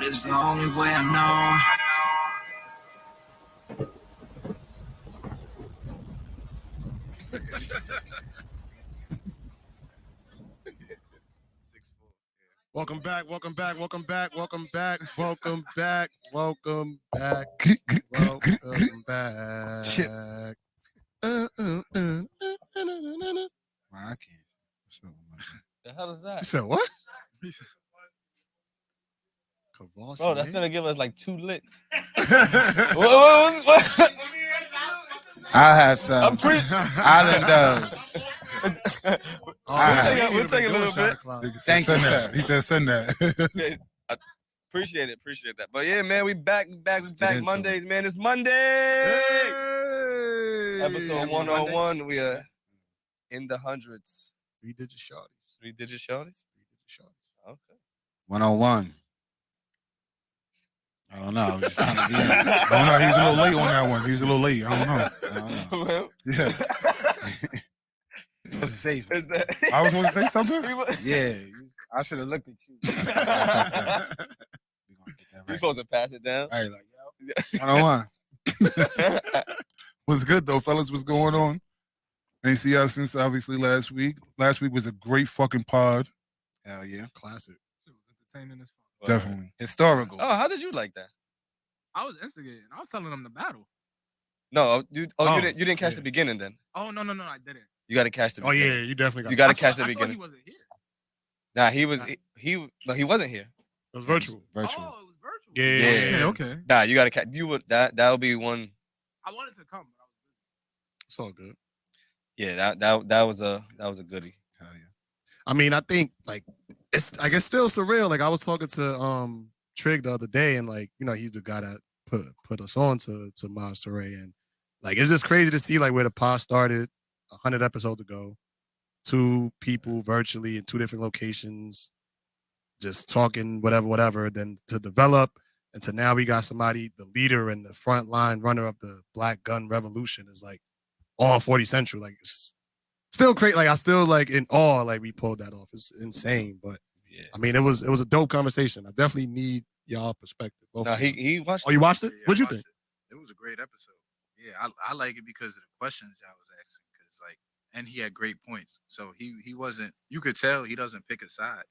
It's the only way I know. Welcome back, welcome back, welcome back, welcome back, welcome back, welcome back, welcome back. Shit. I can't. The hell is that? You said what? Bro, that's gonna give us like 2 licks. what? I have some Island We'll take a little bit. Thank you, sir. He said send that. Yeah, I appreciate that. But yeah, man, we back Mondays, man. It's Monday. Hey. Episode 101. We are in the hundreds. 3-digit shawties. 3-digit shawties? 3-digit shawties. Okay. 101. I don't know. I was just trying to be in. I don't know. He's a little late on that one. He's a little late. I don't know. Yeah. Supposed to say something. I was supposed to say something? Yeah. I should have looked at you. You're supposed to pass it down. All right, like, yo. 101. What's good, though, fellas? What's going on? Ain't see y'all since, obviously, last week. Last week was a great fucking pod. Hell yeah. Classic. It was entertaining as fuck. Definitely. Historical. Oh, how did you like that? I was instigating. I was telling them to battle. No, you didn't catch the beginning then. Oh no, I didn't. You got to catch the beginning. Oh yeah, you definitely got to catch the I beginning. He wasn't here. Nah, he wasn't here. It was virtual. Oh, it was virtual. Yeah. Okay. Nah, you got to catch. You would that'll be one. I wanted to come, but I was busy. It's all good. Yeah, that was a goodie. Hell yeah. I mean, I think like it's still surreal. Like I was talking to Trig the other day, and like, you know, he's the guy that put us on to Monterey, and like it's just crazy to see like where the pod started 100 episodes ago. 2 people virtually in 2 different locations, just talking whatever. Then to develop, and to now we got somebody, the leader and the front line runner of the Black Gun Revolution, is like on 40 Central. Like it's still crazy. Like I still like in awe. Like we pulled that off. It's insane. But yeah, I mean it was a dope conversation. I definitely need y'all perspective. No, he watched. Oh, you watched it? Yeah, What'd you think? It was a great episode. Yeah, I like it because of the questions y'all was asking. Because like, and he had great points. So he wasn't. You could tell he doesn't pick a side.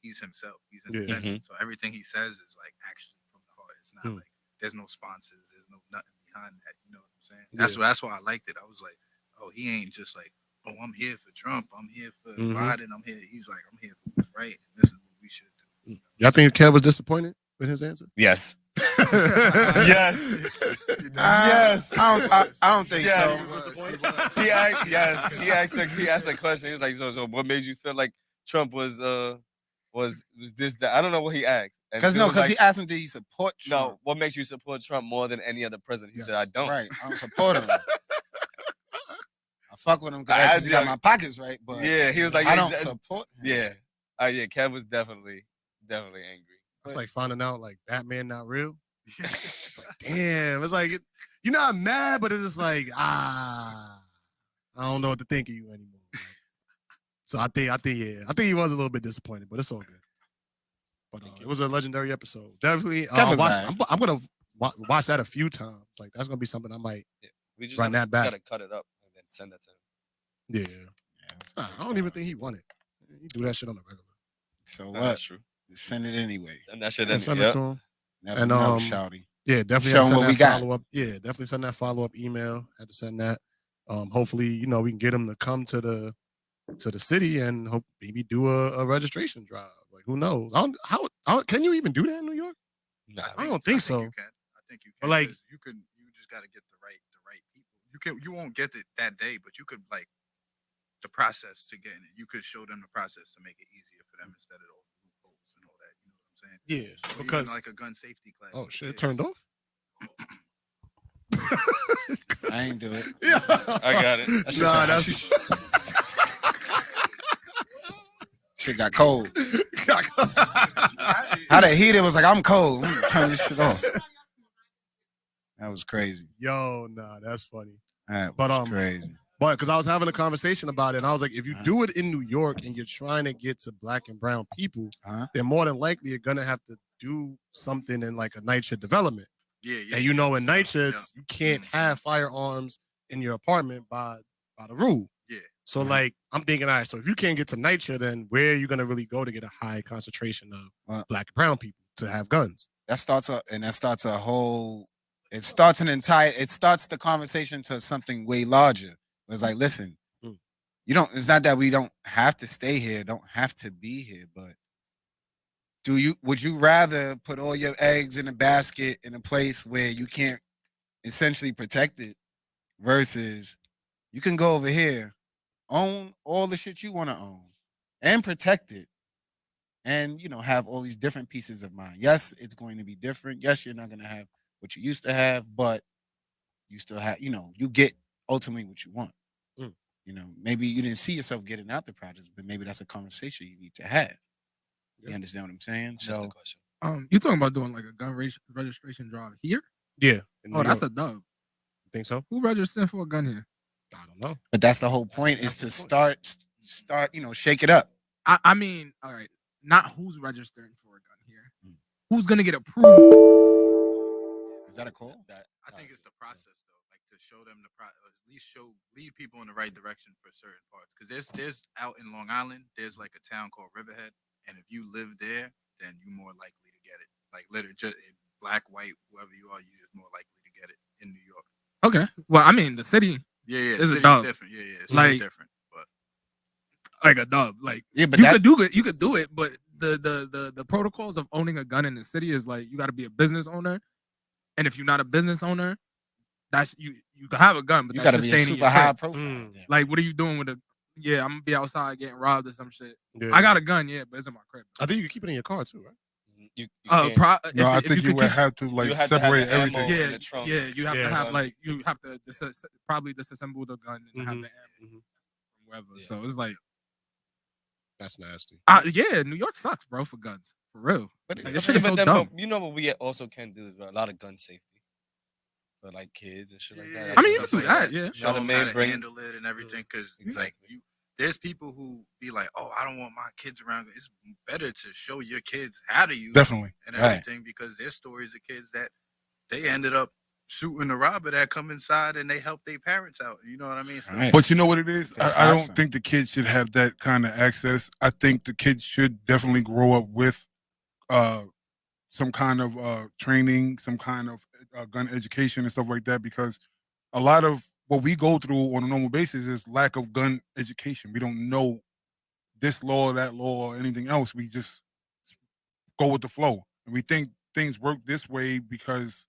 He's himself. He's independent. Mm-hmm. So everything he says is like actually from the heart. It's not like there's no sponsors. There's no nothing behind that. You know what I'm saying? That's why I liked it. I was like, oh, he ain't just like, oh, I'm here for Trump. I'm here for Biden. I'm here. He's like, I'm here for what's right. And this is what we should do. Y'all think Kev was disappointed with his answer? Yes. Yes. Yes. I don't think so. He asked a question. He was like, so what made you feel like Trump was this, that? I don't know what he asked. Because he asked him, did he support Trump? No, what makes you support Trump more than any other president? He said, I don't. Right, I don't support him. I fuck with him because he got my pockets right, but yeah, he was like, I don't support him. Yeah. Yeah, Kev was definitely angry. It's like finding out like Batman not real. It's like, damn. It's like you're not mad, but it's just like, I don't know what to think of you anymore. So I think he was a little bit disappointed, but it's all good. But it was a legendary episode. Definitely, I'm gonna watch that a few times. Like that's gonna be something I might we just run that back. Gotta cut it up and then send that to him. Yeah. I don't even think he won it. He do that shit on the regular. So what? That's true. Just send it anyway. Send that shit Send it to him. Never know, Shawty. Yeah, definitely show him what we got. Yeah, definitely send that follow-up email. Had to send that. Hopefully, you know, we can get him to come to the city and hope maybe do a registration drive. Like who knows? How can you even do that in New York? Nah, I don't think so. I think you can. But like you just gotta get the right people. You won't get it that day, but you could like the process to getting it. You could show them the process to make it easier for them instead of all the loopholes and all that. You know what I'm saying? Yeah, or because even like a gun safety class. Oh shit, it turned off. I ain't do it. Yeah, I got it. Shit got cold. How the heat? It was like I'm cold. Let me turn this shit off. That was crazy. Yo, nah, that's funny. That was crazy. But because I was having a conversation about it, and I was like, if you do it in New York and you're trying to get to Black and brown people, then more than likely you're gonna have to do something in like a night shift development. Yeah. And you know, in night shifts, you can't have firearms in your apartment by the rule. Yeah. So like, I'm thinking, all right, so if you can't get to night shift, then where are you gonna really go to get a high concentration of black and brown people to have guns? That starts a whole. It starts the conversation to something way larger. It's like, listen, it's not that we don't have to stay here, don't have to be here, but would you rather put all your eggs in a basket in a place where you can't essentially protect it versus you can go over here, own all the shit you want to own and protect it and, have all these different pieces of mind. Yes, it's going to be different. Yes, you're not going to have what you used to have, but you still have, you get ultimately what you want. Maybe you didn't see yourself getting out the projects, but maybe that's a conversation you need to have. You understand what I'm saying? That's the question. You talking about doing like a gun registration drive here? Yeah. Oh, that's a dub. Think so? Who registering for a gun here? I don't know. But that's the whole point is to start, shake it up. I mean, all right, not who's registering for a gun here. Who's gonna get approved? Is that a call? I think it's the process though, like to show them at least lead people in the right direction for certain parts. Because there's out in Long Island, there's like a town called Riverhead, and if you live there, then you're more likely to get it. Like literally, just black, white, whoever you are, you're just more likely to get it in New York. Okay, well, I mean, the city, is a dub. Different. It's like different, but like a dub. Like but you could do it, but the protocols of owning a gun in the city is like you got to be a business owner, and if you're not a business owner, that's you can have a gun, but you got to be a super high profile. Like, what are you doing with a? Yeah, I'm gonna be outside getting robbed or some shit. Yeah. I got a gun, but it's in my crib. I think you can keep it in your car too, right? I think you would have to separate everything. You have to have you have to probably disassemble the gun and have the ammo from wherever. Yeah. So it's like that's nasty. New York sucks, bro, for guns, for real. But this shit is so dumb. You know what we also can do is a lot of gun safety for like kids and shit like that. I mean, you can do that, yeah. Show them how to handle it and everything, because like there's people who be like, "Oh, I don't want my kids around." It's better to show your kids how to use definitely and everything, because there's stories of kids that they ended up shooting the robber that come inside and they help their parents out. You know what I mean? So, but you know what it is? I don't think the kids should have that kind of access. I think the kids should definitely grow up with some kind of training, some kind of gun education and stuff like that, because a lot of what we go through on a normal basis is lack of gun education. We don't know this law, that law, or anything else. We just go with the flow. And we think things work this way because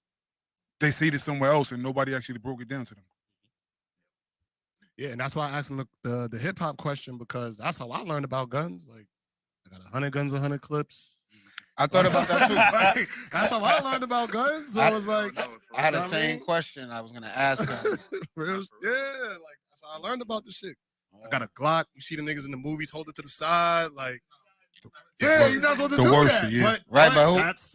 they see it somewhere else and nobody actually broke it down to them. Yeah, and that's why I asked him the hip hop question, because that's how I learned about guns. Like, I got 100 guns, 100 clips. I thought about that too. That's how I learned about guns. So I was like, I had the same question I was gonna ask him. Like that's how I learned about the shit. I got a Glock. You see the niggas in the movies hold it to the side, like, you're not supposed to do worst that. shit, yeah. But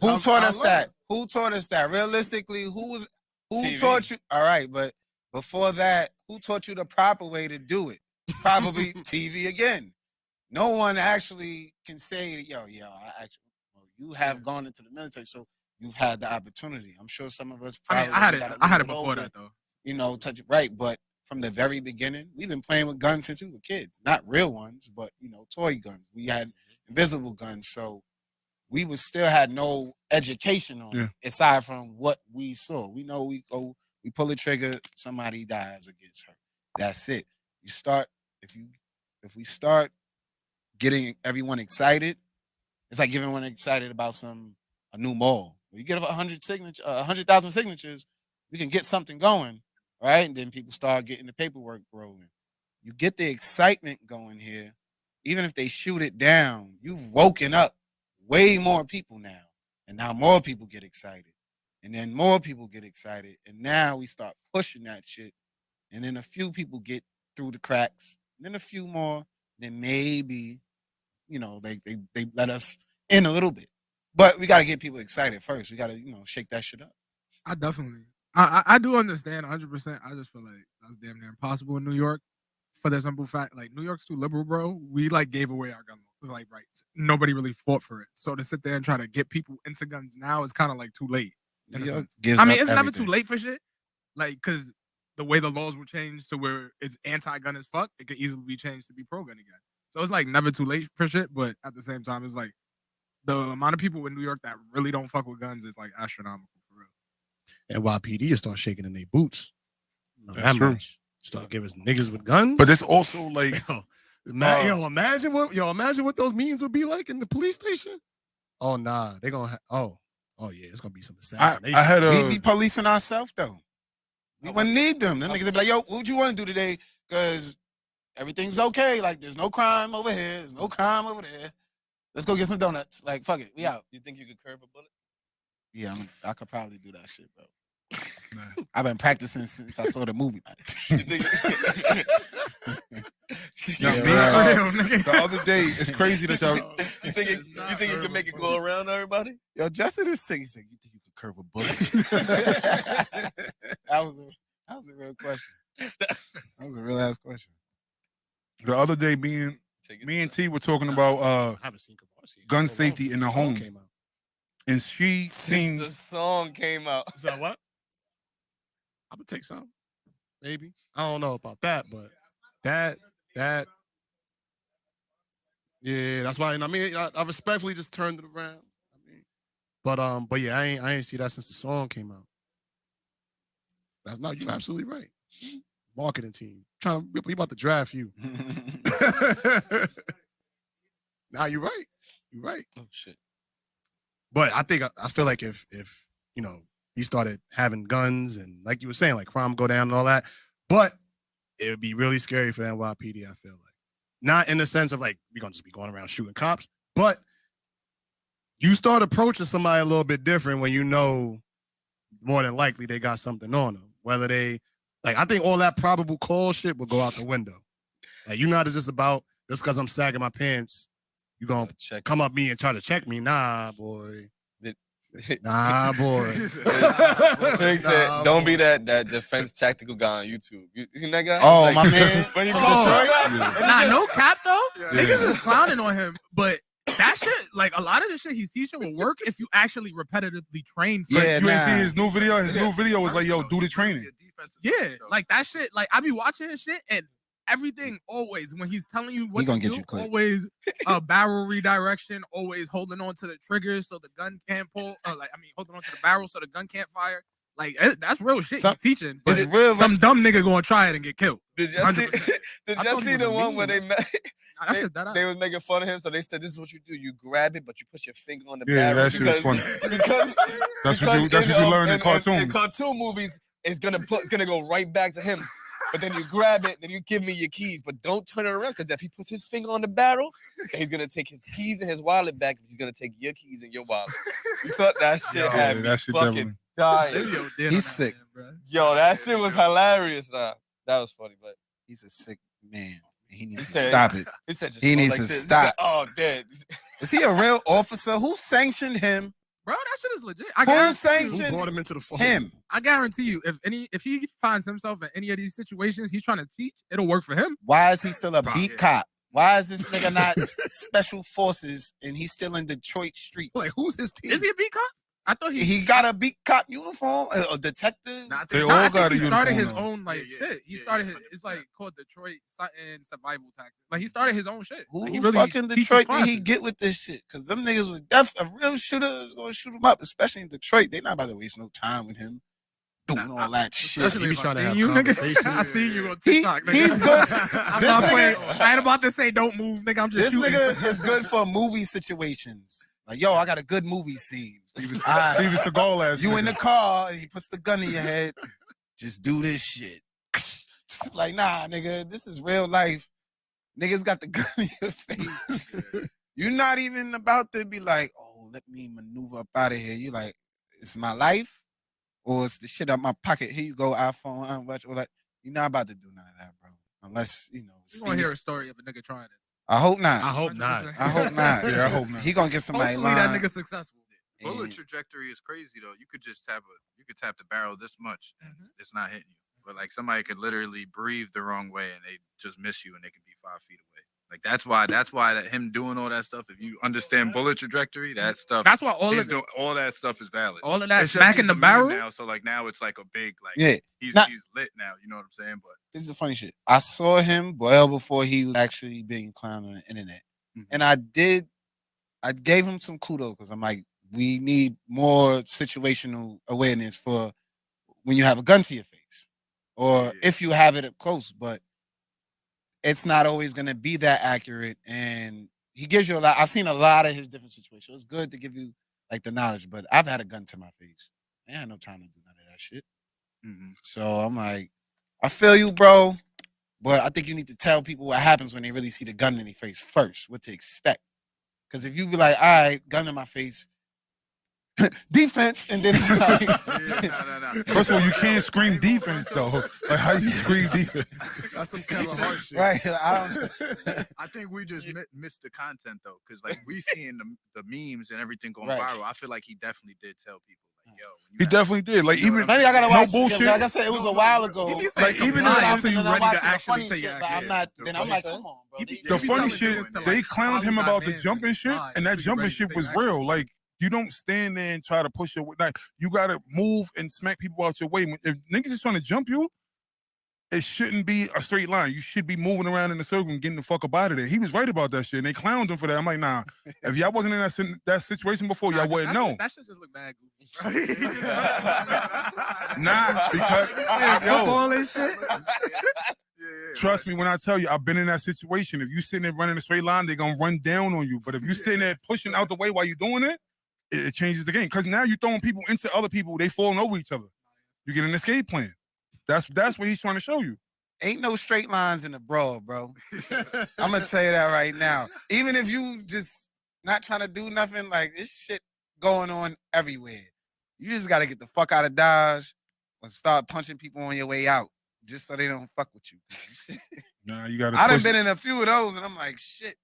who taught us that? Who taught us that? Realistically, who TV. Taught you? All right, but before that, who taught you the proper way to do it? Probably TV again. No one actually can say, you have gone into the military, so you've had the opportunity. I'm sure some of us probably I had it before that though. Touch it right, but from the very beginning, we've been playing with guns since we were kids. Not real ones, but toy guns. We had invisible guns, so we still had no education on it aside from what we saw. We know we pull the trigger, somebody dies or gets hurt. That's it. If we start getting everyone excited, it's like getting everyone excited about a new mall. When you get 100,000 signatures, we can get something going, right? And then people start getting the paperwork rolling. You get the excitement going here. Even if they shoot it down, you've woken up way more people now. And now more people get excited. And then more people get excited. And now we start pushing that shit. And then a few people get through the cracks. And then a few more. Then maybe, they let us in a little bit. But we got to get people excited first. We got to, shake that shit up. I definitely. I do understand 100%. I just feel like that's damn near impossible in New York for the simple fact, like, New York's too liberal, bro. We, gave away our gun laws. like rights. Nobody really fought for it. So to sit there and try to get people into guns now is kind of like too late. In a sense. I mean, it's never too late for shit. Like, because the way the laws were changed to where it's anti-gun as fuck, it could easily be changed to be pro-gun again. So it's like never too late for shit, but at the same time, it's like the amount of people in New York that really don't fuck with guns is like astronomical for real. NYPD start shaking in their boots. That's true. Start giving niggas with guns. But it's also like, imagine what those meetings would be like in the police station. Oh nah, they gonna oh yeah, it's gonna be some assassination. I had we be policing ourselves though. We wouldn't need them. Them niggas would be like, yo, what you want to do today? Because everything's okay. Like, there's no crime over here. There's no crime over there. Let's go get some donuts. Like, fuck it. We out. You think you could curve a bullet? Yeah, I could probably do that shit, bro. I've been practicing since I saw the movie. The other day, it's crazy that y'all. You think you can make it go around everybody? Yo, Justin is sick. He said, "You think you could curve a bullet?" that was a real question. That was a real ass question. The other day, me and T were talking about gun safety in the home, and she since the song came out. Is that what? I would take some, maybe. I don't know about that, but that. Yeah, that's why. I mean, I respectfully just turned it around. I mean, but yeah, I ain't see that since the song came out. You're absolutely right. Marketing team we about to draft you. Nah, you're right. You're right. Oh shit. But I feel like if he started having guns and like you were saying, like crime go down and all that, but it would be really scary for NYPD. I feel like. Not in the sense of like, we're going to just be going around shooting cops, but you start approaching somebody a little bit different when you know more than likely they got something on them. Whether they, like, I think all that probable cause shit will go out the window. Like, you're not just about, just because I'm sagging my pants, you're going to come up me and try to check me. Nah, boy. Nah, boy. Craig said, "Don't be that defense tactical guy on YouTube." You seen that guy? Oh, like, my man. When you no cap though. Niggas is clowning on him, but that shit, like a lot of the shit he's teaching will work if you actually repetitively train. You ain't see his new video. His new video was like, "Yo, do the training." Yeah, like that shit. Like I be watching his shit and. Everything always when he's telling you what to do, always barrel redirection, always holding on to the triggers so the gun can't pull. Holding on to the barrel so the gun can't fire. Like that's real shit he's teaching. But it's real. Some dumb nigga gonna try it and get killed. Did y'all see the one where they met? They was making fun of him, so they said, "This is what you do: you grab it, but you put your finger on the barrel." Yeah, that shit was funny. That's what you learn in cartoons. In cartoon movies, it's gonna go right back to him. But then you grab it, then you give me your keys, but don't turn it around because if he puts his finger on the barrel, he's gonna take his keys and his wallet back. He's gonna take your keys and your wallet. You saw that shit? That shit fucking dying. He's sick. Yo, that shit was hilarious. Nah, that was funny, but he's a sick man. He needs to stop it. He needs to stop. Oh, dead. Is he a real officer? Who sanctioned him? Bro, that shit is legit. Who brought him into the fold? Him. I guarantee you, if he finds himself in any of these situations he's trying to teach, it'll work for him. Why is he still a beat cop? Why is this nigga not special forces and he's still in Detroit streets? Like, who's his team? Is he a beat cop? I thought he got a beat cop uniform, a detective. They all got a uniform. He started his own shit. He started his. It's like called Detroit Survival Tactics. Like he started his own shit. Who like, really fucking Detroit did he get with this shit? Because them niggas was a real shooter is gonna shoot him up, especially in Detroit. They not about to waste no time with him doing all that shit. He be trying to have you, conversation. I see you on TikTok. Nigga. He's good. I'm not playing. I ain't about to say don't move, nigga. I'm just shooting. This nigga is good for movie situations. Like, yo, I got a good movie scene. Steven Seagal ass. You in the car and he puts the gun in your head. Just do this shit. Like, nah, nigga, this is real life. Niggas got the gun in your face. You're not even about to be like, oh, let me maneuver up out of here. You like, it's my life or it's the shit out my pocket. Here you go, iPhone, iWatch, all that. You're not about to do none of that, bro. Unless, you want to hear a story of a nigga trying it. I hope not. I hope not. I hope not. Yeah, I hope not. He gonna get somebody. Hopefully that nigga successful. Bullet trajectory is crazy though. You could just tap the barrel this much and it's not hitting you. But like somebody could literally breathe the wrong way and they just miss you and they could be 5 feet away. Like that's why that him doing all that stuff. If you understand bullet trajectory, that stuff. That's why all that stuff is valid. All of that It's smacking the barrel now. So like now it's like a big like he's lit now. You know what I'm saying? But this is the funny shit. I saw him well before he was actually being clowned on the internet, and I gave him some kudos because I'm like, we need more situational awareness for when you have a gun to your face, or if you have it up close, but. It's not always going to be that accurate, and he gives you a lot. I've seen a lot of his different situations. It's good to give you like the knowledge, but I've had a gun to my face. I had no time to do none of that shit. So I'm like, I feel you, bro, but I think you need to tell people what happens when they really see the gun in their face first, what to expect. Because if you be like, all right, gun in my face, defense, and then it's like, no. First of all, you can't scream defense though. Like how you scream defense? That's some Kevin Hart shit, right? I think we just missed the content though, because like we seeing the memes and everything going viral. I feel like he definitely did tell people like, yo, he definitely did. Like even maybe I gotta watch bullshit. Like I said, it was a while ago. Like even though I'm ready to actually take shit, but I'm not. Then I'm like, come on, bro. The funny shit, they clowned him about the jumping shit, and that jumping shit was real. Like. You don't stand there and try to push your way. Like, you got to move and smack people out your way. If niggas is trying to jump you, it shouldn't be a straight line. You should be moving around in a circle and getting the fuck up out of there. He was right about that shit, and they clowned him for that. I'm like, nah, if y'all wasn't in that situation before, y'all wouldn't know. That shit just look bad. Nah, because football and shit. Trust me when I tell you, I've been in that situation. If you sitting there running a straight line, they're going to run down on you. But if you sitting there pushing out the way while you're doing it, it changes the game. Because now you're throwing people into other people. They falling over each other. You get an escape plan. That's what he's trying to show you. Ain't no straight lines in the brawl, bro. I'm going to tell you that right now. Even if you just not trying to do nothing, like this shit going on everywhere. You just got to get the fuck out of Dodge and start punching people on your way out just so they don't fuck with you. Nah, you got to I done been in a few of those and I'm like, shit.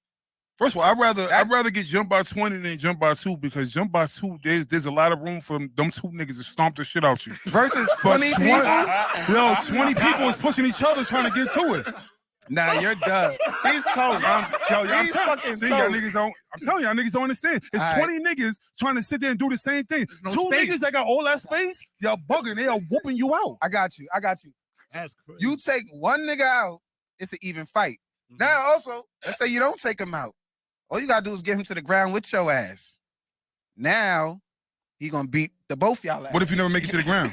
First of all, I'd rather get jumped by 20 than jump by 2 because jump by 2, there's a lot of room for them 2 niggas to stomp the shit out you. Versus 20 people? Yo, 20 people is pushing each other trying to get to it. Nah, you're done. He's told. He's fucking told. I'm telling y'all niggas don't understand. It's 20 niggas trying to sit there and do the same thing. No 2 space. niggas that got all that space, y'all bugging. They are whooping you out. I got you. That's crazy. You take one nigga out, it's an even fight. Now, also, let's say you don't take him out. All you gotta do is get him to the ground with your ass. Now, he gonna beat the both y'all ass. What if you never make it to the ground?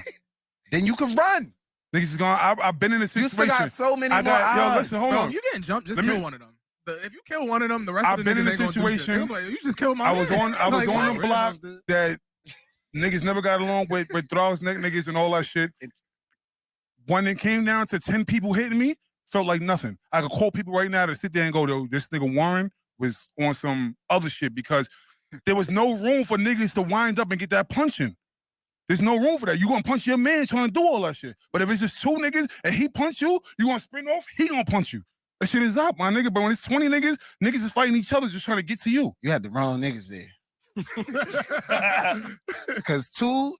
Then you can run. Niggas is going, I've been in a situation. You still got so many more yo, odds. listen, hold on. If you getting jumped, just kill one of them. If you kill one of them, the rest I've of the been in niggas a ain't gonna do situation. shit. Like, you just killed my I was man. on the block Rittenhouse that niggas never got along with drugs, niggas and all that shit. When it came down to 10 people hitting me, felt like nothing. I could call people right now to sit there and go, yo, this nigga Warren was on some other shit because there was no room for niggas to wind up and get that punching. There's no room for that. You gonna punch your man trying to do all that shit. But if it's just 2 niggas and he punch you, you gonna sprint off, he gonna punch you. That shit is up, my nigga. But when it's 20 niggas is fighting each other just trying to get to you. You had the wrong niggas there. Because 2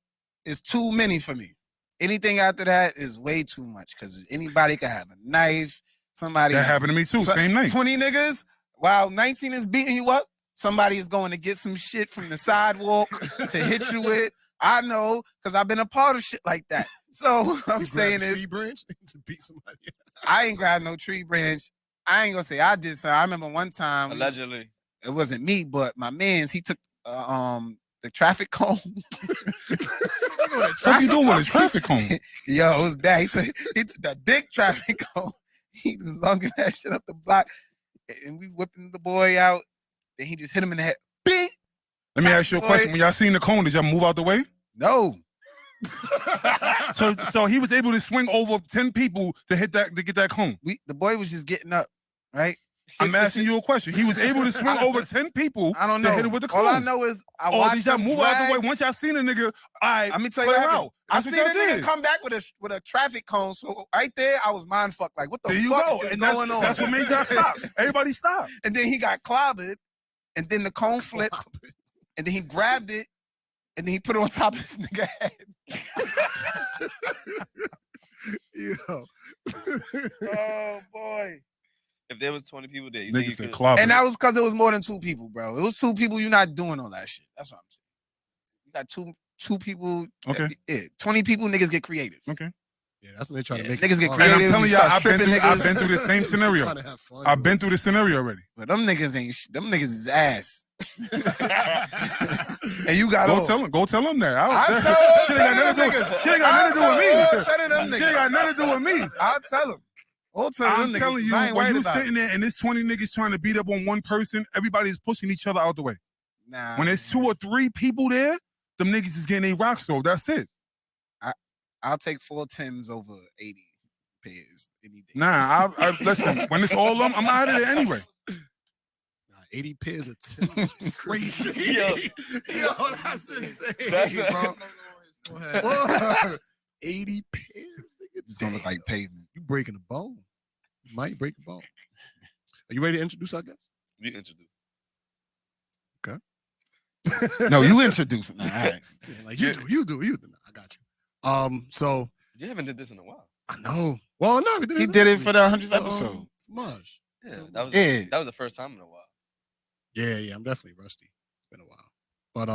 is too many for me. Anything after that is way too much. Because anybody can have a knife. Somebody That happened to me too, same night. 20 niggas, while 19 is beating you up, somebody is going to get some shit from the sidewalk to hit you with. I know, because I've been a part of shit like that. So I'm saying is, tree branch to beat somebody. I ain't grabbed no tree branch. I ain't gonna say I did something. I remember one time, Allegedly. it wasn't me, but my man's, he took the traffic cone. What you doing with a traffic cone? Yo, it was bad. He took the big traffic cone. He was lunging that shit up the block, and we whipping the boy out. Then he just hit him in the head. Bing! Let me ask you a question. When y'all seen the cone, did y'all move out the way? No. So he was able to swing over 10 people to get that cone. The boy was just getting up, right? I'm asking you a question. He was able to swing over 10 people. I don't know. To hit it with the cone. All I know is I or watched did y'all him move drag. out the way? Once y'all seen a nigga, Let me tell you clear what out. I That's seen what a y'all nigga did. come back with a traffic cone. So right there, I was mind fucked. Like, what the There you fuck go. is And going on? that's what made y'all stop. Everybody stopped. And then he got clobbered, and then the cone flipped, and then he grabbed it, and then he put it on top of this nigga head. Yo. Oh boy. If there was 20 people there, you Niggas think you said could? clobber. And that was because it was more than 2 people, bro. It was 2 people. You're not doing all that shit. That's what I'm saying. You got two people. Okay. Yeah, 20 people. Niggas get creative. Okay. Yeah, that's what they try to make. Niggas get all And creative. I'm telling you y'all, start I've been through the same scenario. Trying to have fun, I've bro. been through the scenario already. But them niggas ain't. Them niggas is ass. And you got Go off. tell them. Go tell them that. I'll Shit ain't got nothing to do. Shit ain't got nothing to do with me. Shit ain't got nothing to do with me. I'll tell them. I'm telling you, I ain't when worried you about sitting there and there's 20 niggas trying to beat up on one person, everybody's pushing each other out the way. Nah. When there's 2 or 3 people there, them niggas is getting a rock so that's it. I'll take 4 Tims over 80 pairs any day. Nah, I listen. When it's all them, I'm out of there anyway. 80 pairs of Timbs is crazy. Yo. Yo, that's insane, That's bro. Word. 80 pairs, nigga. It's gonna look like pavement. You breaking a bone. You might break a bone. Are you ready to introduce our guest? You introduce. No, you introduce it. Nah, all right. Yeah, like you do. Nah, I got you. So You haven't did this in a while. I know. Well, no, we He did it for the 100th episode. Maj. Yeah, Yeah. that was the first time in a while. Yeah, I'm definitely rusty. It's been a while. But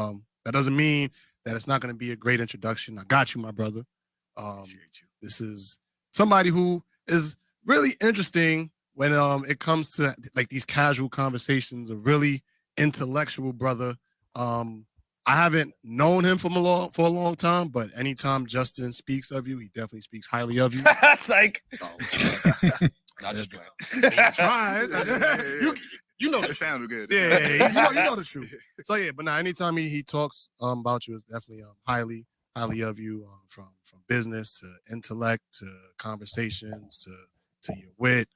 that doesn't mean that it's not gonna be a great introduction. I got you, my brother. This is somebody who is really interesting when it comes to like these casual conversations, a really intellectual brother. I haven't known him for a long time, but anytime Justin speaks of you, he definitely speaks highly of you. Psych. Oh, Not just playing. tried. You know It sounded good. Yeah, you know the truth. So yeah, but now anytime he talks about you, it's definitely highly of you, from business to intellect to conversations to your wit.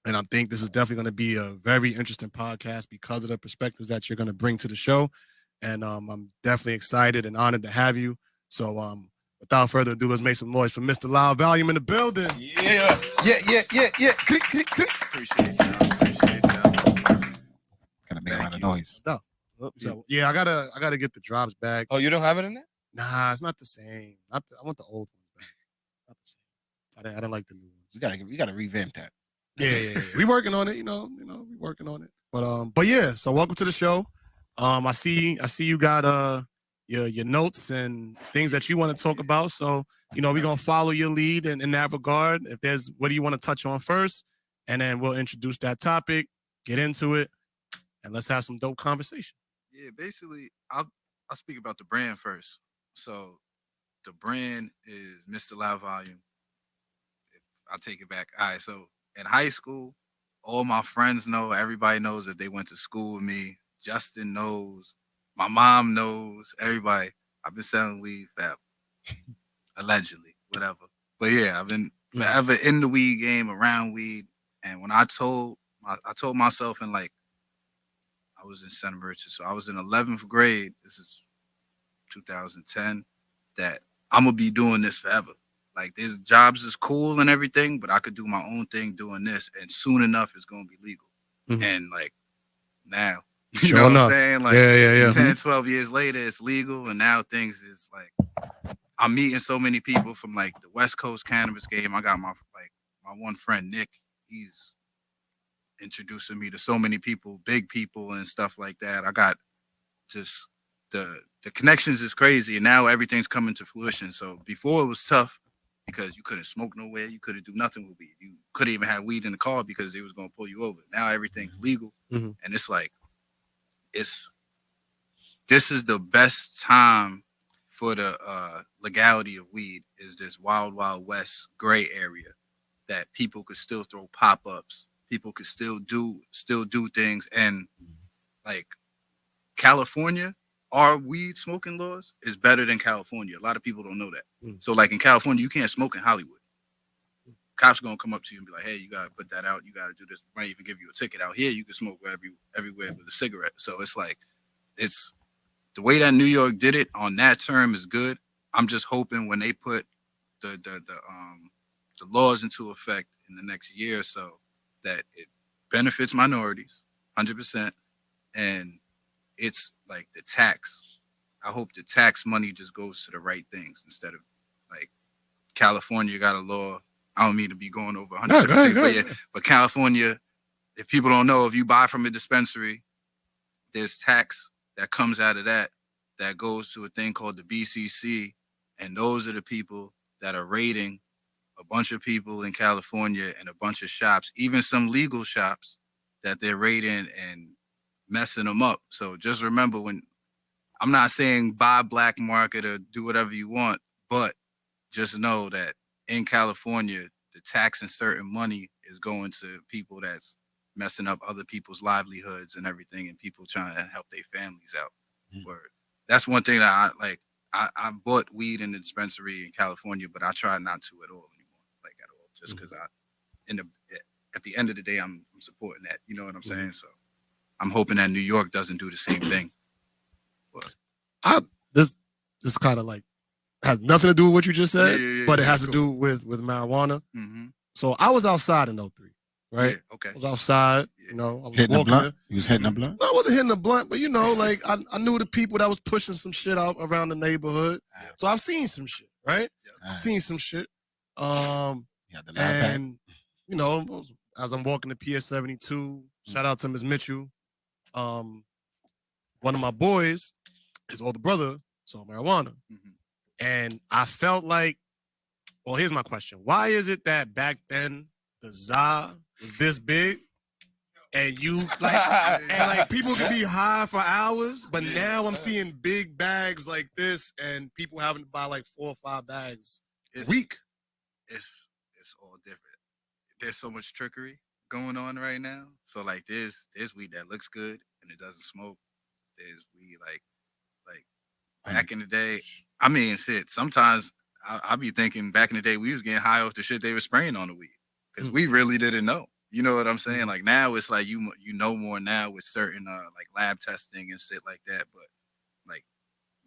And I think this is definitely going to be a very interesting podcast because of the perspectives that you're going to bring to the show. And I'm definitely excited and honored to have you. So without further ado, let's make some noise for Mr. Loud Volume in the building. Yeah. Yeah. Click, click, click. Appreciate y'all. Gotta make a lot of noise. No. So yeah, I gotta get the drops back. Oh, you don't have it in there? Nah, it's not the same. I want the old ones back. Not the same. I didn't like the new ones. We gotta revamp that. Yeah. We working on it, you know, we working on it. But yeah, so welcome to the show. I see you got your notes and things that you want to talk about. So, we're gonna follow your lead in that regard. If there's what do you want to touch on first, and then we'll introduce that topic, get into it, and let's have some dope conversation. Yeah, basically, I'll speak about the brand first. So the brand is Mr. Loud Volume. I'll take it back. All right, so in high school, all my friends know, everybody knows that they went to school with me. Justin knows, my mom knows, everybody. I've been selling weed forever. Allegedly, whatever. But yeah, I've been forever in the weed game, around weed. And when I told myself in I was in Santa Maria, so I was in 11th grade. This is 2010. That I'm gonna be doing this forever. Like, these jobs is cool and everything, but I could do my own thing doing this, and soon enough it's gonna be legal. Mhm. And now, you Sure know what enough. I'm saying? Yeah. 10, 12 years later, it's legal, and now things is I'm meeting so many people from the West Coast cannabis game. I got my one friend Nick. He's introducing me to so many people, big people and stuff like that. I got just the connections is crazy, and now everything's coming to fruition. So before it was tough because you couldn't smoke nowhere, you couldn't do nothing with weed. You couldn't even have weed in the car because they was gonna pull you over. Now everything's legal, Mhm. and this is the best time for the legality of weed. Is this wild west gray area that people could still throw pop-ups, people could still do things, and California, our weed smoking laws is better than California. A lot of people don't know that. So in California, you can't smoke in Hollywood. Cops gonna come up to you and be like, hey, you gotta put that out, you gotta do this, might even give you a ticket. Out here you can smoke everywhere with a cigarette. So it's the way that New York did it on that term is good. I'm just hoping when they put the laws into effect in the next year or so that it benefits minorities 100%, and it's the tax. I hope the tax money just goes to the right things instead of California got a law. I don't mean to be going over 100 different things, but yeah. But California, if people don't know, if you buy from a dispensary, there's tax that comes out of that goes to a thing called the BCC, and those are the people that are raiding a bunch of people in California and a bunch of shops, even some legal shops that they're raiding and messing them up. So just remember, when I'm not saying buy black market or do whatever you want, but just know that in California, the tax and certain money is going to people that's messing up other people's livelihoods and everything, and people trying to help their families out. Word. That's one thing that I like. I bought weed in the dispensary in California, but I try not to at all anymore, like at all, just because at the end of the day, I'm supporting that. You know what I'm saying? So I'm hoping that New York doesn't do the same thing. But this kind of like has nothing to do with what you just said, but it has to do with marijuana. So I was outside in 03, right? Yeah, okay. I was outside, you know, I was Hitting a walking. blunt? You was hitting a blunt? No, I wasn't hitting a blunt, but you know, like I knew the people that was pushing some shit out around the neighborhood. So I've seen some shit, right? I've seen some shit. And you know, as I'm walking to PS 72, shout out to Ms. Mitchell. One of my boys, his older brother, sold marijuana. And I felt like, well, here's my question. Why is it that back then the za was this big and you like people could be high for hours, but now I'm seeing big bags like this and people having to buy like 4 or 5 bags a week? It's all different. There's so much trickery going on right now. So like there's weed that looks good and it doesn't smoke. There's weed like back in the day. I mean, shit. Sometimes I be thinking back in the day we was getting high off the shit they were spraying on the weed because we really didn't know. You know what I'm saying? Like now it's like you know more now with certain like lab testing and shit like that. But like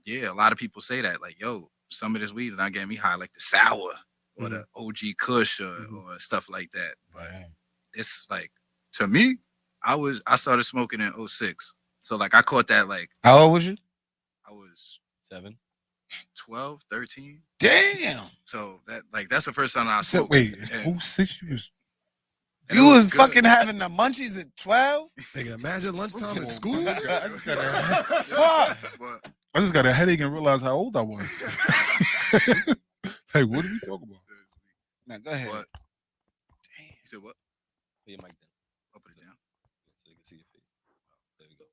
yeah, a lot of people say that like yo, some of this weed is not getting me high, like the sour or the OG Kush or stuff like that. But it's like to me, I started smoking in 06. So like I caught that like. How old was you? I was 7, 12, 13. Damn. So that's the first time I smoked. Wait, 06 you was fucking having the munchies at 12? Nigga, imagine lunchtime at school. I just got a headache and realized how old I was. Hey, what are we talking about? Now go ahead. What? Damn. You said what? Put your mic down. I'll put it down. So you can see your face. There we go.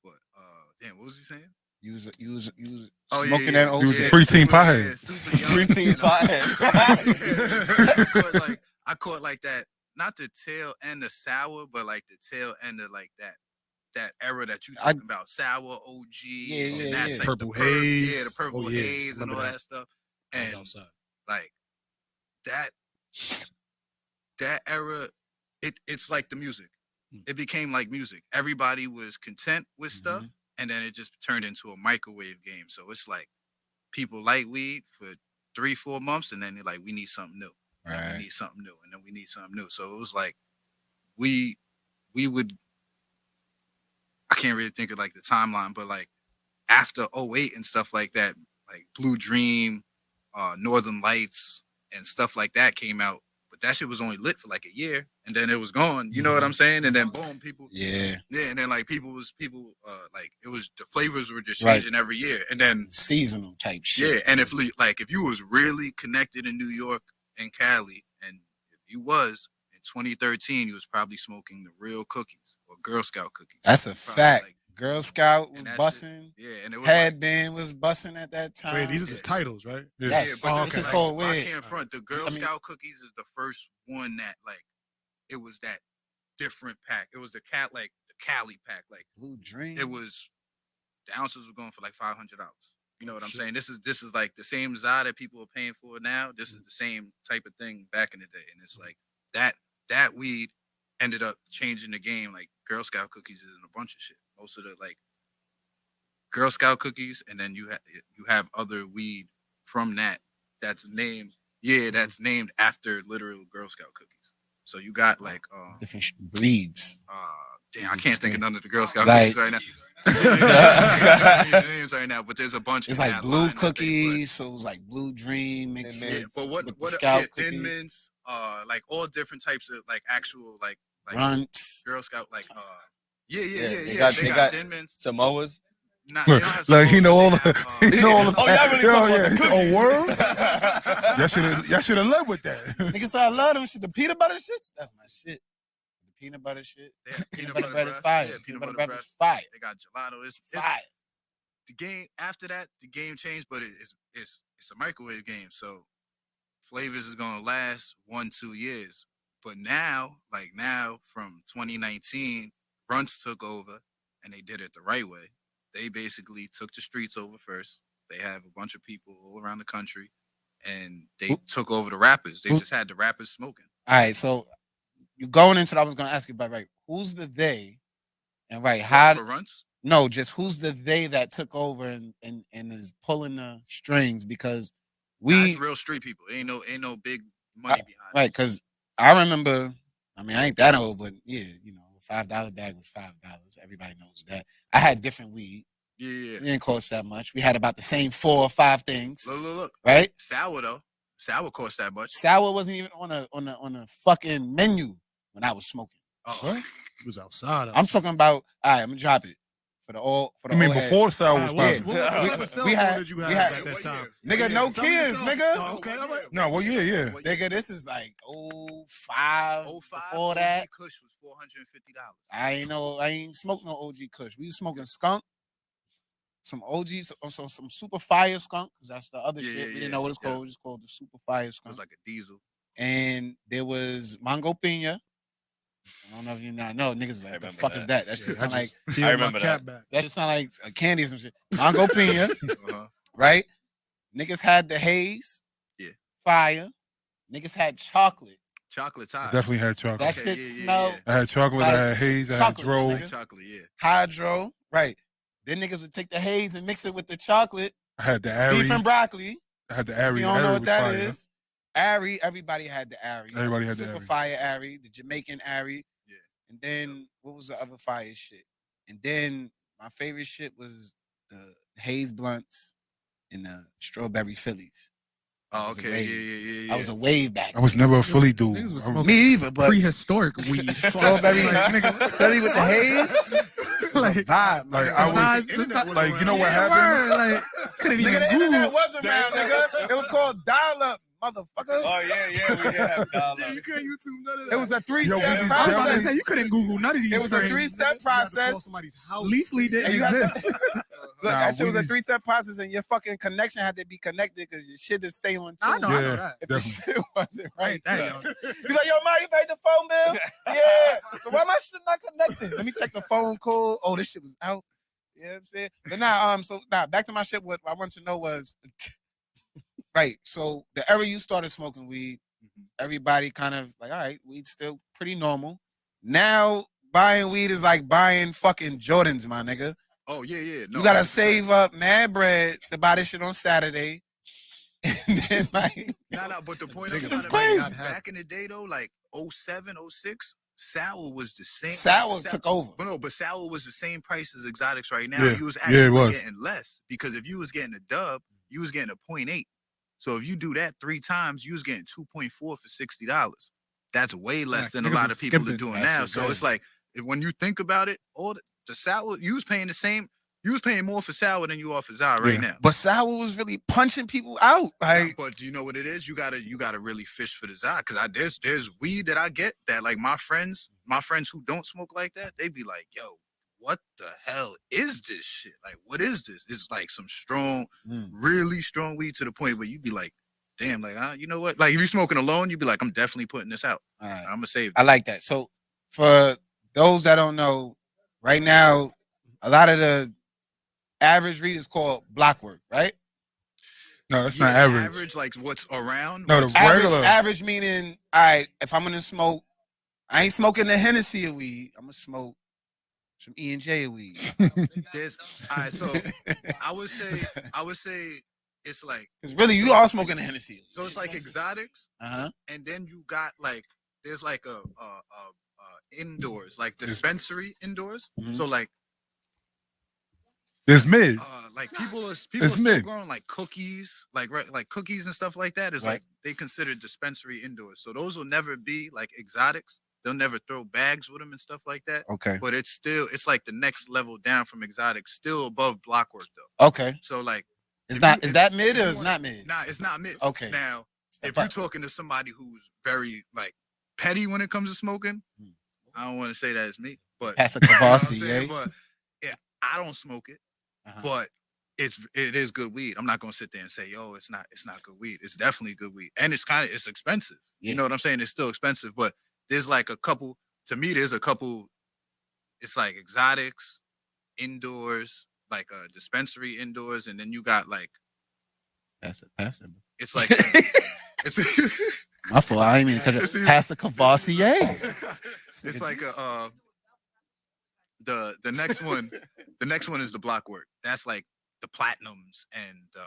What? Damn, what was you saying? You was smoking that He was a 06. preteen pothead. Preteen pothead. I caught like that, not the tail end of sour, but like the tail end of like that era that you talking about, sour OG, and that's like purple haze, the purple haze and all that stuff. And outside. like that era, it's like the music. It became like music. Everybody was content with stuff. And then it just turned into a microwave game. So it's like people like weed for 3-4 months, and then they're like, we need something new. Right. We need something new, and then we need something new. So it was like we would. I can't really think of like the timeline, but like after 08 and stuff like that, like Blue Dream, Northern Lights, and stuff like that came out. But that shit was only lit for like a year, and then it was gone. You know what I'm saying? And then boom, people. Yeah, and then like people like it was the flavors were just changing every year, and then seasonal type shit. Yeah, and if you was really connected in New York and Cali, and if you was in 2013, you was probably smoking the real cookies or Girl Scout cookies. That's a fact. Like, Girl Scout was busting. Yeah, and it was Headband was busting at that time. Wait, these are just titles, right? Yeah, but this is called weird. I can't front. The Girl Scout cookies is the first one that like it was that different pack. It was the Cali pack, like Blue Dream. It was the ounces were going for like $500. You know what I'm saying? This is like the same za that people are paying for now. This is the same type of thing back in the day, and it's like that weed ended up changing the game. Like Girl Scout cookies is in a bunch of shit. Most of the like Girl Scout cookies, and then you have other weed from that's named after literal Girl Scout cookies. So you got like different breeds. Damn, I can't think of none of the Girl Scout cookies right now. the names right now, but there's a bunch. It's in like that blue line that they put. cookies, so it was like blue dream mixed Thin with, Mints. But with the scout Thin cookies, Mints, like all different types of like actual like runts. Girl Scout, like They They got Thin Mints. Samoas. Nah, they don't have Like Samoas, you know but all they the have, you know all the Oh, y'all really talking about the yeah. cookies. Oh, word? Y'all should have led with that. Niggas say I love them shit. The peanut butter shits, that's my shit. The peanut butter shit. They have Peanut butter bread is bread. fire. Yeah, Peanut butter bread is fire. They got gelato. It's Fire. the game. After that, the game changed, but it's a microwave game, so flavors is gonna last 1-2 years. But now, from 2019, Runts took over, and they did it the right way. They basically took the streets over first. They have a bunch of people all around the country, and they took over the rappers. They just had the rappers smoking. All right, so you going into that, I was gonna ask you about right. Who's the they? And right, how For Runts? no, just who's the they that took over and is pulling the strings because It's real street people. Ain't no big money behind right, it. because I remember, I mean, I ain't that old, but yeah, you know, $5 bag was $5. Everybody knows that. I had different weed. Yeah. It didn't cost that much. We had about the same 4 or 5 things. Look. Right? Sour though. Sour cost that much. Sour wasn't even on a fucking menu when I was smoking. Oh, What? It was outside. I'm talking about. All right, I'm gonna drop it for the all. For the You mean old before heads. Sour was What popping? type of cell we phone had- did you we have had- at that time? Nigga, no Some of the kids, cell- nigga. Oh, okay, all right. No, well, yeah. Nigga, this is like 05. 05 Before that, OG Kush was $450. I ain't smoked no OG Kush. We was smoking skunk, some OGs, some super fire skunk, because that's the other shit. We didn't know what it's called. It was just called the super fire It skunk. was like a diesel. And there was Mango Pina. I don't know if you not know. Niggas like, the remember fuck that. is that? That shit sound like Peeled I my remember cap that. back. that just sound like a candy or some shit. Mango Pina, Uh-huh. right? Niggas had the haze. Yeah. Fire. Niggas had chocolate. Chocolate tie. Definitely had chocolate. That Okay, shit yeah. smelled I had chocolate. like I had haze. I had chocolate, dro. nigga. Like chocolate, yeah. hydro. Right. Then niggas would take the haze and mix it with the chocolate. I had the Ari. Beef and broccoli. I had the If Ari. you don't Ari know what was that fire. is. Ari, everybody had the Ari. Everybody had the Super Ari. fire Ari, the Jamaican Ari. Yeah. And then what was the other fire shit? And then my favorite shit was the haze blunts and the strawberry Phillies. Oh, was a okay. wave. Yeah. I was a wave back. I was never a Philly dude. Niggas was I- smoking Me either, but prehistoric weed. strawberry nigga. Philly with the haze. Like, Vibe. Like, nigga. I was- besides, like, you know what yeah, happened? word, like, couldn't Nigga, even the Google. internet was around, nigga. It was called dial-up, motherfucker. Oh yeah, we did have dial-up. You can't YouTube none of that. It was a Yo, three-step we I was about to process. say you couldn't Google none of these. It was a things. three-step You had to call process. somebody's house. Leafly And didn't you had to- exist. Look, Nah, that shit was a we- three-step process, and your fucking connection had to be connected because your shit is stay on I tune. know, I know Yeah. that. If the Definitely. shit wasn't right. Damn. You like, yo, Ma, you paid the phone bill? Yeah. So why my shit not connected? Let me check the phone call. Oh, this shit was out. You know what I'm saying? But now, back to my shit. What I want to know was, right, so the era you started smoking weed, everybody kind of like, all right, weed's still pretty normal. Now, buying weed is like buying fucking Jordans, my nigga. Oh, yeah. No, You gotta 100%. save up mad bread to buy this shit on Saturday. And then like Nah, but the point This I'm shit is trying to make crazy. is back in the day though, like 07, 06, Sour was the same. Sour took over. But Sour was the same price as Exotics right now. Yeah. You was Yeah, actually it was. getting less because if you was getting a dub, you was getting a 0.8. So if you do that 3 times, you was getting 2.4 for $60. That's way less Yeah, than a niggas lot was of people are skimping. doing That's now. it, So good. it's like when you think about it, all the Sour, you was paying the same. You was paying more for Sour than you are for Zyle right Yeah. now. but Sour was really punching people out. Like But you know what it is? You gotta really fish for the Zyle. Cause there's weed that I get that like my friends who don't smoke like that, they be like, yo, what the hell is this shit? Like, what is this? It's like some strong, really strong weed to the point where you be like, damn, like, you know what? Like if you're smoking alone, you be like, I'm definitely putting this out. all right. I'm gonna save I like that. So for those that don't know, right now, a lot of the average read is called block work, right? No, that's not average. Average, like what's around. No, what's- the regular. Average meaning, all right, if I'm gonna smoke, I ain't smoking the Hennessy of weed. I'm gonna smoke some E&J of weed. there's all right, so I would say it's like Because really, you are smoking the Hennessy. so it's like exotics. Uh-huh. And then you got like there's like a indoors like dispensary indoors. Mhm. So like There's mid. Like people are still growing like cookies, like cookies and stuff like that. Is like they consider dispensary indoors. So those will never be like exotics. They'll never throw bags with them and stuff like that. Okay. But it's like the next level down from exotics, still above block work though. Okay. So like, is that mid or is not mid? Nah, it's not mid. Okay. Now, if you're talking to somebody who's very like petty when it comes to smoking, I don't want to say that it's me, but that's a Kavasi, you know but yeah, I don't smoke it, but it is good weed. I'm not gonna sit there and say, yo, it's not good weed. It's definitely good weed, and it's expensive. Yeah. You know what I'm saying? It's still expensive, but there's like a couple. To me, there's a couple. It's like exotics, indoors, like a dispensary indoors, and then you got like. Pass it. It's like it's. My fault. I didn't mean to pass the Cavassier. It's like the next one. The next one is the block work. That's like the platinums and the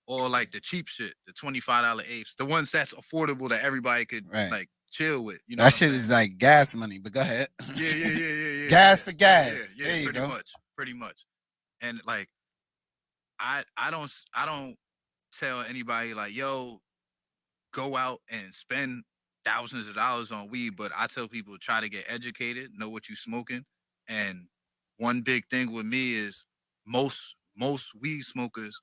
or like the cheap shit, the $25 apes, the ones that's affordable that everybody could like chill with. You know that shit is like gas money. But go ahead. Yeah. Gas for gas. Yeah, there you go. Pretty much. And like, I don't tell anybody like, yo, go out and spend thousands of dollars on weed, but I tell people try to get educated, know what you're smoking. And one big thing with me is most weed smokers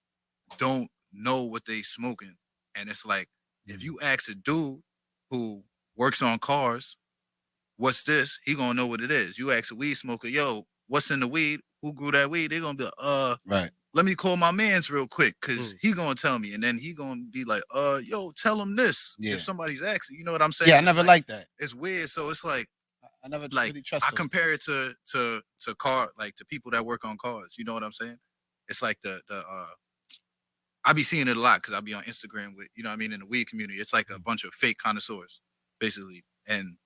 don't know what they smoking. And it's like, if you ask a dude who works on cars, what's this? He gonna know what it is. You ask a weed smoker, yo, what's in the weed? Who grew that weed? They're gonna be like, right. Let me call my mans real quick, cause he gonna tell me, and then he gonna be like, yo, tell him this. Yeah. If somebody's asking, you know what I'm saying? Yeah, I never liked that. It's weird. So it's like, I never like really trust. I compare it to car, like to people that work on cars. You know what I'm saying? It's like I be seeing it a lot because I be on Instagram with, you know what I mean, in the weed community. It's like a bunch of fake connoisseurs, basically. And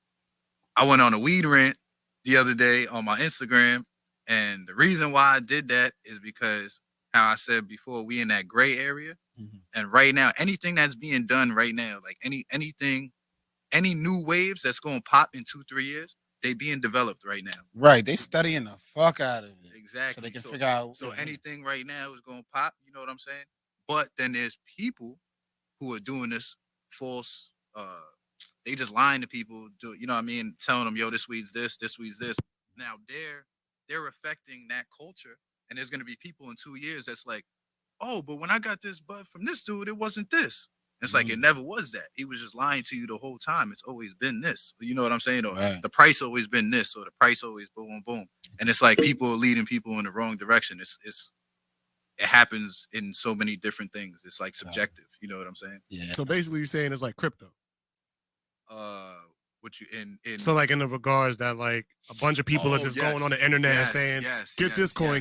I went on a weed rant the other day on my Instagram, and the reason why I did that is because, how I said before, we in that gray area. And right now, anything that's being done right now, like any new waves that's going to pop in 2-3 years, they being developed right now. Right. They studying the fuck out of it. Exactly. So they can figure out. So anything right now is going to pop. You know what I'm saying? But then there's people who are doing this false, they just lying to people, you know what I mean? Telling them, yo, this weed's this weed's this. Now they're affecting that culture. And there's going to be people in 2 years that's like, oh, but when I got this bud from this dude, it wasn't this. It's like, it never was that. He was just lying to you the whole time. It's always been this. You know what I'm saying? Or the price always been this, or the price always boom, boom. And it's like people are leading people in the wrong direction. It happens in so many different things. It's like subjective. You know what I'm saying? Yeah. So basically you're saying it's like crypto. What you in so like in the regards that like a bunch of people are just going on the internet and saying, get this coin,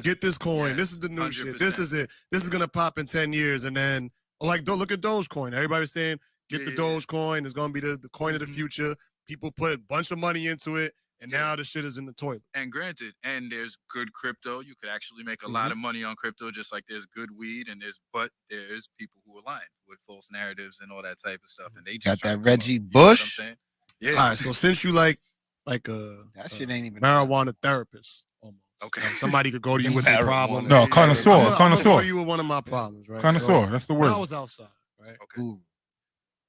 this is the new 100%. Shit, this is it, this is gonna pop in 10 years, and then like don't look at Dogecoin. Everybody's saying get the Dogecoin, it's gonna be the coin of the future. People put a bunch of money into it, and now the shit is in the toilet. And granted, and there's good crypto. You could actually make a lot of money on crypto, just like there's good weed, and there's people who align with false narratives and all that type of stuff. And they just got that Reggie Bush. Yeah. All right. So since you like that shit ain't even marijuana therapist, almost. Okay. Like somebody could go to you with their problem. No, connoisseur. I'm gonna go to you with one of my problems, right? Connoisseur. So, that's the word. When I was outside, right? Okay. Ooh,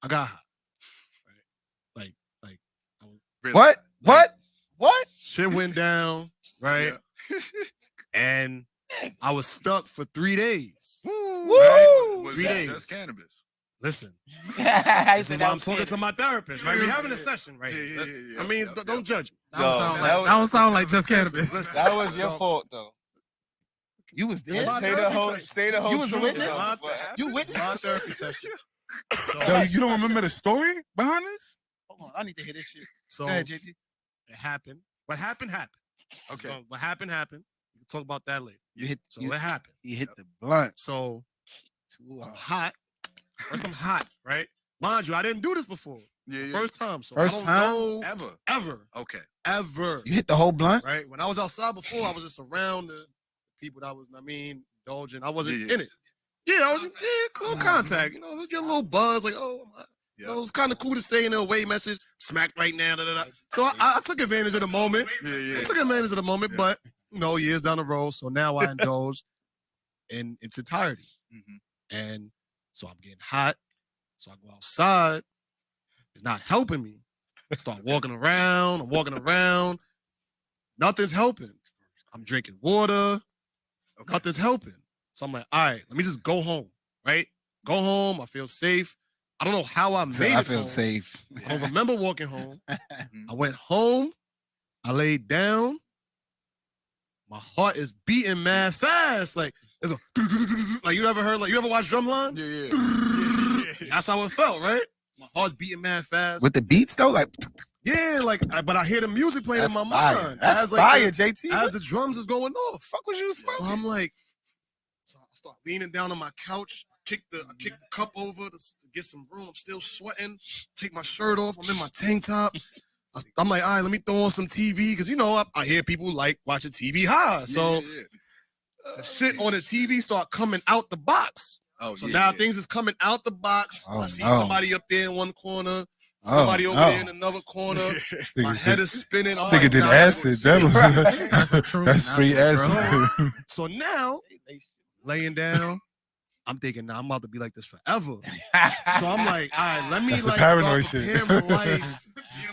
I got hot. Right. Like I was, really? What? Shit went down, right? Yeah. And I was stuck for 3 days. Woo! Right? Was 3 days. Just cannabis. Listen, I said I'm talking to my therapist. Right? We're having a session right here. I mean, don't judge me. That don't sound like just cannabis. Listen, that was your fault, though. You was there. Say the whole. You was a witness. You witnessed my therapy session. So, you don't remember the story behind this? Hold on, I need to hear this shit. So go ahead, JT. It happened. What happened happened. Okay. So what happened happened. We can talk about that later. What happened? He hit the blunt. So I'm hot. First, I'm hot, right? Mind you, I didn't do this before. Yeah. First time. So first time? Ever. Okay. Ever. You hit the whole blunt? Right? When I was outside before, I was just around the people that was, indulgent. I wasn't in it. Yeah, I was cool contact. You know, get a little buzz, like, it was kind of cool to say in a away message, smack right now, So I took advantage of the moment. I took advantage of the moment, but years down the road. So now I indulge in its entirety. Mm-hmm. And so I'm getting hot. So I go outside. It's not helping me. I start walking around. I'm walking around. Nothing's helping. I'm drinking water. Okay. Nothing's helping. So I'm like, all right, let me just go home, right? Go home. I feel safe. I don't know how I made it I feel home. safe. I don't remember walking home. I went home. I laid down. My heart is beating mad fast. Like, it's like you ever heard, like, you ever watch Drumline? Yeah. That's how it felt, right? My heart's beating mad fast. With the beats though, like Yeah, like, but I hear the music playing in my fire. mind. That's as, like, fire, JT. As the drums is going off. Fuck was you smoking? So I'm like, so I start leaning down on my couch. I kick the cup over to get some room. I'm still sweating. Take my shirt off. I'm in my tank top. I'm like, all right, let me throw on some TV because, you know, I hear people like watching TV high. So the shit on the TV start coming out the box. Oh, so now things is coming out the box. Oh, I see no. somebody up there in one corner, somebody over there in another corner. My head is spinning. I'm Nigga like, did nah, acid. That's straight acid. So now, laying down, I'm thinking, nah, I'm about to be like this forever. So I'm like, all right, let me That's the like paranoid start shit. preparing my life.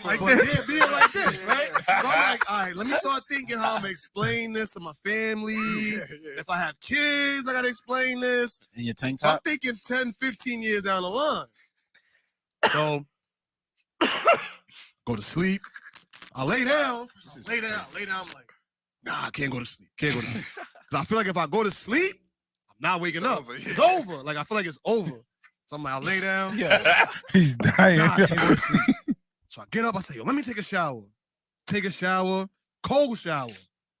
Like But this. yeah, being like this, right? So I'm like, all right, let me start thinking how I'm gonna explain this to my family. If I have kids, I gotta explain this. In your tank So I'm top? thinking 10, 15 years down the line. So go to sleep. I lay down. Lay down. I'm like, nah, I can't go to sleep. Because I feel like if I go to sleep, I'm not waking up. over, It's over. Like, I feel like it's over. So I'm like, I lay down. He's dying. Nah, I can't go to sleep. So I get up, I say, yo, let me take a shower. Take a shower, cold shower.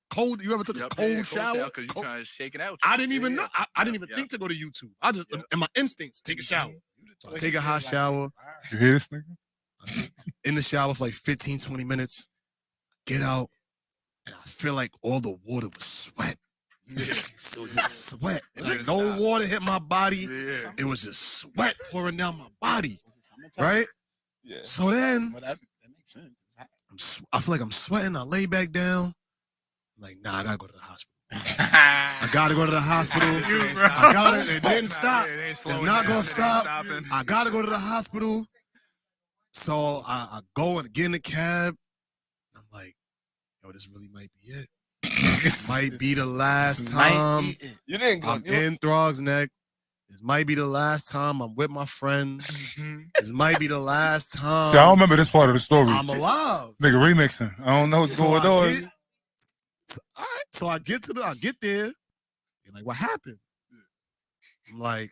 Cold, you ever took a cold shower? Because you're trying to shake it out. I didn't even know. I didn't even think to go to YouTube. I just, in my instincts, take a shower. So I take a hot shower. You hear this nigga? In the shower for like 15, 20 minutes. Get out. And I feel like all the water was sweat. It was just sweat. Like no water hit my body. It was just sweat pouring down my body. Right? Yeah. So then, Well, that makes sense. I feel like I'm sweating. I lay back down. I'm like, nah, I gotta go to the hospital. I gotta go to the hospital. I gotta. It didn't stop. It's not gonna stop. I gotta go to the hospital. So I go and get in the cab. I'm like, yo, this really might be it. This might be the last time You didn't go. I'm in Throg's Neck. This might be the last time I'm with my friends. This might be the last time See, I don't remember this part of the story. I'm alive. Nigga remixing. I don't know what's going on. All right. So I get there. They're like, what happened? I'm like,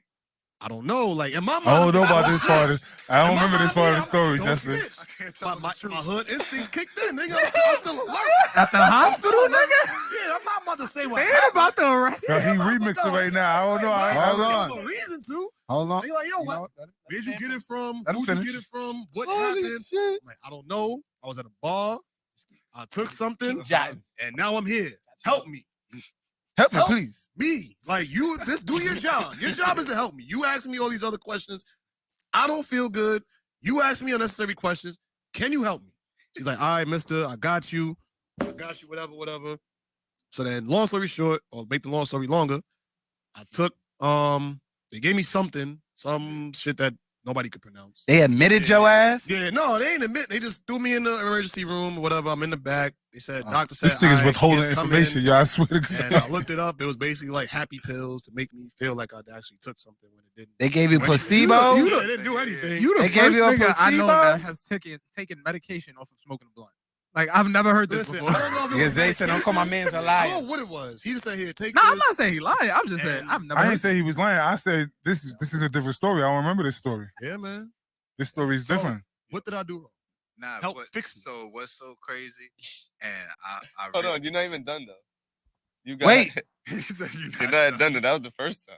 I don't know. Like, in my mind, I don't know about this part. I don't In my remember this part of the story, don't Justin. snitch. My hood instincts kicked in, nigga. I'm still alert. At the hospital, nigga? Yeah, I'm not about to say what They ain't happened. about to arrest Yo, you. he remixing right now. I don't know. Hold on. There's no reason to. Hold on. They like, yo, You what? know, Where'd you get it from? Let him Who'd you finish. get it from? What Holy happened? shit. I'm like, I don't know. I was at a bar. I took something, jotting. and now I'm here. Help me. Help me, Help. please. Me. Like, you, do your job. Your job is to help me. You ask me all these other questions. I don't feel good. You ask me unnecessary questions. Can you help me? She's like, all right, mister, I got you. Whatever. So then, long story short, or make the long story longer, I took, they gave me something, some shit that nobody could pronounce. They admitted your ass? Yeah, no, they ain't admit. They just threw me in the emergency room or whatever. I'm in the back. They said, doctor said, This nigga's "All right, withholding kid, come information. in." Y'all, I swear to God. And I looked it up. It was basically like happy pills to make me feel like I actually took something when it didn't. They gave you They placebo? didn't do anything. You the They gave first you a nigga I know placebo? that has taken medication off of smoking a blunt. Like, I've never heard this Listen, before. I don't know if it Yeah, was Zay said, don't call my man's a I don't liar. know what it was. He just said, here, take No, this. I'm not saying he lied. I'm just saying I've never I heard didn't say he was lying. I said this is a different story. I don't remember this story. Yeah, man. This story is So, different. What did I do wrong? Nah, Help but, fix me. So what's so crazy? And I Hold really, on, you're not even done though. You got Wait. he said You're not done. That was the first time.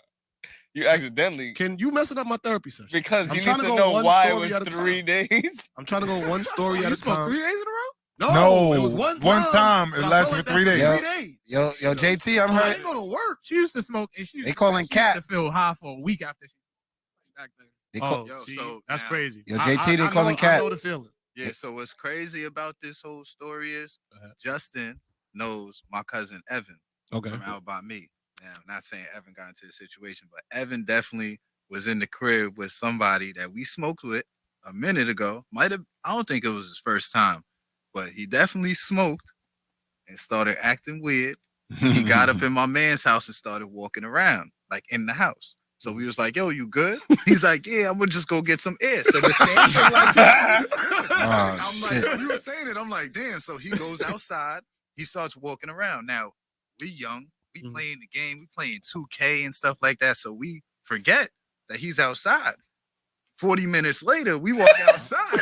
You accidentally Can you messing up my therapy session? because I'm you trying need to to go know one why it story was at a 3 days. I'm trying to go one story at You a smoked time. 3 days in a row? No, it was one time. One time, it but I lasted felt for 3 that days. 3 days. Yo, JT, I'm I hurt. ain't go to work. She used to smoke and she They calling she Cat. used to feel high for a week after she back then. They call- Yo, see, so that's now- crazy. Yo, JT, they calling I Cat. know the feeling. Yeah, so what's crazy about this whole story is Uh-huh. Justin knows my cousin Evan Okay. from out by me. Now, I'm not saying Evan got into the situation, but Evan definitely was in the crib with somebody that we smoked with a minute ago. I don't think it was his first time, but he definitely smoked and started acting weird. He got up in my man's house and started walking around, like in the house. So we was like, yo, you good? He's like, yeah, I'm gonna just go get some air. So the same thing like that. I'm like, yo, you were saying it. I'm like, damn. So he goes outside. He starts walking around. Now, we young. We playing the game. We playing 2K and stuff like that. So we forget that he's outside. 40 minutes later, we walk outside.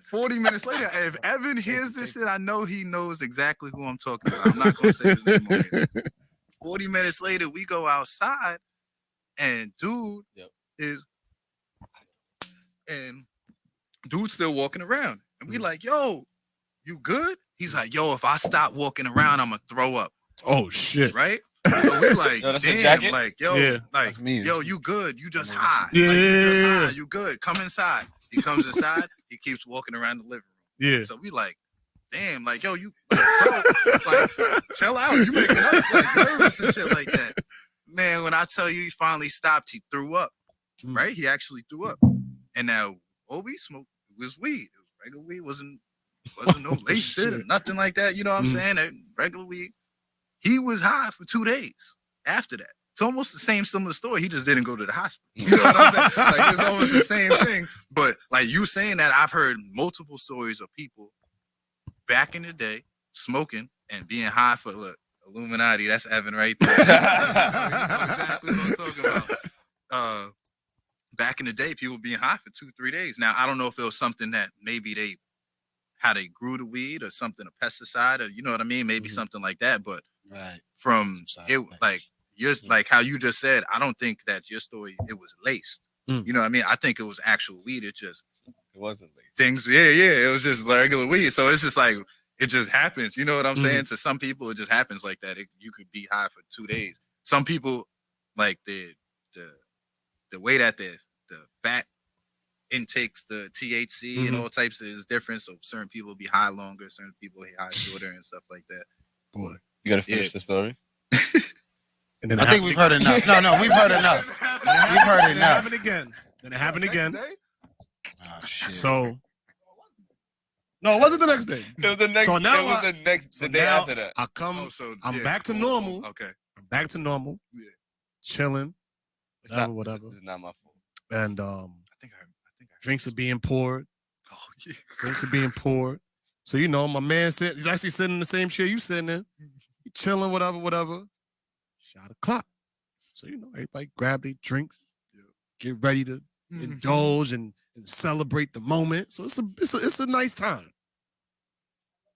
40 minutes later, if Evan hears this shit, I know he knows exactly who I'm talking about. I'm not gonna say his name on here. 40 minutes later, we go outside. And dude's still walking around. And we like, yo, you good? He's like, yo, if I stop walking around, I'm gonna throw up. Oh shit. Right? So we like, Yo, that's the damn, jacket? like, yo, Yeah. like, me. yo, you good? You just high. Yeah. Like, you just high. You good? Come inside. He comes inside. He keeps walking around the living room. Yeah. So we like, damn, like, yo, you bro, like, chill out. You making us like nervous and shit like that. Man, when I tell you he finally stopped, he threw up. Right? He actually threw up. And now what we smoked was weed. It was regular weed, wasn't no lace shit or nothing like that. You know what I'm saying? That regular weed. He was high for 2 days after that. It's almost the same similar story. He just didn't go to the hospital. You know what I'm saying? Like, it's almost the same thing. But like you saying that, I've heard multiple stories of people back in the day smoking and being high for, look, Illuminati, that's Evan right there. Exactly what I'm talking about. Back in the day, people being high for 2-3 days. Now, I don't know if it was something that maybe how they grew the weed or something, a pesticide, or you know what I mean? Maybe something like that. But from it, like like how you just said, I don't think that your story, it was laced. You know what I mean? I think it was actual weed. It wasn't laced. Things, it was just regular weed. So it's just like, it just happens. You know what I'm saying? To some people, it just happens like that. You could be high for 2 days. Some people, like the way that the fat intakes, the THC and all types of is different. So certain people be high longer, certain people be high shorter and stuff like that. Boy, you gotta finish the story. And then I think we've heard enough. No, we've heard enough. We've heard enough. Then it happened again. Then it happened again. Oh shit. So no, it wasn't the next day. It was the next. So now it was the day after that. I come. I'm back to normal. Okay. I'm back to normal. Yeah. Chilling. Whatever. It's not my fault. And I think drinks are being poured. Oh yeah. Drinks are being poured. So you know, my man he's actually sitting in the same chair you sitting in. He chilling, whatever. Shot o'clock. So you know, everybody grab their drinks, get ready to indulge and celebrate the moment. So it's a nice time.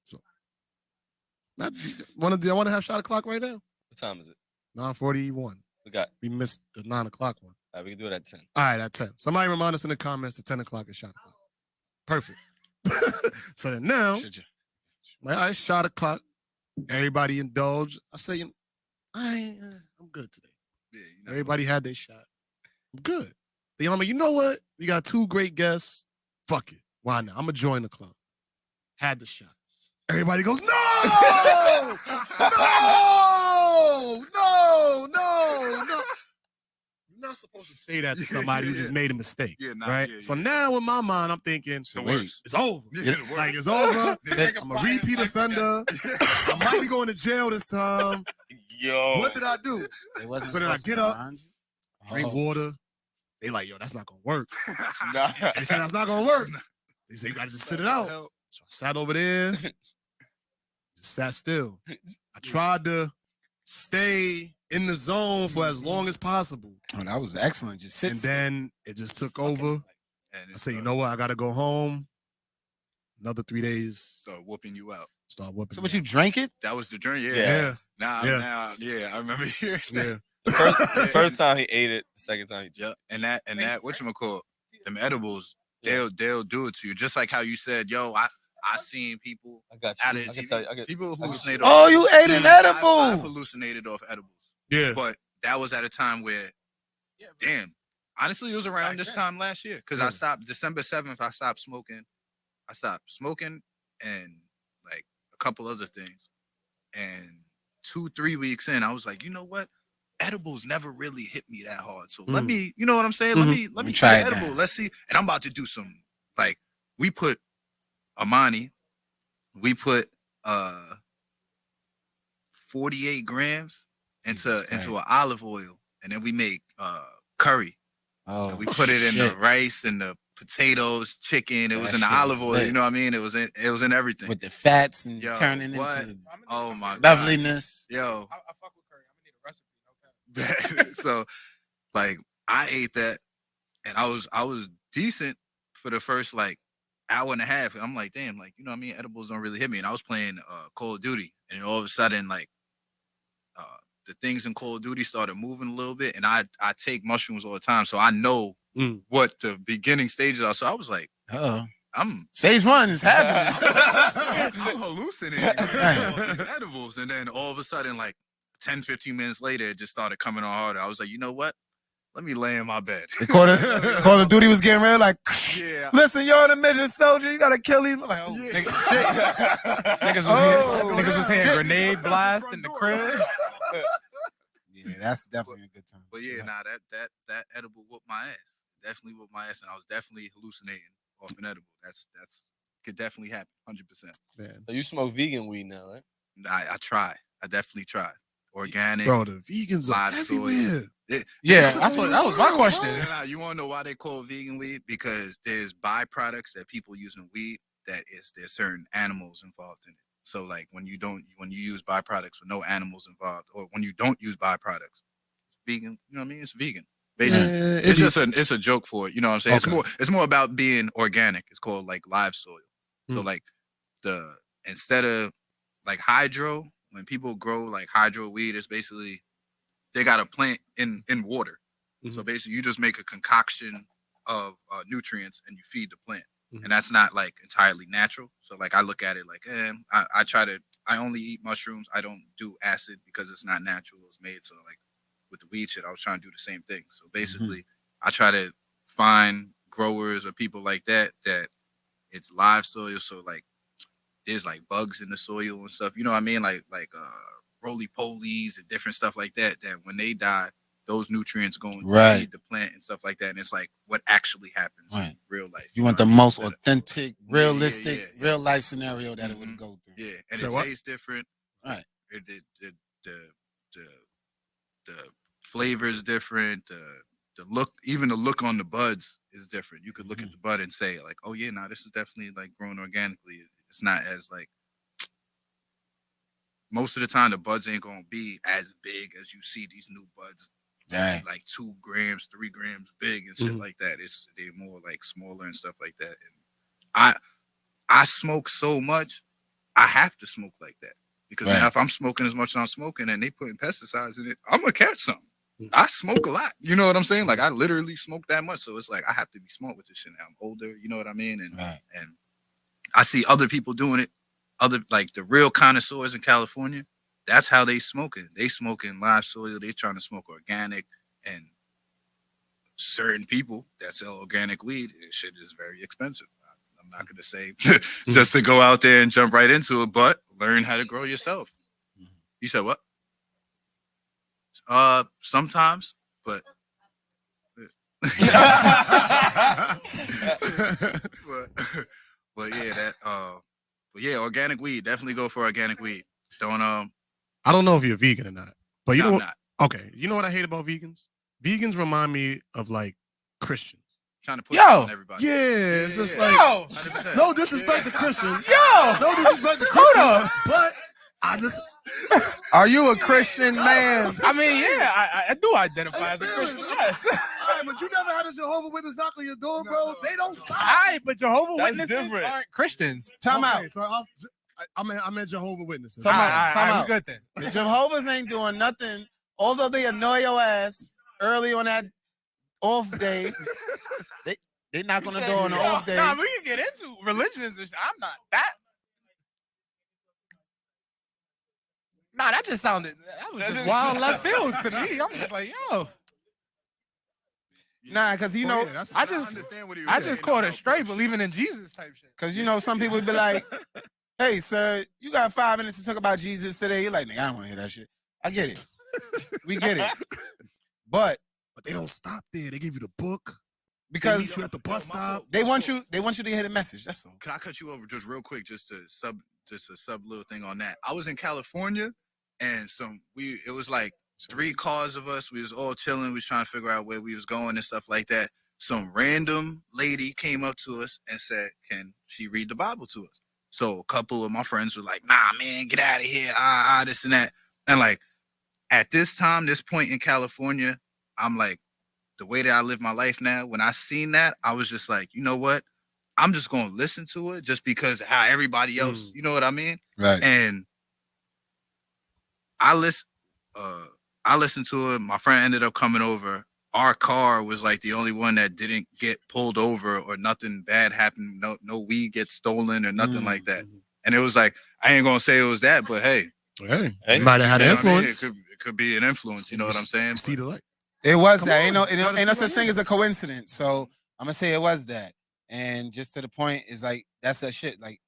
So I want to have shot o'clock right now. What time is it? 9:41. We missed the 9 o'clock one. All right, we can do it at 10. All right, at 10. Somebody remind us in the comments that 10 o'clock is shot o'clock. Perfect. So then now, like, I shot o'clock. Everybody indulge. I say, I'm good today. Yeah, Everybody had their shot. I'm good. Then I'm like, you know what? We got 2 great guests. Fuck it. Why not? I'm going to join the club. Had the shot. Everybody goes, no! No! You're not supposed to say that to somebody who just made a mistake, right? So now in my mind, I'm thinking, it's over. Like, it's over. I'm a repeat offender. I might be going to jail this time. Yo. What did I do? So then I get up, drink water. They like, yo, that's not going to work. Nah. They said, that's not going to work. They said, you got to just sit it out. So I sat over there, just sat still. I tried to stay in the zone for as long as possible. Oh, that was excellent. Just sit. And then it just took over. I said, you know what? I got to go home. Another 3 days. Start whooping you out. Start whooping. So, but you drank it? That was the drink. Yeah. Now, I remember hearing that. The first time he ate it, the second time he and that whatchamacallit, them edibles, they'll do it to you. Just like how you said, yo, I seen people out of the people hallucinate. Oh, you ate an edible. I hallucinated off edibles. Yeah. But that was at a time where, honestly, it was around this time last year. Because I stopped December 7th, I stopped smoking. I stopped smoking and like a couple other things. And 2-3 weeks in, I was like, you know what? Edibles never really hit me that hard. So let me, you know what I'm saying? Let me try edible. Now. Let's see. And I'm about to do some, like, we put Amani, we put 48 grams into an olive oil, and then we make curry. Oh, and we put it in the rice and the potatoes, chicken. It was in the olive oil. You know what I mean? It was in everything with the fats and turning into my loveliness. God. Yo, I fuck with curry. I'm gonna need a recipe. Okay. So, like, I ate that, and I was decent for the first like hour and a half, and I'm like, damn, like, you know what I mean? Edibles don't really hit me. And I was playing Call of Duty, and all of a sudden, like, the things in Call of Duty started moving a little bit, and I take mushrooms all the time, so I know what the beginning stages are. So I was like, I'm stage 1 is happening. I'm hallucinating with these edibles, and then all of a sudden, like 10-15 minutes later, it just started coming on harder. I was like, you know what? Let me lay in my bed. Call of Duty was getting real, like, listen, you're the midget soldier, you gotta kill these. Like, niggas was hitting grenade blast in the crib. Yeah, that's definitely a good time. But yeah, that edible whooped my ass. Definitely whooped my ass, and I was definitely hallucinating off an edible. That's could definitely happen, 100%. Man. So you smoke vegan weed now, right? I try. I definitely try. Organic. Bro, the vegans are everywhere. That was my question. You want to know why they call it vegan weed? Because there's byproducts that people use in weed there's certain animals involved in it. So like when you use byproducts with no animals involved, or when you don't use byproducts, vegan. You know what I mean? It's vegan. Basically, it's a joke for it. You know what I'm saying? Okay. It's more about being organic. It's called like live soil. So like instead of like hydro, when people grow like hydro weed, it's basically they got a plant in water. So basically, you just make a concoction of nutrients and you feed the plant. And that's not like entirely natural. So like I look at it like, I only eat mushrooms. I don't do acid because it's not natural. It was made. So like with the weed shit, I was trying to do the same thing. So basically I try to find growers or people like that it's live soil. So like there's like bugs in the soil and stuff. You know what I mean? Like roly-polies and different stuff like that when they die, those nutrients go and feed the plant and stuff like that. And it's like what actually happens in real life. You want the most authentic, realistic, real life scenario that it would go through. Yeah. And it tastes different. Right. The flavor is different. The look, even the look on the buds is different. You could look at the bud and say like, oh yeah, this is definitely like grown organically. It's not as like, most of the time the buds ain't gonna be as big as you see these new buds. Right. Like 2 grams, 3 grams big and shit like that. They're more like smaller and stuff like that. And I smoke so much, I have to smoke like that. Because now if I'm smoking as much as I'm smoking and they putting pesticides in it, I'm gonna catch something. I smoke a lot. You know what I'm saying? Like I literally smoke that much. So it's like I have to be smart with this shit now. I'm older, you know what I mean? And I see other people doing it, like the real connoisseurs in California. That's how they smoking. They smoking live soil. They trying to smoke organic, and certain people that sell organic weed, shit is very expensive. I'm not gonna say just to go out there and jump right into it, but learn how to grow yourself. You said what? Sometimes, but organic weed. Definitely go for organic weed. I don't know if you're vegan or not, but you know what? I'm not. Okay, you know what I hate about vegans? Vegans remind me of like Christians. Trying to put it on everybody. Yeah, it's just like 100%. no disrespect to Christians. No disrespect to Christians. But I just are you a Christian man? I mean, yeah, I do identify as a Christian. Yes. All right, but you never had a Jehovah's Witness knock on your door, bro. They don't stop. All right, but Jehovah's That's Witnesses different. aren't Christians. Time out. So I'm at Jehovah's Witnesses. Time out. Good then. The Jehovah's ain't doing nothing. Although they annoy your ass early on that off day, they knock on the door on the off day. Nah, we can get into religions and shit. I'm not that. Nah, that just sounded, that was just wild left field to me. I'm just like, yo. Nah, because you know, I just caught it straight, believing in Jesus type shit. Because you know, some people be like, hey, sir, you got 5 minutes to talk about Jesus today. You're like, nigga, I don't want to hear that shit. I get it. We get it. But they don't stop there. They give you the book. Because they meet you at the bus stop. They want you to hear the message. That's all. Can I cut you over just real quick, just a sub little thing on that? I was in California, and it was like 3 cars of us. We was all chilling. We was trying to figure out where we was going and stuff like that. Some random lady came up to us and said, "Can she read the Bible to us?" So a couple of my friends were like, "Nah, man, get out of here, this and that." And like at this point in California, I'm like, the way that I live my life now, when I seen that, I was just like, you know what? I'm just going to listen to it just because how everybody else, you know what I mean? Right. And I listened to it. My friend ended up coming over. Our car was like the only one that didn't get pulled over or nothing bad happened. No weed gets stolen or nothing like that. And it was like, I ain't going to say it was that, but hey. Might have had an influence. It could be an influence, you know what I'm saying? See the light. It was that. Ain't no such thing as a coincidence. So I'm gonna say it was that. And just to the point is like that's that shit. Like,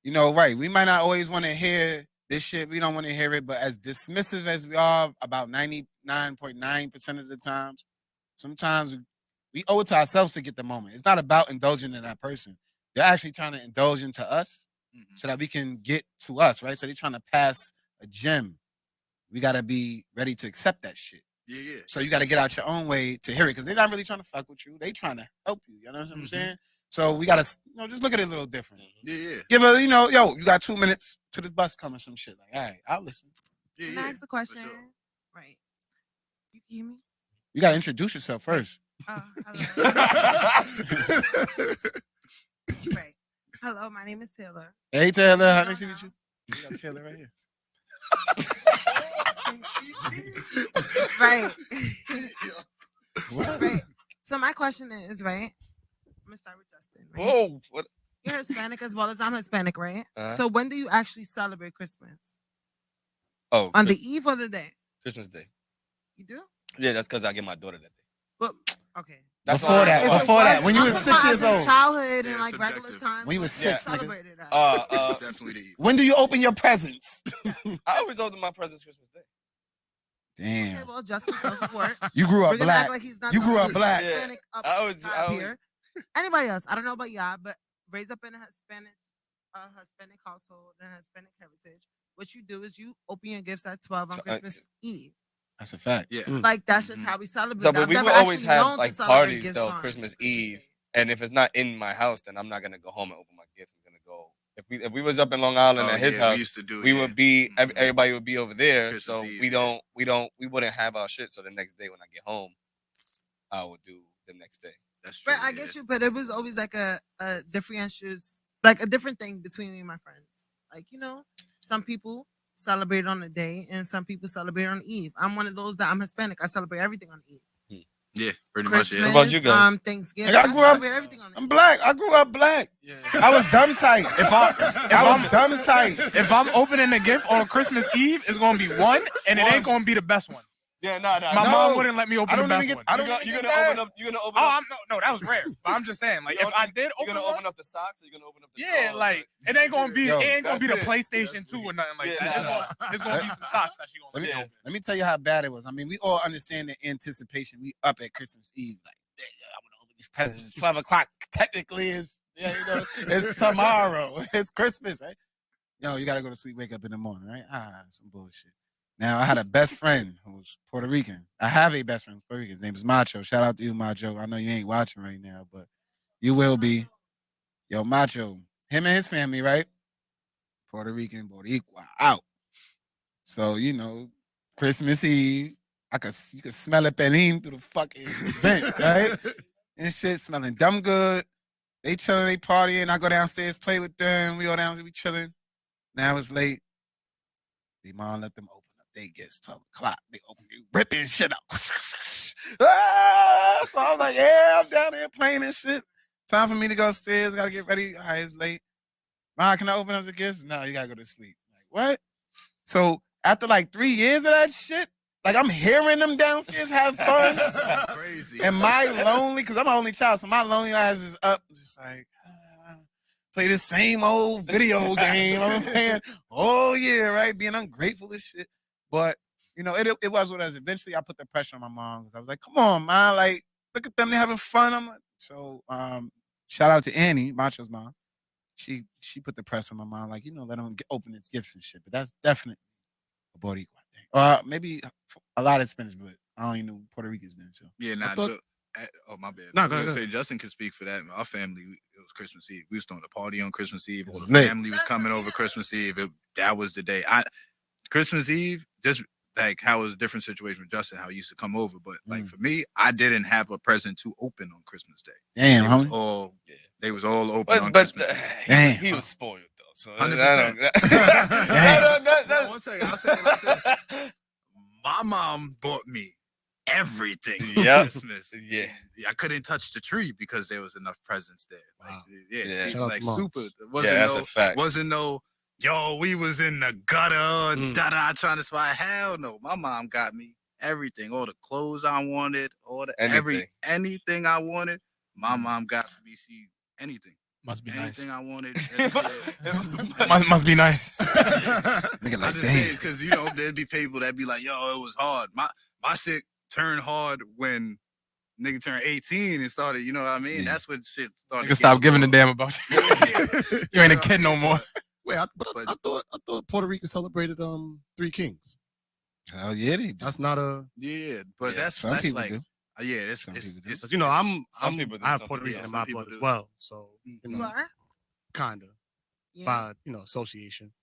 you know, right. We might not always want to hear this shit. We don't want to hear it, but as dismissive as we are about 99.9% of the times, sometimes we owe it to ourselves to get the moment. It's not about indulging in that person. They're actually trying to indulge into us so that we can get to us, right? So they're trying to pass a gem. We gotta be ready to accept that shit. Yeah. So you got to get out your own way to hear it because they're not really trying to fuck with you. They trying to help you. You know what I'm saying? So we got to, just look at it a little different. Yeah. Give a, you got 2 minutes to this bus coming, some shit. Like, all right, I'll listen. Yeah. Can I ask a question? Sure. Right. You can hear me? You got to introduce yourself first. Hello. Right. Hello, my name is Taylor. Hey, Taylor. How nice to meet you? You got Taylor right here. Right. Right. So my question is, right? I'm gonna start with Justin. Right? Whoa, what? You're Hispanic as well as I'm Hispanic, right? So when do you actually celebrate Christmas? Oh, on the eve or the day? Christmas Day. You do? Yeah, that's because I get my daughter that day. But okay. Before that, when you were 6 years old, childhood and like regular time. When you were 6, celebrated that. Definitely. When do you open your presents? I always open my presents Christmas Day. Damn. Okay, well, Justin's no support. You grew up We're gonna black. act like he's not You grew up black. Hispanic I was here. Anybody else? I don't know about y'all, but raised up in a Hispanic household and Hispanic heritage. What you do is you open your gifts at 12 on Christmas Eve. That's a fact. Yeah. Like that's just how we celebrate. So, but we would always have like parties though, on Christmas Eve. And if it's not in my house, then I'm not gonna go home and open my gifts. I'm gonna go. If we was up in Long Island at his house, we would be everybody would be over there. Christmas so Eve, we wouldn't have our shit. So the next day when I get home, I would do the next day. That's true. But I get you, but it was always like a differentious, like a different thing between me and my friends. Like, some people celebrate on a day and some people celebrate on Eve. I'm one of those that I'm Hispanic. I celebrate everything on Eve. Yeah, pretty Christmas, much. What about you guys? Thanksgiving. Like I grew up. Everything on I'm black. I grew up black. Yeah. I was dumb tight. I was dumb tight. If I'm opening a gift on Christmas Eve, it's gonna be one, and it ain't gonna be the best one. Yeah, My mom wouldn't let me open the best one. You're gonna open up. Oh, no, that was rare. But I'm just saying, like, if I did you're open gonna one, open up the socks. Or you're gonna open up the drawers, like it ain't gonna be the it. PlayStation 2 or nothing like that. It's gonna be some socks that she gonna Let me tell you how bad it was. I mean, we all understand the anticipation. We up at Christmas Eve, like, I want to open these presents. It's 12 o'clock. Technically, it's tomorrow. It's Christmas, right? You gotta go to sleep, wake up in the morning, right? Some bullshit. Now, I had a best friend who was Puerto Rican. I have a best friend who's Puerto Rican. His name is Macho. Shout out to you, Macho. I know you ain't watching right now, but you will be. Yo, Macho, him and his family, right? Puerto Rican, Boricua, out. So, Christmas Eve, you could smell it penin through the fucking vent, right? And shit smelling dumb good. They chilling, they partying. I go downstairs, play with them. We go downstairs, we chilling. Now it's late. The mom let them open up. They get 12 o'clock. They open, they ripping shit up. So I was like, yeah, I'm down there playing this shit. Time for me to go upstairs. Gotta get ready. All right, it's late. Mom, can I open up the gifts? No, you gotta go to sleep. Like, what? So after like 3 years of that shit, like I'm hearing them downstairs have fun. Crazy. And my lonely, because I'm my only child, so my lonely ass is up, just like, play the same old video game. I'm playing all year, right? Being ungrateful as shit. But you know, it was what it was. Eventually, I put the pressure on my mom because I was like, "Come on, man! Like, look at them, they having fun." I'm like, so shout out to Annie, Macho's mom. She put the pressure on my mom, like, you know, let them open its gifts and shit. But that's definitely a Boricua thing. Maybe a lot of Spanish, but I don't even know Puerto Ricans then. So yeah, nah. Oh my bad. Nah, I was gonna go say ahead. Justin can speak for that. Our family, it was Christmas Eve. We was throwing a party on Christmas Eve. All the lit. family was coming over Christmas Eve. That was the day. Christmas Eve, just like how it was a different situation with Justin, how he used to come over. But like for me, I didn't have a present to open on Christmas Day. Damn, homie. They was all open on but Christmas Eve. Damn. he was spoiled though. So 100%. No, One second, I'll say it like this. My mom bought me everything for Yep. Christmas. Yeah. I couldn't touch the tree because there was enough presents there. Like, Wow. yeah, Shout out like to moms. super. It Yeah, wasn't that's a fact. Wasn't no, yo, we was in the gutter, trying to spy. Hell no. My mom got me everything, all the clothes I wanted, all the anything I wanted. My mom got me. Anything. Must be nice. Anything I wanted. Must be nice. Nigga I like, just damn. say because you know there'd be people that be like, "Yo, it was hard." My shit turned hard when nigga turned 18 and started. You know what I mean? Yeah. That's when shit started. Nigga, stop giving a damn about you. You ain't a kid no more. Wait, I thought Puerto Rico celebrated Three Kings. Hell yeah, they do. That's not a Yeah, but that's Some people like, do. Yeah, it's Some people do. because you know Some people do, I have some Puerto people Rican don't. in my Some people blood as do. well, so you You know, are? kinda Yeah. by association.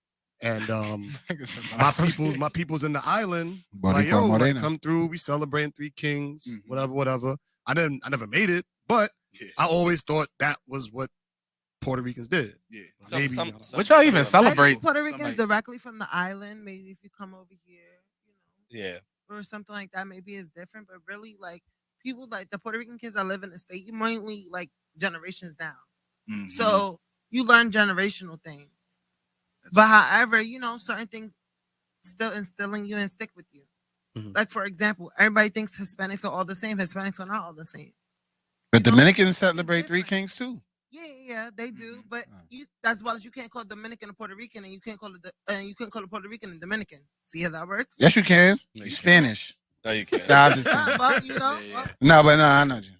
And Nigga said my people's in the island. Boricua Like, yo, like, Morena. come through. We celebrating Three Kings, whatever. I never made it, but yeah. I always thought that was what Puerto Ricans did. Yeah. Maybe Some- not. some- What y'all some even of them- I celebrate? think Puerto Ricans Somebody- directly from the island. Maybe if you come over here, Yeah. or something like that, maybe it's different. But really, like people like the Puerto Rican kids that live in the state, you mainly like generations down. Mhm. So you learn generational things. That's But however, certain things still instill in you and stick with you. Mhm. Like for example, everybody thinks Hispanics are all the same. Hispanics are not all the same. But You know, Dominicans celebrate Three different. Kings too. Yeah, they do. Mhm. But as well as you can't call Dominican a Puerto Rican, and you can't call it you can't call a Puerto Rican a Dominican. See how that works? Yes, you can. No, You you Spanish. No, you can't. Nah, I'm just Nah, kidding. but Yeah. No, but no, I know you.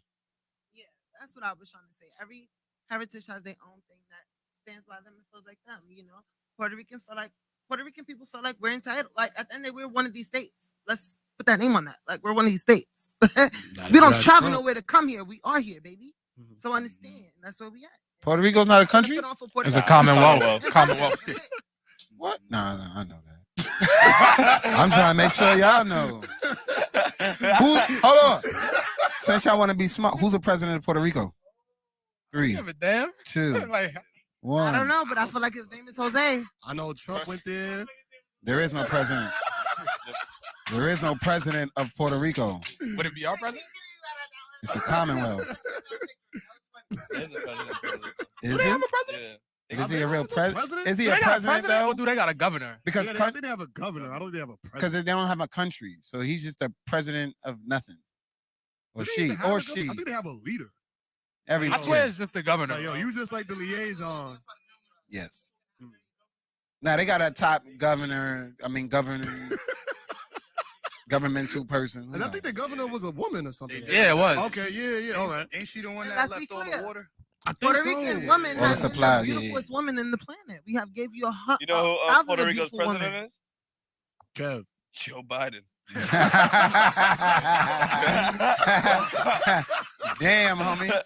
yeah, that's what I was trying to say. Every heritage has their own thing that stands by them and feels like them. Puerto Rican people feel like we're entitled. Like at the end of the day, we're one of these states. Let's put that name on that. Like we're one of these states. We don't That's travel true. nowhere to come here. We are here, baby. Mhm. So understand. That's where we at. Puerto Rico's not a country? It's a commonwealth. Commonwealth. What? No, I know that. I'm trying to make sure y'all know. Hold on. Since y'all want to be smart, who's the president of Puerto Rico? 3, Give a damn. 2, Like, 1. I don't know, but I feel like his name is Jose. I know Trump went there. There is no president. There is no president of Puerto Rico. would it be our president? It's a commonwealth. There's a president of Puerto Rico. Is They he? have a president? Yeah. Is he a real president? President? Is he Do a they got a president president or though? do they got a governor? Because I think they have a governor. I don't think they have a president. they don't have a country, so he's just a president of nothing. Or Do they she, even have or a she. I think they have a leader. Every I swear it's just the governor. Like, yo, you just like the liaison. yes. Now they got a top governor. I mean, governmental person. And I think the governor was a woman or something. Yeah, it was. Okay, yeah, all right. Ain't she the one And that let's be left all the clear. water? I think Puerto so. Rican woman All the has been supply, the yeah, beautifulest woman in the planet. We have gave you You know who thousands Puerto of Rico's beautiful president women. is? Kev. Joe Biden. Damn, homie.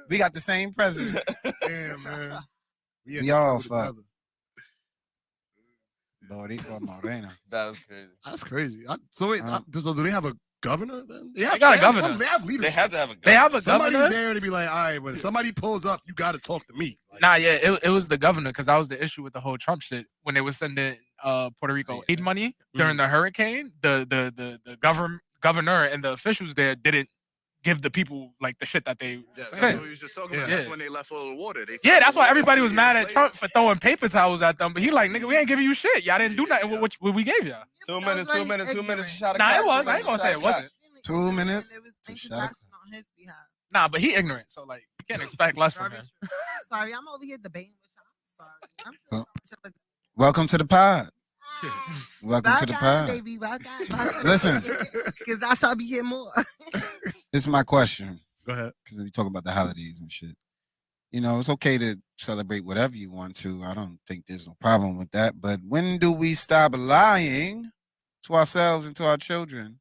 We got the same president. Damn, man. We all together. fuck. Boricua Morena. That was crazy. That's crazy. So wait, so do they have a governor then? They got a governor. They have leadership. They have to have a They have a Somebody's governor? there to be like, all right, when somebody pulls up, you got to talk to me. Like, Nah, yeah, it was the governor because that was the issue with the whole Trump shit. When they were sending Puerto Rico aid money during the hurricane, the governor and the officials there didn't give the people like the shit that they That's sent. what we was just talking Yeah. about. That's when they left all the water. Yeah, that's why everybody was mad at Trump for throwing paper towels at them. But he like, nigga, we ain't giving you shit. Y'all didn't do nothing with what we gave y'all. 2 minutes, 2 minutes, 2 minutes. Shot of Nah, it clock, was. 2 I ain't gonna minutes, say shot it of wasn't. clock. 2 minutes It was to in shut compassion on his behalf. Nah, but he ignorant, so like you can't expect less from him. Sorry, I'm over here debating with y'all. Well, welcome to the pod. Welcome to the pod. Baby, welcome. Listen. Because I shall be here more. This is my question. Go ahead. Because we talk about the holidays and shit. You know, it's okay to celebrate whatever you want to. I don't think there's no problem with that. But when do we stop lying to ourselves and to our children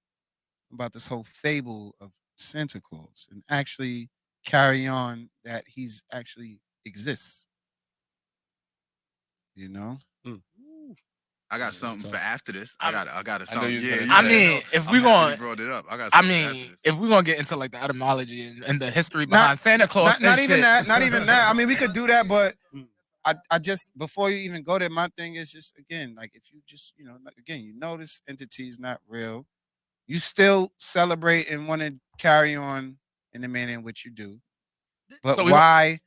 about this whole fable of Santa Claus and actually carry on that he's actually exists? You know? I got something for after this. I got something. I mean, if we going, brought it up. if we're gonna get into like the etymology and the history behind Santa Claus, not even that. Not even that. I mean, we could do that, but I just before you even go there, my thing is just again, like if you just again, you know this entity is not real. You still celebrate and want to carry on in the manner in which you do, but So why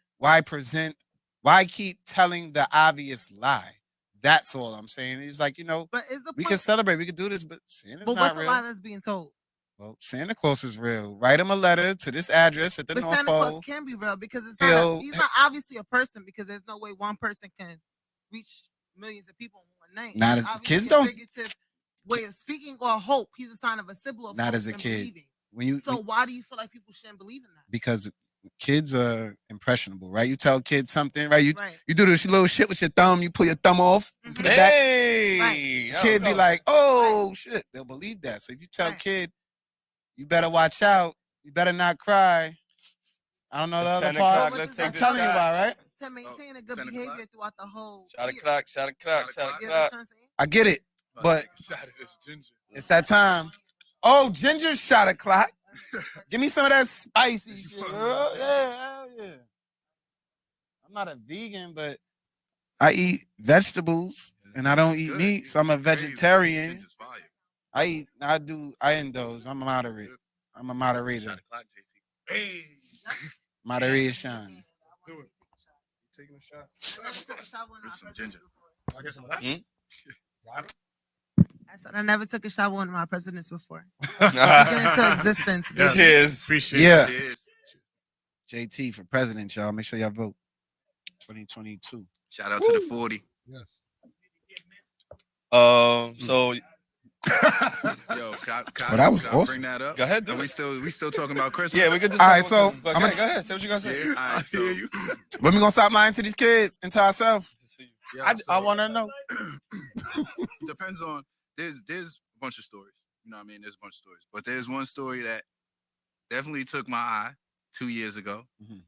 keep telling the obvious lie? That's all I'm saying. It's like, But is the we point, can celebrate, we can do this, but Santa's but not what's the real. lie that's being told? Well, Santa Claus is real. Write him a letter to this address at the But North Santa Claus Pole. can be real because it's He'll- he's not obviously a person because there's no way one person can reach millions of people in one name. Not It's as- obviously kids a don't- figurative way of speaking or hope. He's a sign of a symbol of Not hope as a and kid. believing. When you So why do you feel like people shouldn't believe in that? because kids are impressionable, right? You tell kids something, right? You Right. you do this little shit with your thumb. You pull your thumb off, and put it back. Hey, Kid be like, "Oh shit!" They'll believe that. So if you tell Right. kid, you better watch out. You better not cry. I don't know the It's other 10 part. o'clock, What let's does take I'm that this telling you shot. about, right? To maintain a good 10 o'clock? behavior throughout the whole Shot a year. clock, shot a clock, shot a You know what clock. I'm saying? I get it, but shot of this ginger. it's that time. Oh, ginger shot o'clock. Give me some of that spicy shit, girl. Yeah, hell yeah. I'm not a vegan, but I eat vegetables and I don't eat meat, so I'm a vegetarian. Ginger's fire. I indulge. I'm a moderator. I'm a moderator. Shot of clock, JT. Hey. Moderation. Taking a shot. I never took a shot with This my some ginger. presidents before. I guess I'm I said I never took a shot with one of my presidents before. Speaking into existence. Yeah. baby. Cheers. Appreciate Yeah. Cheers. JT for president, y'all. Make sure y'all vote. 2022. Shout out to the 40. Yes. So Yo, can that was I awesome. bring that up? Go ahead, do And it. we still talking about Christmas? yeah, we could just. All talk right, about so this, but I'ma go ahead. Say what you gonna say. Yeah, all right, so, When we gonna stop lying to these kids and to ourselves? yeah, I want to know. depends on there's a bunch of stories. You know what I mean? There's a bunch of stories. But there's one story that definitely took my eye 2 years ago. Mhm.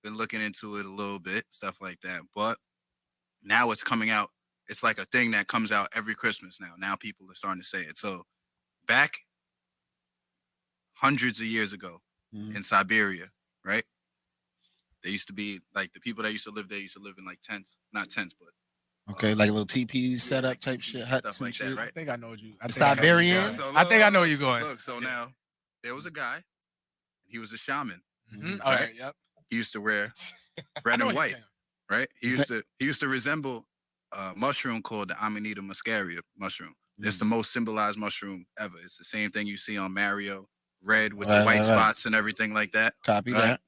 Been looking into it a little bit, stuff like that. But now it's coming out. It's like a thing that comes out every Christmas now. Now people are starting to say it. So back hundreds of years ago Mhm. in Siberia, right? They used to be like the people that used to live there used to live in like tents, not tents, but Okay, like little teepees set up like type teepees, shit, stuff huts and like that, shit. right? I think I know what you. I The think I know where you're Siberians? going. I think I know where you're going. Look, so now there was a guy. He was a shaman. Mhm. Right? Okay, yep. He used to wear I red know and what you're white, right? He used to resemble a mushroom called the Amanita muscaria mushroom. It's the most symbolized mushroom ever. It's the same thing you see on Mario, red with the Right, white right, right. spots and everything like that. Copy Right.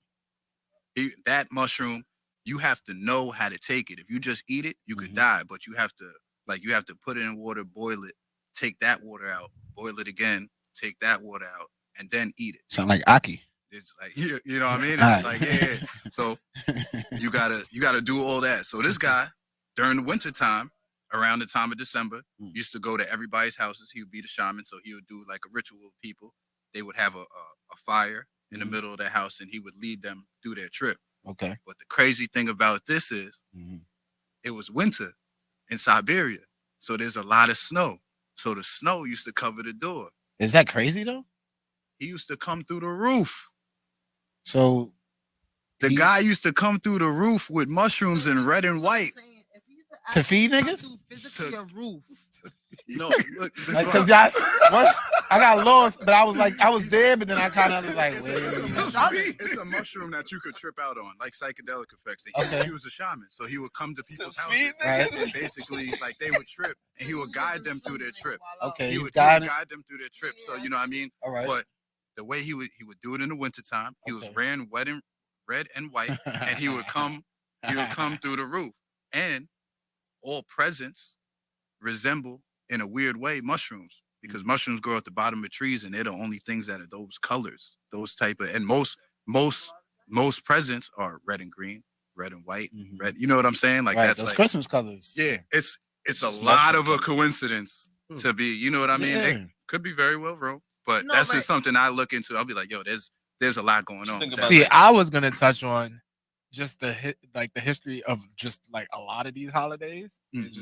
that. That mushroom, you have to know how to take it. If you just eat it, you could Mhm. die. But you have to put it in water, boil it, take that water out, boil it again, take that water out, and then eat it. Sound like Aki. It's like you know what I mean? It's Alright. like yeah. So you gotta do all that. So this guy during the winter time, around the time of December, used to go to everybody's houses. He would be the shaman, so he would do like a ritual with people. They would have a fire in the middle of their house, and he would lead them through their trip. Okay. But the crazy thing about this is, it was winter in Siberia, so there's a lot of snow. So the snow used to cover the door. Is that crazy though? He used to come through the roof. So The guy used to come through the roof with mushrooms in red and white. To feed niggas? Physically a roof. No, look, this Like, is cause I got lost, but I was there, but then I kind of was like, wait. it's a mushroom that you could trip out on, like psychedelic effects. And Okay. he was a shaman, so he would come to people's feed houses, niggas? and basically, like they would trip, and he would guide them through their trip. Okay, He he's would guiding. guide them through their trip. So you know what I mean. All right. But the way he would do it in the wintertime, he was Okay. red and white, and he would come through the roof. And all presents resemble, in a weird way, mushrooms. Because mushrooms grow at the bottom of trees, and they're the only things that are those colors, those type of. And most presents are red and green, red and white, red. You know what I'm saying? Like Right, that's those like Christmas colors. Yeah, it's a Just lot mushroom of a colors. coincidence to be. You know what I mean? Yeah. It could be very well wrong, but No, that's but- just something I look into. I'll be like, yo, there's a lot going on. Think with about that. See, I was gonna touch on just the history of just like a lot of these holidays is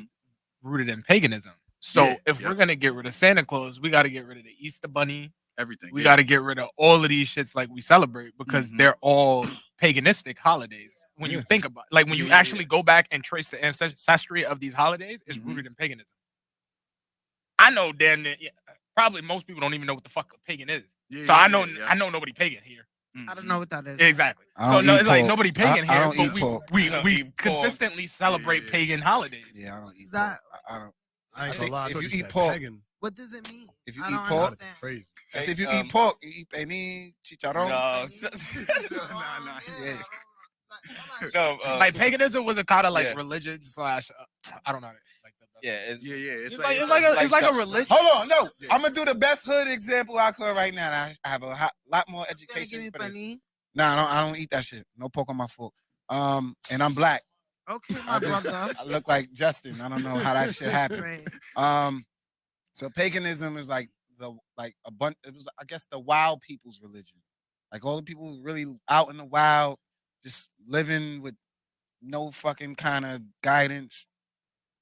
rooted in paganism. So Yeah, if yeah. we're gonna get rid of Santa Claus, we got to get rid of the Easter Bunny. Everything. We yeah. got to get rid of all of these shits like we celebrate because they're all paganistic holidays. When you think about, like, when you actually go back and trace the ancestry of these holidays, it's rooted in paganism. I know, damn near, probably most people don't even know what the fuck a pagan is. Yeah, So yeah, I know, yeah, yeah. I know nobody pagan here. I don't know what that is. Exactly. I So don't no, eat it's like pork. nobody pagan I here, don't but eat pork. we don't we eat pork. consistently celebrate Yeah. pagan holidays. Yeah, I don't eat Is that- pork. I don't. I ain't I gonna lie. I think thought if you you said eat pork- pagan. What does it mean? If you I eat don't pork- understand. Crazy. That's if you Hey, eat pork, you eat any chicharron. No, Yeah. no, Like paganism was a kind of like yeah. religion slash I don't know how to like the best. yeah, it's Yeah, yeah. It's like a religion. Hold on, no. I'm gonna do the best hood example I could right now. And I have a lot more Gonna give education me for this. funny. Nah, I don't eat that shit. No pork on my fork. And I'm black. Okay, my brother. I look like Justin. I don't know how that shit happened. Right. So paganism is like a bunch. It was, I guess, the wild people's religion. Like all the people who really out in the wild, just living with no fucking kind of guidance.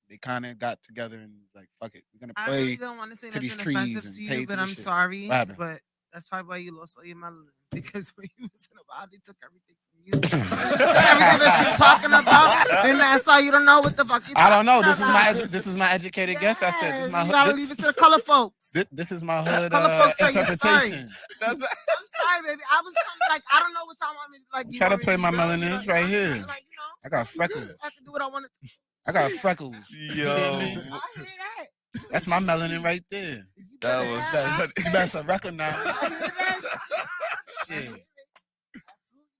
They kind of got together and like, fuck it, we're gonna I play. really don't want to say to these nothing trees offensive and to pay you, to but this I'm shit. sorry. What happened? But that's probably why you lost all your melanin. Because when you was in the wild, they took everything from you. Everything that you're talking about, and that's why you don't know what the fuck you're I don't know. talking about. This is my educated guess. I said this is my You gotta hood. leave it to the color folks. This is my hood Color folks say you're interpretation. I'm sorry, baby. I was trying to, like, I don't know what y'all want me to like. I'm you trying to want me play my do, melanin. you know, It's right here. like, you know, I got freckles. I have to do what I want to. I got freckles. Yo. I hear that. That's my melanin right there. You That better was- have You better recognize. I hear that. Shit. Absolutely,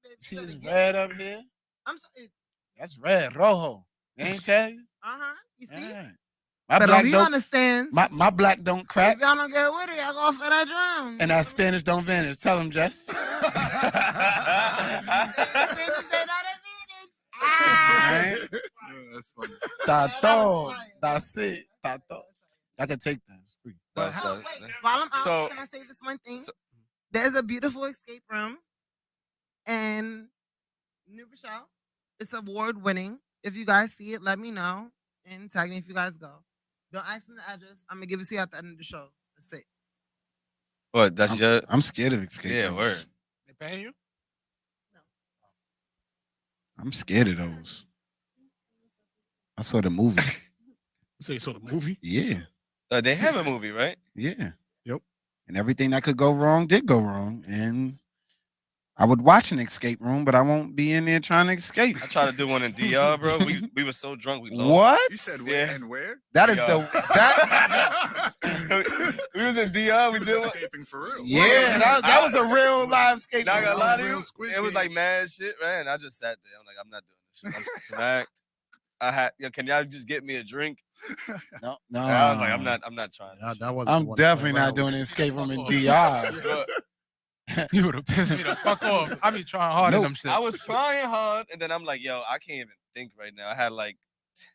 baby. See You this better get red it. up here? I'm sorry. That's red, rojo. They ain't tell you? You see? Alright. My But black he don't. understands. My black don't If crack, y'all don't get with it, y'all go for that drum. and that Spanish don't vanish. Tell him, Jess. Alright? That's funny. Tato. That's it. Tato. I can take that. It's free. But That's- hold, that's- wait, while I'm out, So- can I say this one thing? so- There's a beautiful escape room in New Rochelle. It's award winning. If you guys see it, let me know and tag me if you guys go. Don't ask me the address. I'm gonna give it to you at the end of the show. That's it. What? That's your I'm scared of escape yeah. rooms. Word. They paying you? I'm scared of those. I saw the movie. So you saw the movie? Yeah. They have a movie, right? Yeah. Yep. And everything that could go wrong did go wrong. And I would watch an escape room, but I won't be in there trying to escape. I tried to do one in DR, bro. We were so drunk we lost. What? You said where Yeah. and where? That is Yeah. that. We was in DR. We did one. Escaping for real. Yeah, that was a real live escape Not room. gonna That lie was to real you, Squid it was Game. like mad shit, man. I just sat there. I'm like, I'm not doing this shit. I'm smacked. Can y'all just get me a drink? no. And I was like, I'm not trying. That wasn't the I'm one to definitely play not around doing with. an escape room in DR. But You would have pissed me the fuck off. I be trying hard in Nope. them shit. I was trying hard, and then I'm like, yo, I can't even think right now. I had like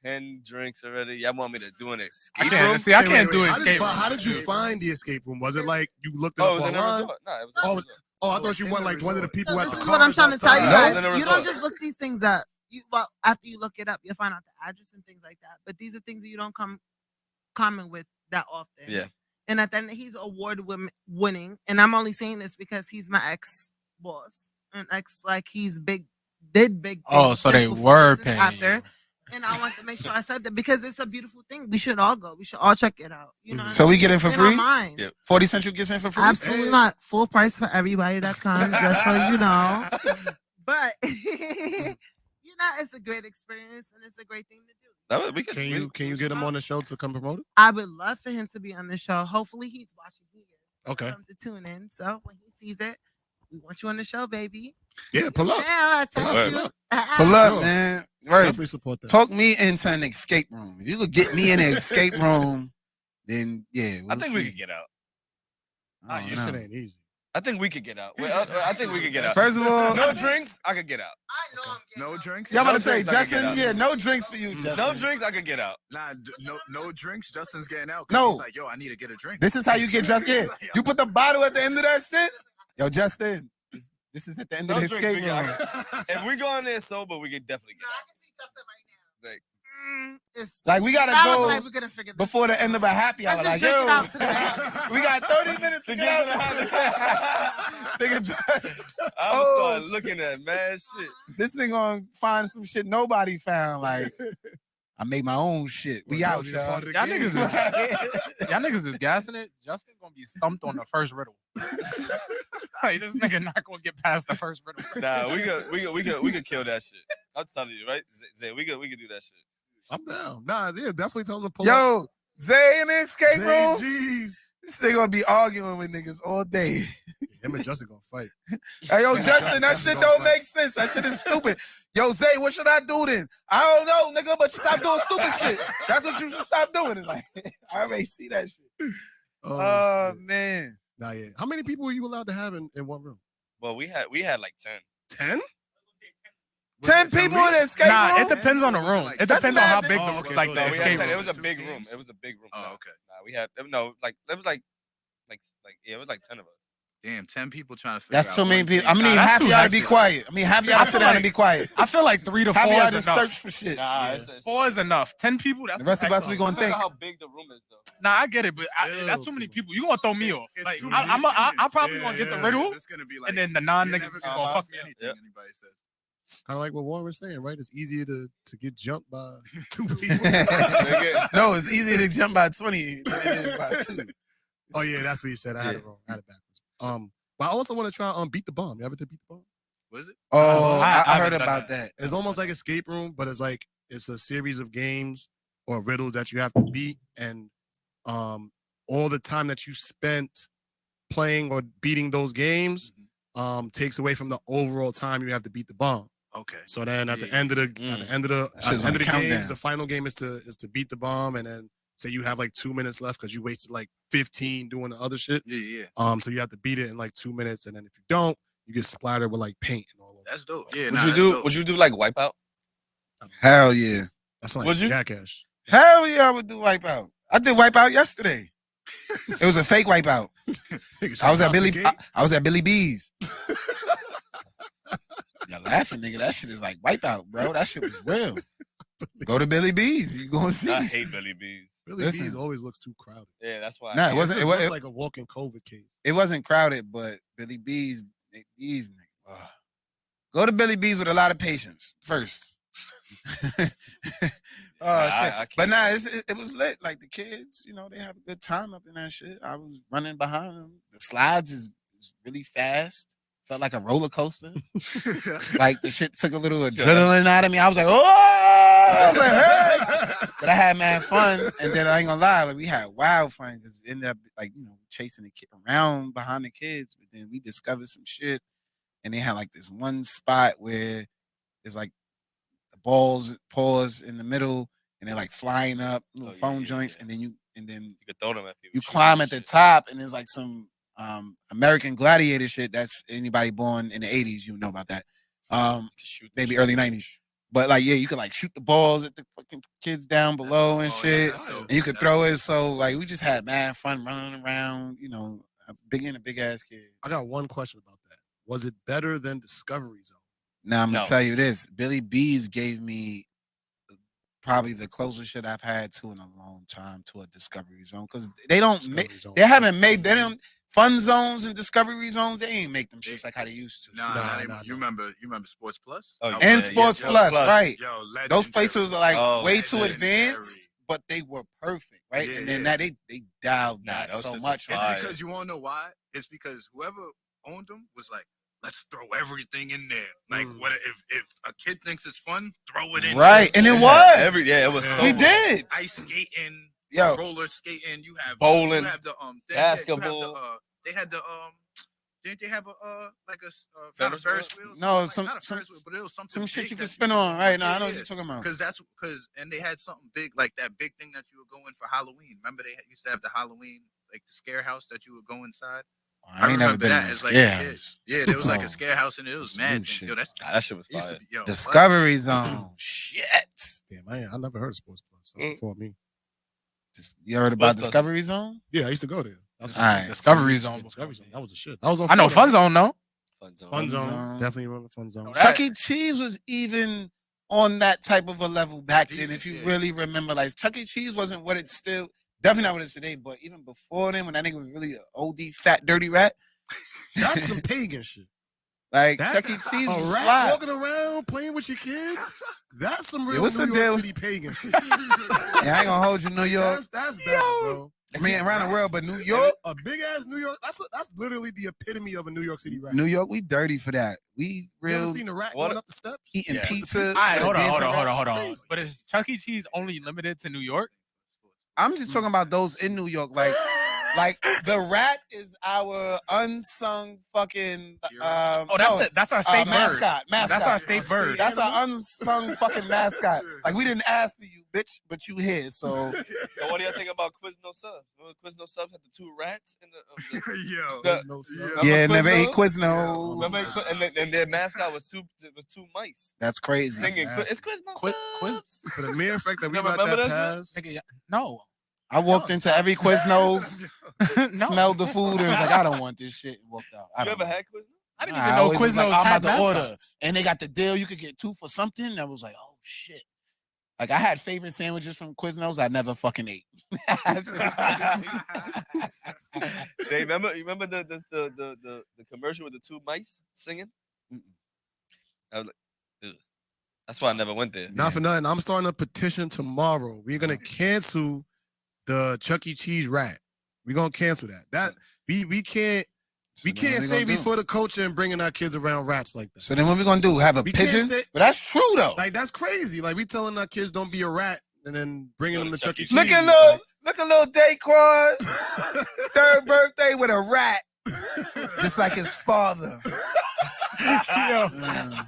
10 drinks already. Y'all want me to do an I escape can't room? see. I Wait, can't wait, do wait. escape. How did you room. find the escape room? Was it like you looked it Oh, it up was in a online? resort. No, it was Oh, in a was- resort. Oh, I thought you went like one of the people So at this the is what I'm trying to tell you outside. guys. No, You no, don't resort. just look these things up. Well, after you look it up, you'll find out the address and things like that. But these are things that you don't come common with that often. Yeah. And at the end, he's award-winning. And I'm only saying this because he's my ex-boss. And ex, like, he's did big Oh, things so just they before were and paying after. you. And I want to make sure I said that because it's a beautiful thing. We should all go. We should all check it out. You know. what So I we mean? get it It's for in our free? mind. Yep. 40 Central gets in for free? Absolutely not. Full price for everybody that comes, just so you know. But it's a great experience and it's a great thing to do. No, we Can you get him on the show to come promote it? I would love for him to be on the show. Hopefully he's watching here. Okay. For him to tune in. So when he sees it, we want you on the show, baby. Yeah, pull up. Yeah, Pull thank up, you. pull up. Pull up, Sure. man. Right. Definitely support that. Talk me into an escape room. If you could get me in an escape room, then yeah, I think we could get out. I don't This know. shit ain't easy. I think we could get out. I think we could get out. First of all, no drinks, I could get out. I know I'm getting No out. drinks. y'all No about to say, drinks, I can get Justin? out. Yeah, no drinks for you, Justin. No drinks, I could get out. Nah, no drinks. Justin's getting out. No. He's like, yo, I need to get a drink. This is how you get dressed. Yeah, you put the bottle at the end of that shit. Yo, Justin, this is at the end No of the drinks, escape we room. got- If we go in there sober, we could definitely No, get I out. can see Justin right now. Like, It's Like we gotta I look go like we're gonna figure this before the end of a happy hour. Let's Like, just shake yo, it out to the happy. we got 30 minutes to To get get out. to the happy. Nigga, Justin. I Oh, was start looking at mad shit. This nigga gonna find some shit nobody found. Like, I made my own shit. We Well, out, it's y'all. part of the Y'all game. y'all niggas is gassing it. Justin gonna be stumped on the first riddle. Like this nigga not gonna get past the first riddle. Nah, we could kill that shit. I'm telling you, right? Zay, we could do that shit. I'm down. Nah, yeah, definitely tell them to pull up. Yo, Zay in the escape room. Jeez. This nigga gonna be arguing with niggas all day. Him and Justin gonna fight. Hey, yo, Justin, that shit don't make sense. That shit is stupid. Yo, Zay, what should I do then? I don't know, nigga, but you stop doing stupid shit. That's what you should stop doing. Like, I already see that shit. Oh, shit. man. Nah, yeah. How many people were you allowed to have in one room? Well, we had like 10. 10? 10 people in the escape Nah, room? it depends on the room. It That's depends on how mad, big Oh, the okay, like so the we No, we had escape 10. It room. was a big room. It was a big room. Oh, Nah, okay. Nah, we had no it was like it was like 10 of us. Damn, 10 people trying to figure That's out too many one people. thing. I mean, Nah, that's half too of y'all to be hectic. quiet. I mean, half of y'all I to sit feel down like- and be quiet. I feel like 3 to 4 Half of y'all is just enough. search for shit. Nah, Yeah. 4 is enough. 10 people. That's The rest of us, we excellent. gonna Depends think. on how big the room is though. Nah, I get it, but Still that's too too many much. people. You gonna throw me off? It's Like too I'm many probably opinions. gonna get the Yeah. riddle, It's gonna be like, and then the you're non-niggas never is gonna gonna fuck fuck me. anything Yep. anybody says. Kind of like what Warren was saying, right? It's easier to get jumped by 2 people. No, it's easier to jump by 20 than it is by 2. Oh yeah, that's what he said. I had it wrong. I had it backwards. But I also want to try Beat the Bomb. You ever did Beat the Bomb? Was it? Oh, I I heard haven't done about that. that. It's almost like escape room, but it's a series of games or riddles that you have to beat, and all the time that you spent playing or beating those games takes away from the overall time you have to beat the bomb. Okay. So then at the Yeah. end of the Shit's on games, countdown. the final game is to beat the bomb, and then say you have like 2 minutes left because you wasted like 15 doing the other shit. Yeah. So you have to beat it in like 2 minutes, and then if you don't, you get splattered with like paint and all of that. That's dope. Yeah. Would you do like Wipeout? Hell yeah. That's like Would you? Jackass. Hell yeah, I would do Wipeout. I did Wipeout yesterday. It was a fake Wipeout. I was at Billy B's. You're laughing, nigga. That shit is like Wipeout, bro. That shit was real. Go to Billy B's. You gonna see. I hate Billy B's. Billy Listen. B's always looks too crowded. Yeah, that's why. Nah, it wasn't. It was It like a walking COVID case. wasn't crowded, but Billy B's. These niggas. Go to Billy B's with a lot of patience first. Oh shit! I But can't. nah, it was lit. Like the kids, you know, they have a good time up in that shit. I was running behind them. The slides is really fast. Felt like a roller coaster. Like the shit took a little adrenaline out of me. I was like, oh! I was like, hey! But I had mad fun, and then I ain't gonna lie, like we had wild fun because it ended up like chasing the kid around behind the kids. But then we discovered some shit, and they had like this one spot where there's like the balls pause in the middle, and they're like flying up little phone joints, and then you You could throw them at people. you shoot climb them at the shit. top, and there's like some American Gladiator shit. That's anybody born in the 80s, you know about that. You could shoot them Maybe shit. early 90s. But like, yeah, you could like shoot the balls at the fucking kids down below and Oh, shit. that's dope. And you could That's throw dope. it. So like, we just had mad fun running around, a big ass kid. I got one question about that. Was it better than Discovery Zone? Now I'm gonna No. tell you this: Billy B's gave me probably the closest shit I've had to in a long time to a Discovery Zone because they don't make, Discovery Zone. they haven't made they don't fun zones and Discovery Zones. They ain't make them shits like how they used to. Nah, you remember Sports Plus? Oh, That yeah, And was- Sports yeah, Plus, Plus. right? Yo, Those places are like Oh, way too legendary. advanced, but they were perfect, right? Yeah, and then yeah. that they dialed Nah, that those so shits much. was It's fire. because you want to know why? It's because whoever owned them was like, let's throw everything in there. Like, what if a kid thinks it's fun, throw it in. Right, and it there. was. It was. Yeah. So We much. did. Ice skating, Yo, roller skating. You have Bowling, You have the basketball. They had the Didn't they have a not a Ferris Ferris wheel? No, Like, some- not a Ferris wheel, but it was something. Some shit big you that can spin on, right? No, I know what Yeah. you're talking about. Because and they had something big like that big thing that you would go in for Halloween. Remember they used to have the Halloween like the scare house that you would go inside. I ain't never remember been that in a as like scare a kid. house. Yeah, there was like Oh. a scare house and it was That's mad. new shit. Yo, that shit was used to fire. be, yo, what? Discovery Zone. Shit. Damn, I never heard of Sports Plus. That's before me. You heard about Sports Plus. Discovery Zone? Yeah, I used to go there. That's All right. Discovery Zone. Discovery Zone. That was the shit. That was on. I know Fun Zone, no? Fun Zone. Fun Zone. Zone. Definitely remember Fun Zone. No, that- Chuck E. Cheese was even on that type of a level back then. Decent, If you yeah. really remember, like Chuck E. Cheese wasn't what it's still. Definitely not what it is today. But even before then, when that nigga was really an OD fat dirty rat, That's some pagan shit. like That's Chuck E. Cheese was a rat fly. walking around playing with your kids. That's some real what's New the York deal? City pagan shit. Yeah, I ain't gonna hold you, New York. That's bad, bro. I mean, around the world, but New York, A big ass New York. That's literally the epitome of a New York City rat. New York, we dirty for that. We You ever real seen a rat What? going up the steps? eating Yeah. pizza. All right, with a hold dancing rat. on. But is Chuck E. Cheese only limited to New York? I'm just talking about those in New York, like the rat is our unsung fucking That's our state bird. mascot. That's our state bird. That's our unsung fucking mascot. Like we didn't ask for you, bitch, but you here. So So what do you think about Quizno Subs? Remember Quizno Subs had the two rats in the Yo. yeah, Remember never ate Quizno? Quizno. Remember, and their mascot was two mice That's crazy. singing. nasty. It's Quizno Quiz- Subs. For the mere fact that we Never got remember that that pass. Nigga, no. I walked into every Quiznos, No. smelled the food, and was like, I don't want this shit, and walked out. I You don't ever know. had Quizno? I didn't Nah, even I know always was Quiznos like, I'm had about to order, mascots. and they got the deal. You could get 2 for something. I was like, oh shit. Like I had favorite sandwiches from Quiznos I never fucking ate. They remember? You remember the commercial with the two mice singing? I was like, ugh. That's why I never went there. Not for nothing. I'm starting a petition tomorrow. We're gonna cancel the Chuck E. Cheese rat. We're gonna cancel that. That we can't say we for the culture and bringing our kids around rats like that. So then what we gonna do? Have a We can't pigeon? say- But that's true though. Like that's crazy. Like we telling our kids don't be a rat and then bringing them to Chuck E. Cheese. Look at little Daquan, 3rd birthday with a rat, just like his father. Yo. Damn.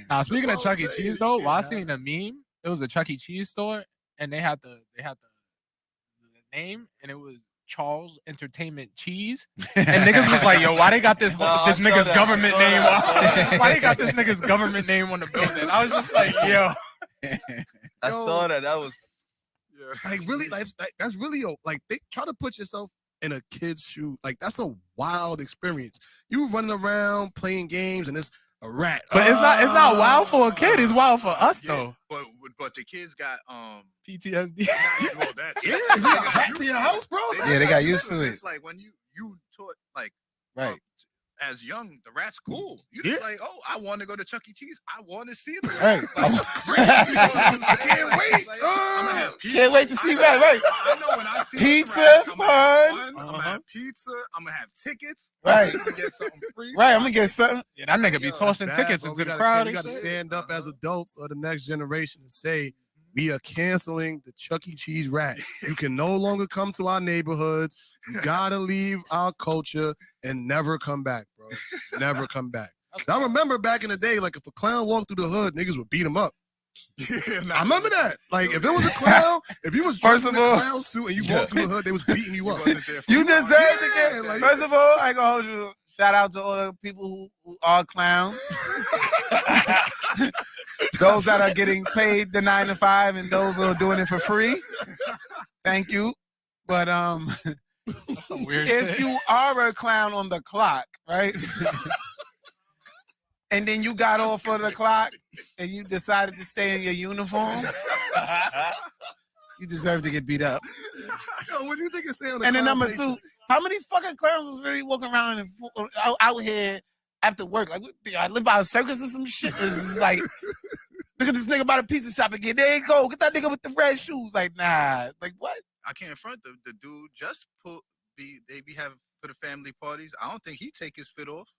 Now speaking of That's all Chuck E. I'm saying. Cheese though, Yeah. while I seen a meme, it was a Chuck E. Cheese store, and they had the name, and it was Charles Entertainment Cheese, and niggas was like, "Yo, why they got this No, I saw nigga's that. government I saw name? that. Why they got this nigga's government name on the building?" I was just like, "Yo, I saw that. That was Like really, like that's really like they try to put yourself in a kid's shoe. Like that's a wild experience. You running around playing games and it's a rat. but it's not wild for a kid. It's wild for us Yeah, though. but the kids got PTSD. well that Yeah, you got rats in your house, bro. Yeah, they got used to it. It's like when you taught like Right. as young, the rat's cool. You Yeah. just like, oh, I want to go to Chuck E. Cheese. I want to see the Right. I can't wait. I'm gonna have pizza. Can't wait to see that. Right. I know when I see Pizza, the rat, I'm gonna have fun. I'm gonna have pizza. I'm gonna have tickets. Right. I'm gonna get something free. Right. I'm gonna get something. Yeah, that nigga be Yo, tossing Bad, tickets bro. into the We crowd. gotta and shit. stand up as adults or the next generation and say we are canceling the Chuck E. Cheese rat. You can no longer come to our neighborhoods. You gotta leave our culture and never come back, bro. Never come back. I remember back in the day, like if a clown walked through the hood, niggas would beat him up. I remember that. Like if it was a clown, if you was First dressed of in a all- clown suit and you walked through the hood, they was beating you up. You deserve to Yeah, get. like- First of all, I ain't gonna hold you. Shout out to all the people who are clowns. Those that are getting paid the 9 to 5 and those who are doing it for free. Thank you. But That's some weird if shit. you are a clown on the clock, right? And then you got off of the clock and you decided to stay in your uniform, you deserve to get beat up. Yo, what do you think it's saying? And then number 2, how many fucking clowns was really walking around out here after work? Like, what, I live by a circus or some shit. It's like, look at this nigga by the pizza shop again. There you go. Get that nigga with the red shoes. Like, nah. Like, what? I can't front the dude just they be having for the family parties. I don't think he take his fit off.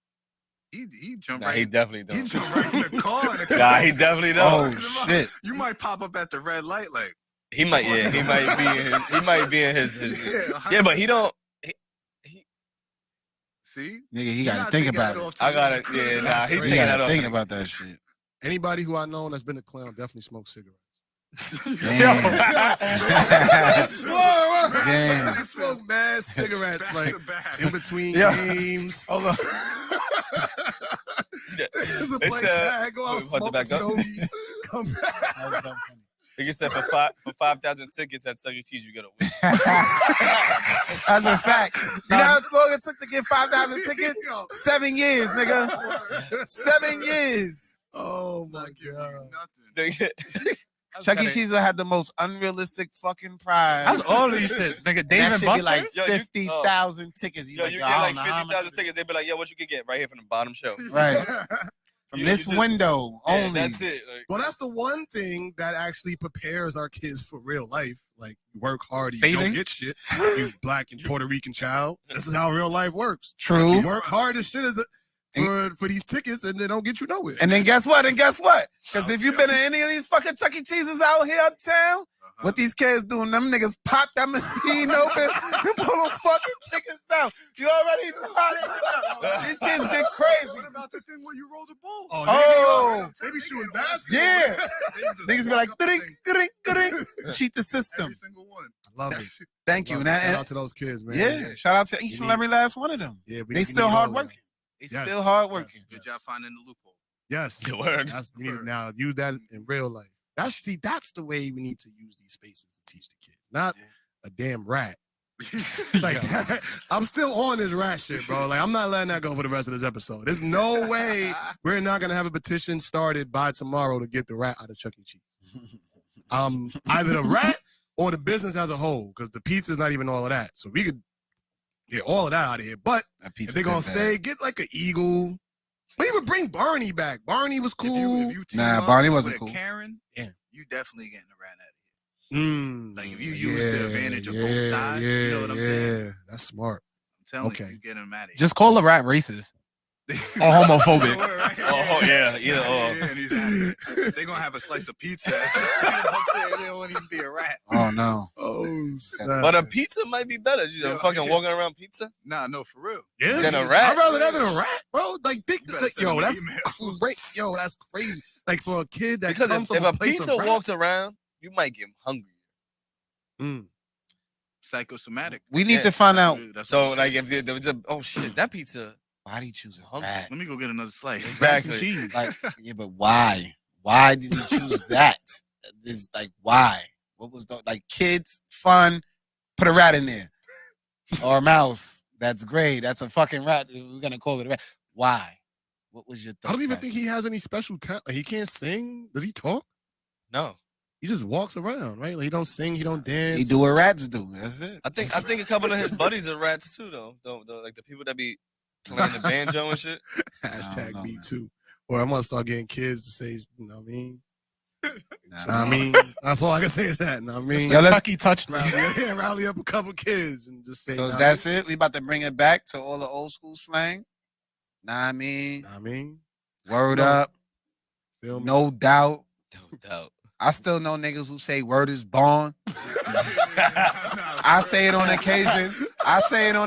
He jumped nah, right. he definitely He don't. jumped right in the car. Nah, he definitely don't. Oh, shit. You might pop up at the red light like. He might be in his Yeah, yeah, but he don't. See, Nigga, he got to think about it. I got it. Yeah, nah, he He taking got that to off. think about that shit. Anybody who I know that's been a clown definitely smokes cigarettes. Damn. Damn. I smoke mad cigarettes like in between games. Hold on. There's a They play said- tag, go out, Put it smoke a back up. stogie, come back. Nigga said for 5,000 tickets at Chuck E. Cheese, you get a win. That's a fact. You know how long it took to get 5,000 tickets? 7 years, nigga. 7 years. Oh my god. Nigga, Chuck E. Cheese would have the most unrealistic fucking prize. That's all these shits, nigga. And Dave that and should be Buster. like Yo, you- 50,000 tickets. yo, you I get don't like know how much 50,000 tickets. They be like, yo, what you can get right here from the bottom shelf. Right. From You- this you just- window Yeah, only. that's it. Like, Well, that's the one thing that actually prepares our kids for real life. Like, you work hard, you don't Saving? get shit. You black and Puerto Rican child. This is how real life works. True. You work hard as shit for these tickets, and they don't get you nowhere. And then guess what? Because if you've been in any of these fucking Chuck E. Cheeses out here uptown, what these kids doing, them niggas pop that machine open and pull them fucking tickets out. You already know how they do. These kids get crazy. What about the thing where you roll the ball? Oh. they be shooting basketball. Yeah. Niggas be like, "Ding." Cheat the system. Every single one. I love it. Thank you. Love And it. Shout that, out to those kids, man. yeah, shout out to each and every last one of them. Yeah, They still hard working. They Yes. still hard working. Good job finding the loophole. Yes. Good word. That's, we need to now use that in real life. That's the way we need to use these spaces to teach the kids, not a damn rat. Like I'm still on this rat shit, bro. Like I'm not letting that go for the rest of this episode. There's no way we're not gonna have a petition started by tomorrow to get the rat out of Chuck E. Cheese. Either the rat or the business as a whole, because the pizza's not even all of that. So we could get all of that out of here. But if they're gonna stay, get like an eagle. But even bring Barney back. Barney was cool. If you team Nah, up Barney wasn't with a cool. Karen, Yeah. you definitely getting a rat out of here. Like, if you use the advantage of both sides, you know what I'm saying? Yeah, that's smart. I'm telling Okay. you, get them out of here. Just call a rat racist or homophobic. Oh, yeah, either or. Yeah, and he's out of here. They're gonna have a slice of pizza. They won't even be a rat. Oh no. Oh, But a pizza might be better. You know, Yeah, fucking yeah. walking around pizza. Nah, no, for real. yeah. Than a rat. I'd rather that than a rat, bro. Like, think, You better like, send yo, him an that's email. crazy. Yo, that's crazy. Like for a kid that Because comes if from a a place pizza of rats, walks around, you might get hungry. Psychosomatic. We need Yeah. to find out That's So, what like, it is. if there was a, oh shit, that pizza. why did he choose a Hungry. rat. Let me go get another slice. Exactly. cheese. Like, yeah, but why? Why did he choose that? This like why? What was the like kids fun? Put a rat in there or a mouse. That's great. That's a fucking rat. We're gonna call it a rat. Why? What was your? I don't even think he has any special talent. Like, he can't sing. Does he talk? No, He just walks around, right? Like, he don't sing. He don't dance. He do what rats do. That's it. I think a couple of his buddies are rats too, though. Like the people that be playing the banjo and shit. Hashtag know, me man. too. Or I'm gonna start getting kids to say, you know what I mean? Nah, I mean, that's all I can say is that. You know what I mean? Yo, let's- Kentucky touched me. Rally up a couple kids and just say, So nah, that's it. We about to bring it back to all the old school slang. Nah, I mean, I mean, word No. up, feel me? no doubt. No doubt. I still know niggas who say word is born. I say it on occasion. I say no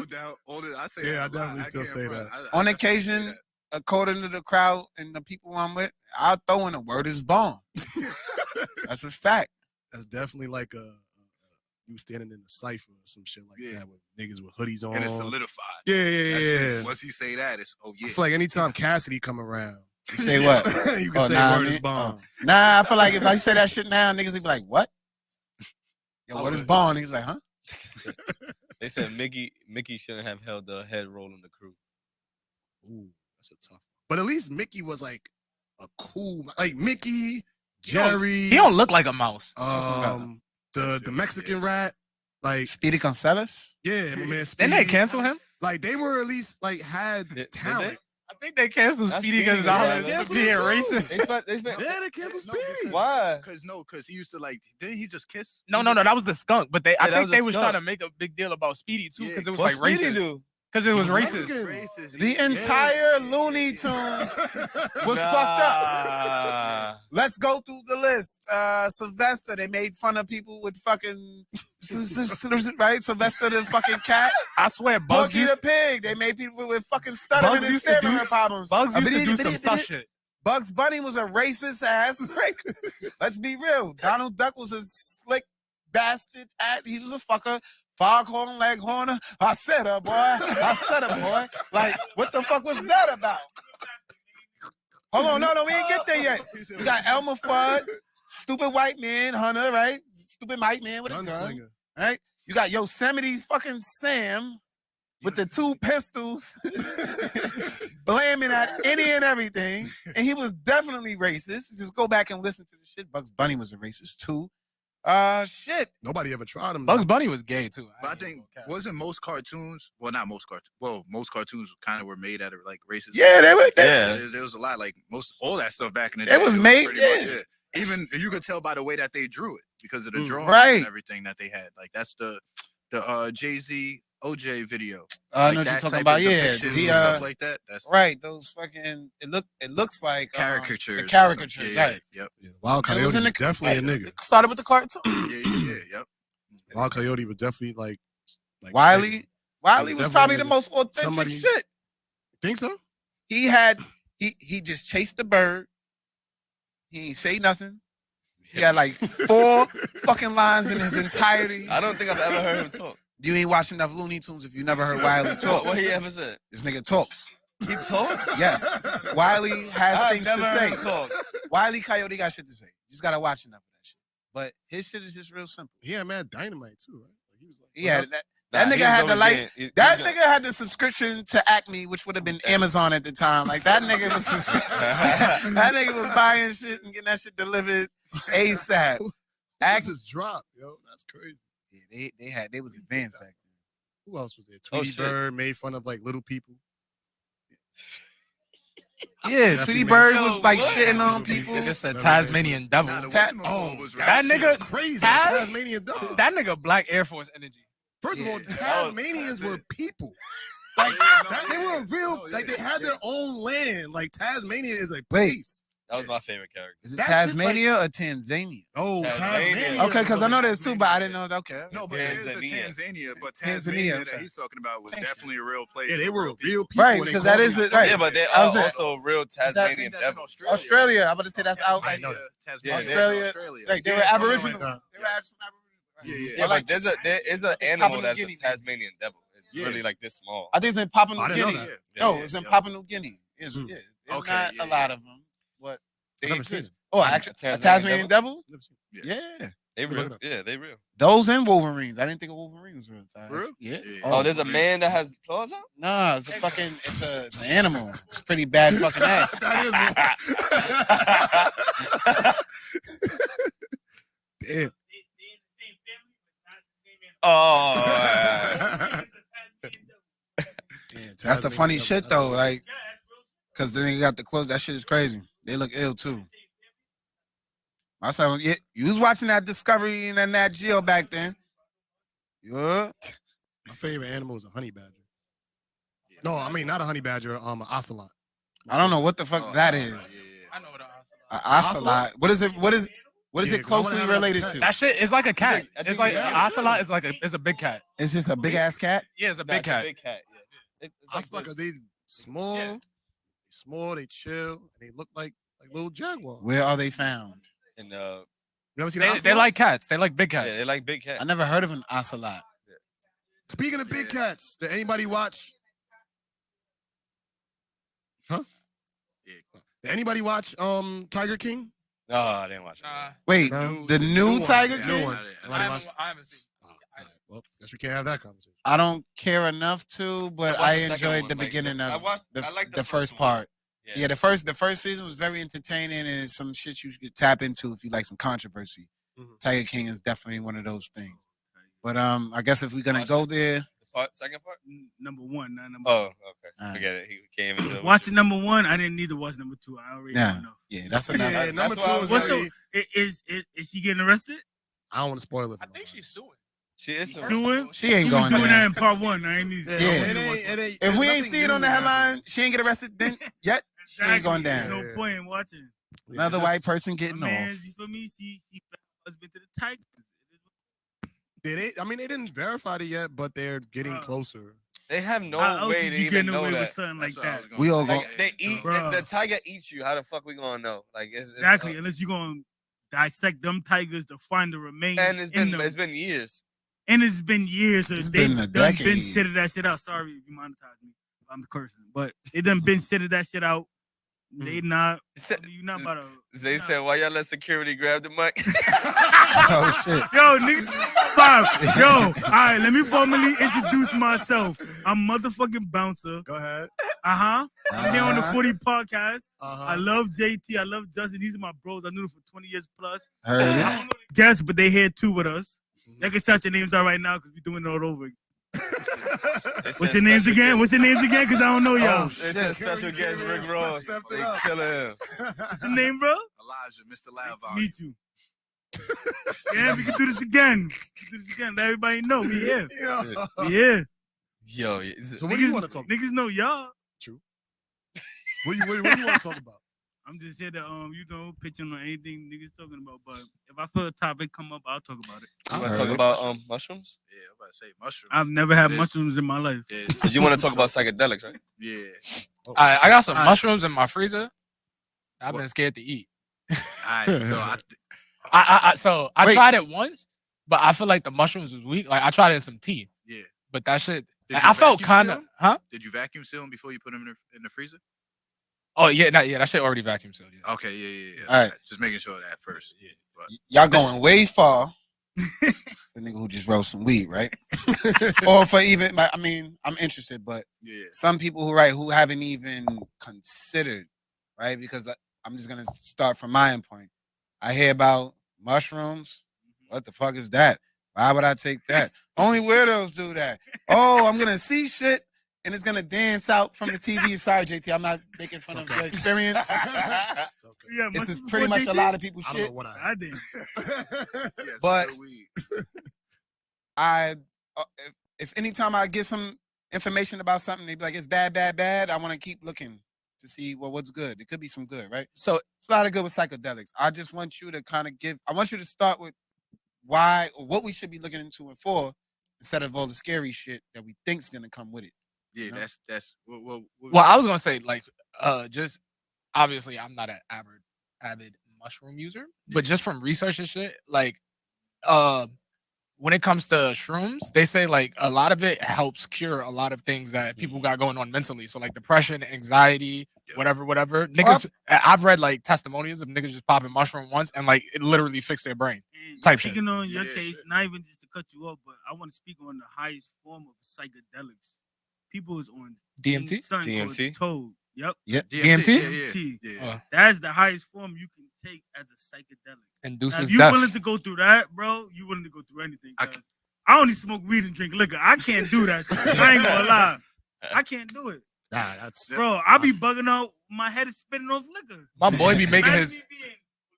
doubt. I say Yeah, I it a lot. definitely still can't say front. that. I On definitely say occasion, that. according to the crowd and the people I'm with, I'll throw in a word is born. That's a fact. That's definitely like you standing in the cipher or some shit like Yeah. that with niggas with hoodies on. And it's solidified. Yeah, That's yeah, it. yeah. Once he say that, it's I yeah. feel like anytime Cassidy come around, You say what? you can Oh, say nah, I word is mean, bomb. Nah, I feel like if I say that shit now, niggas would be like, what? Yo, I what is would. born? Niggas like, huh? They said Mickey shouldn't have held the head role in the crew. Ooh, that's a tough one. But at least Mickey was like a cool, like Mickey, Jerry, He don't look like a mouse. the Mexican rat, like Speedy Gonzalez? yeah, my man. Didn't they Speedy. cancel him? Like they were at least like had Did they? talent. I think they canceled That's Speedy Speedy Gonzalez Gonzalez. for being Yeah, racist. They spent, Yeah, they canceled No, Speedy. why? Because he used to like, didn't he just kiss? No, that was the skunk. But I that think was they a was skunk. trying to make a big deal about Speedy too, Yeah. because it was What like Speedy racist. do? Because it was racist. The entire Looney Tunes was fucked up. Let's go through the list. Sylvester, they made fun of people with fucking right. Sylvester the fucking cat. I swear, Bugs Porky the pig. They made people with fucking stuttering and stammering problems. Bugs used to do some sus shit. Bugs Bunny was a racist ass. Let's be real. Donald Duck was a slick bastard. He was a fucker. Foghorn Leghorn. I said her, boy. I said her, boy. Like, what the fuck was that about? Hold on, no, we ain't get there yet. We got Elmer Fudd, stupid white man, Hunter, right? Stupid white man with a gun, right? You got Yosemite fucking Sam with the 2 pistols, blaming at any and everything, and he was definitely racist. Just go back and listen to the shit. Bugs Bunny was a racist too. Shit. Nobody ever tried him. Bugs Bunny was gay too. But I think wasn't most cartoons? Well, not most cartoons. Well, most cartoons kind of were made out of like racist. Yeah, they were. There was a lot like all that stuff back in the day. It was made. Much, even you could tell by the way that they drew it because of the drawings and everything that they had. Like that's the Jay-Z OJ video. I know what you're talking about. Yeah, stuff like that. That's right. Those fucking it looks like caricatures. The caricatures, right? Yep. Yeah, Wild Coyote was definitely a nigga. It started with the cartoon. Yep. Wild Coyote was definitely like Wiley. Wiley was probably the most authentic shit. Think so? He just chased the bird. He ain't say nothing. He had like 4 fucking lines in his entirety. I don't think I've ever heard him talk. You ain't watched enough Looney Tunes if you never heard Wiley talk. What he ever said? This nigga talks. He talk? Yes. Wiley has I've things to never heard say. him talk. Wiley Coyote got shit to say. You just gotta watch enough of that shit. But his shit is just real simple. He had mad dynamite too, right? Like, he was like, yeah, that nigga had the light. That nigga had the subscription to Acme, which would have been Amazon at the time. Like that nigga was that nigga was buying shit and getting that shit delivered ASAP. Access dropped, yo. That's crazy. Yeah, they was advanced back then. Who else was there? Tweety Bird made fun of like little people. Yeah, Tweety Bird was like shitting on people. It's a Tasmanian devil. That nigga crazy. Tasmanian devil. That nigga Black Air Force energy. First of all, Tasmanians were people. Like they were real. Like they had their own land. Like Tasmania is a place. That was my favorite character. Is it Tasmania or Tanzania? Oh, Tasmania. Okay, because I know there's 2, but I didn't know. Okay. No, but there's a Tanzania, but Tanzania that he's talking about was definitely a real place. Yeah, they were real people. Right, because that is it. Right. Yeah, but they are also real Tasmanian devils. Australia. I'm about to say that's out. I know that. Australia. Like they were Aboriginal. Yeah, but there is an animal that's a Tasmanian devil. It's really like this small. I think it's in Papua New Guinea. No, it's in Papua New Guinea. It's not a lot of them, but they exist. Oh, actually, a Tasmanian devil? Yeah. They real. Yeah, they real. Those and Wolverines. I didn't think of Wolverines real. Real? Yeah. Oh, there's a man that has claws out? Nah, it's a fucking, it's an animal. It's a pretty bad fucking act. Damn. Oh. That's the funny shit though, like, cause then you got the clothes. That shit is crazy. They look ill too. I said, yeah, you was watching that Discovery and that Geo back then. Yeah. My favorite animal is a honey badger. No, I mean not a honey badger. An ocelot. I don't know what the fuck that is. I know what an ocelot. What is it? What is it closely related to? That shit is like a cat. It's like an ocelot is like it's a big cat. It's just a big ass cat. Yeah, it's a big cat. Big cat. Yeah. Ocelot, they small. Yeah. They small. They chill, and they look like little jaguars. Where are they found? And you never seen they like cats. They like big cats. Yeah, they like big cats. I never heard of an ocelot. Yeah. Speaking of big cats, did anybody watch? Huh? Yeah. Did anybody watch Tiger King? No, I didn't watch it. Wait, the new Tiger King? New one. I haven't seen. Well, guess we can't have that conversation. I don't care enough to, but I enjoyed the beginning of the first part. Yeah, the first season was very entertaining and it's some shit you should tap into if you like some controversy. Mm-hmm. Tiger King is definitely one of those things. But I guess if we're gonna go there, second part, number 1, not number. Oh, okay. Forget it. He came into watching number 1. I didn't need to watch number 2. I already know. Yeah, that's enough. Yeah, number 2 is is he getting arrested? I don't want to spoil it. I think she's suing. She is suing. She ain't She going was doing there. that in part 1. I ain't need. If we ain't see it on the headline, she ain't get arrested then yet. She ain't going down. No point in watching. Another white person getting Man, off. you feel me? She husband to the Tigers. They didn't verify it yet, but they're getting closer. They have no How way else to you even getting know away that. with something like that? We all Like, go. they eat. Bruh. If the tiger eats you, how the fuck we gonna know? Like it's Exactly, unless you gonna dissect them tigers to find the remains. And it's been years. And it's been years. So It's they been a done decade. been sitting that shit out. Sorry if you monetize me. I'm cursing, but they done been sitting that shit out. They not. You not about to. They said, "Why y'all let security grab the mic?" Oh shit. Yo, nigga, Bob. Yo, all right. Let me formally introduce myself. I'm motherfucking Bouncer. Go ahead. I'm here on the Uh-huh. 40 podcast. Uh-huh. I love JT. I love Justin. These are my bros. I knew them for 20 years plus. Heard I it. don't know the guests, but they here too with us. Y'all can shout your names out right now because we're doing it all over. What's your names again? What's your names again? Because I don't know y'all. They said special guest Rick Ross. They killing him. What's your name, bro? Elijah, Mr. Loud Volume. Meet you. Yeah, we can do this again. Let everybody know we here. We here. Yo, So what do you want to talk about? Niggas know y'all. True. What do you want to talk about? I'm just here to pitching on anything niggas talking about. But if I feel a topic come up, I'll talk about it. You want to talk about mushrooms? Yeah, I'm about to say mushrooms. I've never had mushrooms in my life. You want to talk about psychedelics, right? Yeah. I got some mushrooms in my freezer. I've been scared to eat. Alright, so I tried it once, but I feel like the mushrooms was weak. Like I tried it in some tea. Yeah. But that shit, Did you I felt vacuum kind seal of, 'em? huh? Did you vacuum seal them before you put them in the freezer? Oh yeah, that shit already vacuum sealed. Yeah. Okay, yeah. All right. Just making sure of that first. Yeah. But Y'all going way far. The nigga who just rolled some weed, right? Or for even, I mean, I'm interested, but yeah. some people who haven't even considered, right? Because I'm just gonna start from my endpoint. I hear about mushrooms. What the fuck is that? Why would I take that? Only weirdos do that. Oh, I'm gonna see shit and it's gonna dance out from the TV. Sorry, JT, I'm not making fun of your experience. It's okay. Yeah, This is mushrooms pretty before much a JT? lot of people's I don't shit. know what I did. Yes, But- good weed. If anytime I get some information about something, they be like, it's bad, I want to keep looking to see what's good. It could be some good, right? So it's a lot of good with psychedelics. I just want you to I want you to start with why or what we should be looking into it for instead of all the scary shit that we think's gonna come with it. Yeah, No. that's Well, I was gonna say like, just obviously I'm not an avid mushroom user, but just from research and shit, like, when it comes to shrooms, they say like a lot of it helps cure a lot of things that people got going on mentally. So like depression, anxiety, whatever. Niggas, I've read like testimonials of niggas just popping mushroom once and like it literally fixed their brain. And Type shit. speaking on your Yeah, case, shit. not even just to cut you off, but I want to speak on the highest form of psychedelics. People is on DMT? something called DMT? Toad. Yep. DMT? Yeah. That's the highest form you can take as a psychedelic. Now, Induces if you death. willing to go through that, bro, you willing to go through anything. I 'Cause I only smoke weed and drink liquor. I can't do that shit. I ain't gonna lie. I can't do it. Nah, that's Bro, I be bugging out. My head is spinning off liquor. My boy be making Imagine his me being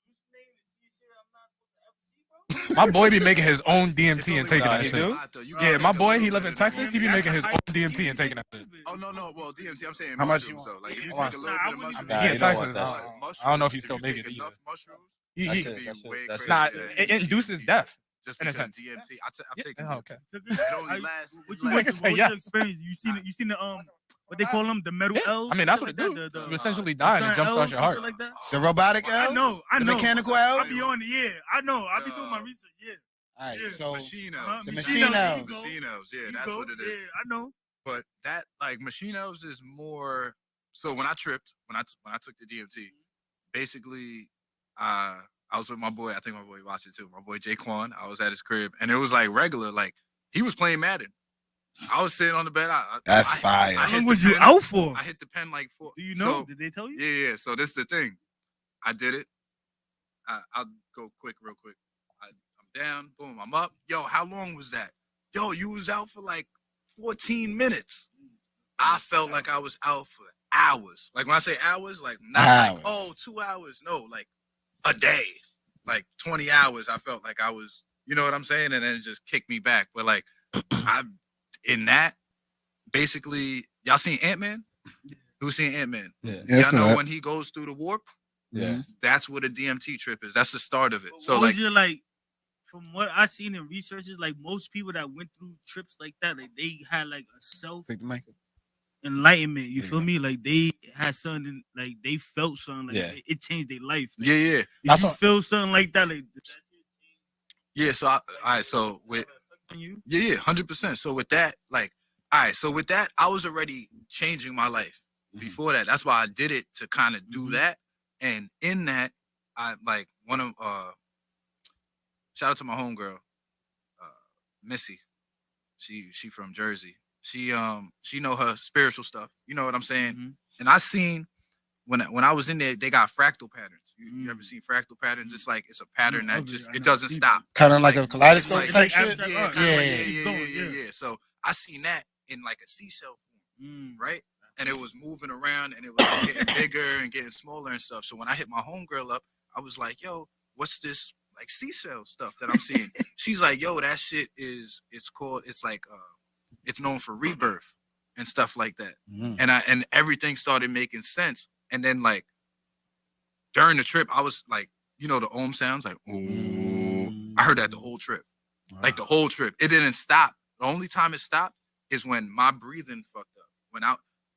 hallucinating and seeing shit I'm not supposed to ever see, bro. my boy be making his own DMT and taking Nah, that he shit. do? Yeah, my boy, he live in Texas. He be That's making the his own highest- DMT and taking that shit. Oh no, well DMT. I'm saying How much you mushrooms want? though. Like if you Yeah, take a nah, little I bit of wouldn't mushrooms, Nah, He in you don't Texas. want that. I don't know if he If still you make take it either. enough mushrooms, He, That's he, it. be That's it. way That's crazy. nah, Yeah. it induces death. Just in a because sense. DMT, I've Yeah, taken oh, it. okay. It only lasts. What it you Nigga went lasts- say through? What was yes. your experience? You seen the what they call them, the metal Yeah, L's? I mean that's shit what it like do. that? You essentially die and it certain jumpstarts L's your and heart. shit like that? The robotic I L's? know. The mechanical I L's? be on it. Yeah, I know. I be doing my research. Yeah. All right, Yeah. so Machine Uh-huh. elves. The Machine machine elves, elves. you go. Machine elves. Yeah, You that's go. what it is. Yeah, I know. But that like machine elves is more. So when I tripped, when I took the DMT, basically, I was with my boy. I think my boy watched it too. My boy Jaquan. I was at his crib, and it was like regular. Like he was playing Madden. I was sitting on the bed. That's I fire. How hit long the was you pen- out for? I hit the pen like 4. Do you know? So, Did they tell you? yeah. So this is the thing. I did it. I'll go real quick. I'm down. Boom. I'm up. Yo, how long was that? Yo, you was out for like 14 minutes. I felt like I was out for hours. Like when I say hours, like not Hours. like 2 hours. No, like a day. Like 20 hours. I felt like I was You know what I'm saying? And then it just kicked me back. But like, in that, basically, y'all seen Ant-Man? Who's seen Ant-Man? Yeah. Y'all know when he goes through the warp? Yeah. That's what a DMT trip is. That's the start of it. But So what like, was your, like, from what I seen in researches, like most people that went through trips like that, like they had like a self enlightenment. You feel me? Like they had something, like they felt something, like it changed their life. Like, yeah. Did you feel something like that? Like Yeah, so all right, so with 100%. So with that, like, all right, so with that, I was already changing my life before that. That's why I did it to kind of do that. And in that, I like one of shout out to my homegirl, Missy. She from Jersey. She know her spiritual stuff. You know what I'm saying? And I seen when I was in there, they got fractal patterns. You ever seen fractal patterns? It's like it's a pattern that just it doesn't stop. Kind of like a kaleidoscope type shit? Yeah. So I seen that in like a seashell form, right? And it was moving around and it was getting bigger and getting smaller and stuff. So when I hit my homegirl up, I was like, yo, what's this like seashell stuff that I'm seeing? She's like, yo, that shit it's known for rebirth and stuff like that. And everything started making sense. And then like during the trip, I was like, you know, the ohm sounds like, ooh. I heard that the whole trip. Wow. Like the whole trip. It didn't stop. The only time it stopped is when my breathing fucked up.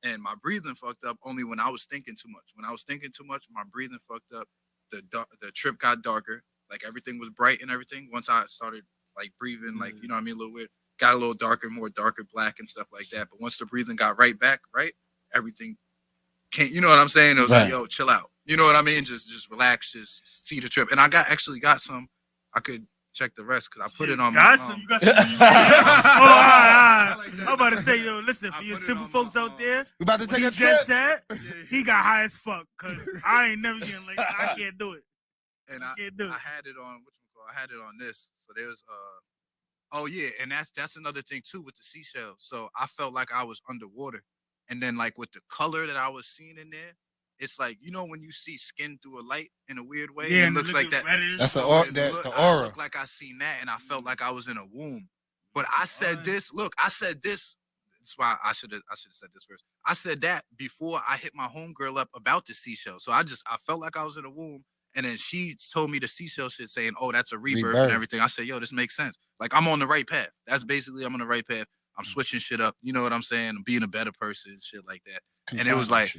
And my breathing fucked up only when I was thinking too much. When I was thinking too much, my breathing fucked up. The trip got darker. Like everything was bright and everything. Once I started like breathing, like, you know what I mean, a little weird. Got a little darker, more darker black and stuff like that. But once the breathing got right back, right, everything can't. You know what I'm saying? It was like, yo, chill out. You know what I mean? Just relax, just see the trip. And I actually got some. I could check the rest because I put it on my phone. You got some. All right. I'm about to say, yo, listen, for your simple folks out there, we about to take a trip. Said, he got high as fuck because I ain't never getting like I can't do it. And I had it on I had it on this. So there's oh yeah, and that's another thing too with the seashell. So I felt like I was underwater, and then like with the color that I was seeing in there, it's like, you know, when you see skin through a light in a weird way, yeah, it looks like that. Reddish. That's the aura. I looked like I seen that, and I felt like I was in a womb. But I said this. Look, I said this. That's why I should have said this first. I said that before I hit my homegirl up about the seashell. So I felt like I was in a womb. And then she told me the seashell shit saying, oh, that's a rebirth and everything. I said, yo, this makes sense. Like, I'm on the right path. That's basically, I'm on the right path. I'm switching shit up. You know what I'm saying? I'm being a better person, shit like that. And it was like,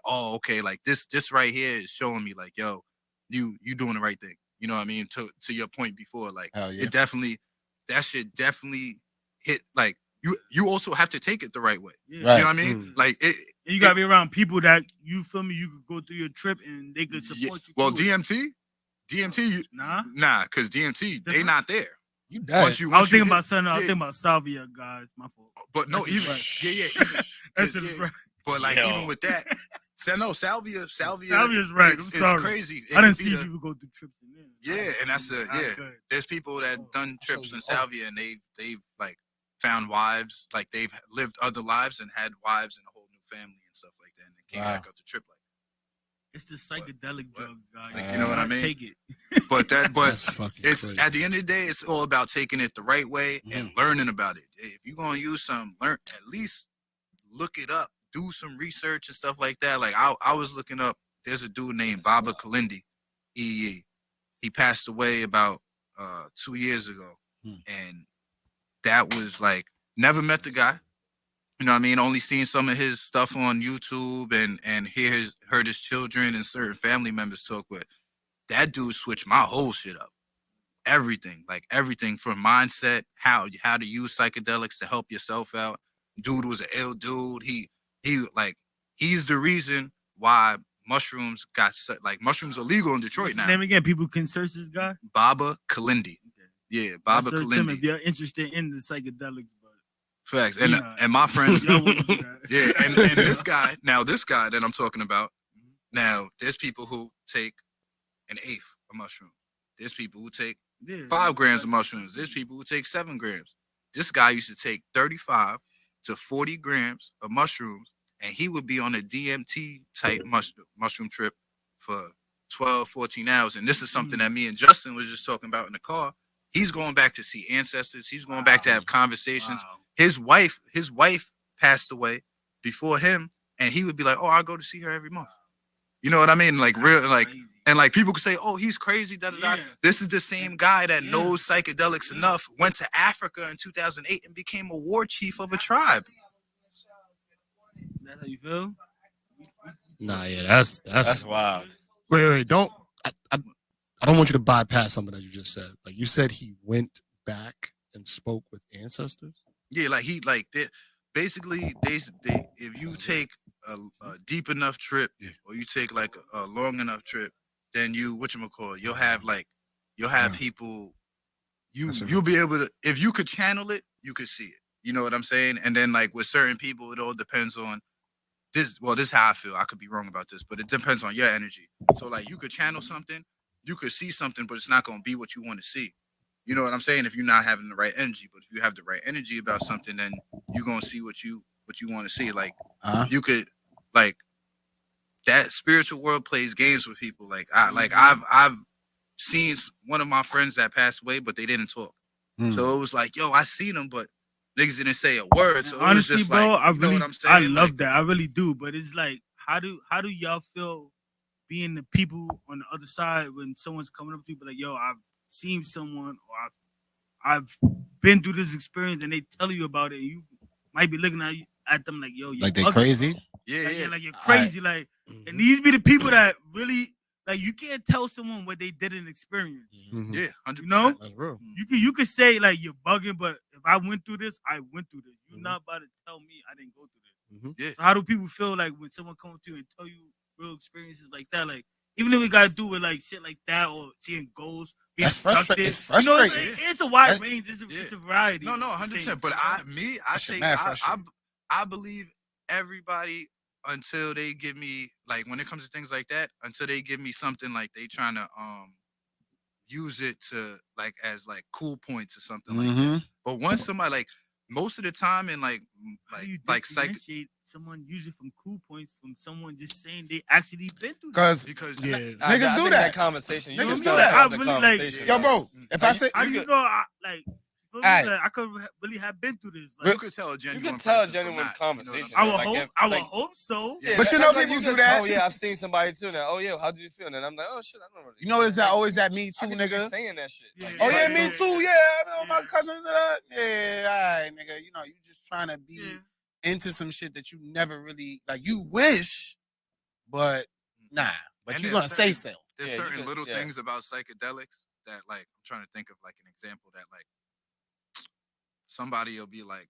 oh, okay, like this right here is showing me like, yo, you doing the right thing. You know what I mean? To your point before, like, it definitely, that shit definitely hit, like, you also have to take it the right way. Yeah. You know what I mean? Like you gotta be around people that you feel me. You could go through your trip and they could support you. Well, DMT, nah, because DMT they not there. You dead. I was thinking about something. I was thinking about salvia, guys. My fault. But no, even That's right. But like even with that, salvia. Salvia's right. It's crazy. I didn't see people go through trips in there. Yeah, and that's there's people that done trips in salvia and they've like found wives, like they've lived other lives and had wives and a whole new family and stuff like that, and they came back up to trip like. It's the psychedelic drugs, guys. Like, you know what I mean? Take it. But it's crazy. At the end of the day, it's all about taking it the right way and learning about it. If you're gonna use something, learn at least look it up, do some research and stuff like that. Like I was looking up. There's a dude named Baba Kalindi. He passed away about 2 years ago, and that was like never met the guy. You know what I mean? Only seen some of his stuff on YouTube and heard his children and certain family members talk with. That dude switched my whole shit up. Everything from mindset, how to use psychedelics to help yourself out. Dude was an ill dude. He's the reason why mushrooms mushrooms are legal in Detroit. What's now. His name again? People can search this guy. Baba Kalindi. Yeah, Baba Kalindi. If you're interested in the psychedelics. Facts. And my friends, and this guy that I'm talking about, now there's people who take an eighth of mushroom. There's people who take 5 grams of mushrooms. There's people who take 7 grams. This guy used to take 35 to 40 grams of mushrooms, and he would be on a DMT type mushroom trip for 12, 14 hours. And this is something that me and Justin was just talking about in the car. He's going back to see ancestors. He's going back to have conversations. Wow. His wife passed away before him, and he would be like, "Oh, I go to see her every month." You know what I mean? Like real, like, and like people could say, "Oh, he's crazy." Da da da. This is the same guy that knows psychedelics enough. Went to Africa in 2008 and became a war chief of a tribe. That's how you feel? Nah, yeah, that's wild. Wait, don't. I don't want you to bypass something that you just said. Like you said, he went back and spoke with ancestors. Yeah, like basically they if you take a deep enough trip, or you take like a long enough trip, then you'll have people. You'll be able to, if you could channel it, you could see it. You know what I'm saying? And then like with certain people, it all depends on this. Well, this is how I feel. I could be wrong about this, but it depends on your energy. So like you could channel something, you could see something, but it's not going to be what you want to see. You know what I'm saying? If you're not having the right energy, but if you have the right energy about something, then you're going to see what you want to see. Like you could, like, that spiritual world plays games with people. Like I've seen one of my friends that passed away, but they didn't talk. So it was like, yo, I seen them, but niggas didn't say a word. So honestly, it was just bro, like, I really, know what I'm saying? I love that. I really do. But it's like, how do y'all feel being the people on the other side when someone's coming up to you, like, yo, I've seen someone, or I've been through this experience, and they tell you about it, and you might be looking at them like, yo, you're Like they crazy? Yeah. Like you're crazy. Like, and these be the people that really, like, you can't tell someone what they didn't experience. Yeah, 100%. You know? That's real. You could say like you're bugging, but if I went through this, I went through this. You're not about to tell me I didn't go through this. Yeah. So how do people feel like when someone comes to you and tell you real experiences like that? Like, even if we gotta do with like shit like that or seeing ghosts, being That's frustrating. It's You know, frustrating. it's a wide range. It's a variety. No, 100%. But I believe everybody, until they give me, like, when it comes to things like that, until they give me something like they trying to use it to, like, as like cool points or something like that. But once somebody, like, most of the time in like differentiate someone using from cool points from someone just saying they actually been through because because niggas do that. Conversation. Niggas do that. that. I really like. Yo, bro, if I say, How do you know? I could really have been through this. Like, you could tell a genuine. You can tell a person from genuine not, conversation. You know what I'm saying? I would hope so. Yeah, but you know like people you do just, that. Oh yeah, I've seen somebody too. Now, oh yeah, how did you feel? And I'm like, oh shit, I don't really. You know, is that always that me I too, can just be nigga? saying that shit. Yeah. Like, Oh yeah, Yeah. me too. Yeah, I know my cousin. Yeah, all right, nigga. You know, you just trying to be into some shit that you never really like. You wish, but nah. But And you're there's gonna say certain- so. There's Yeah, you certain could- little yeah. things about psychedelics that, like, I'm trying to think of like an example that, like, somebody will be like,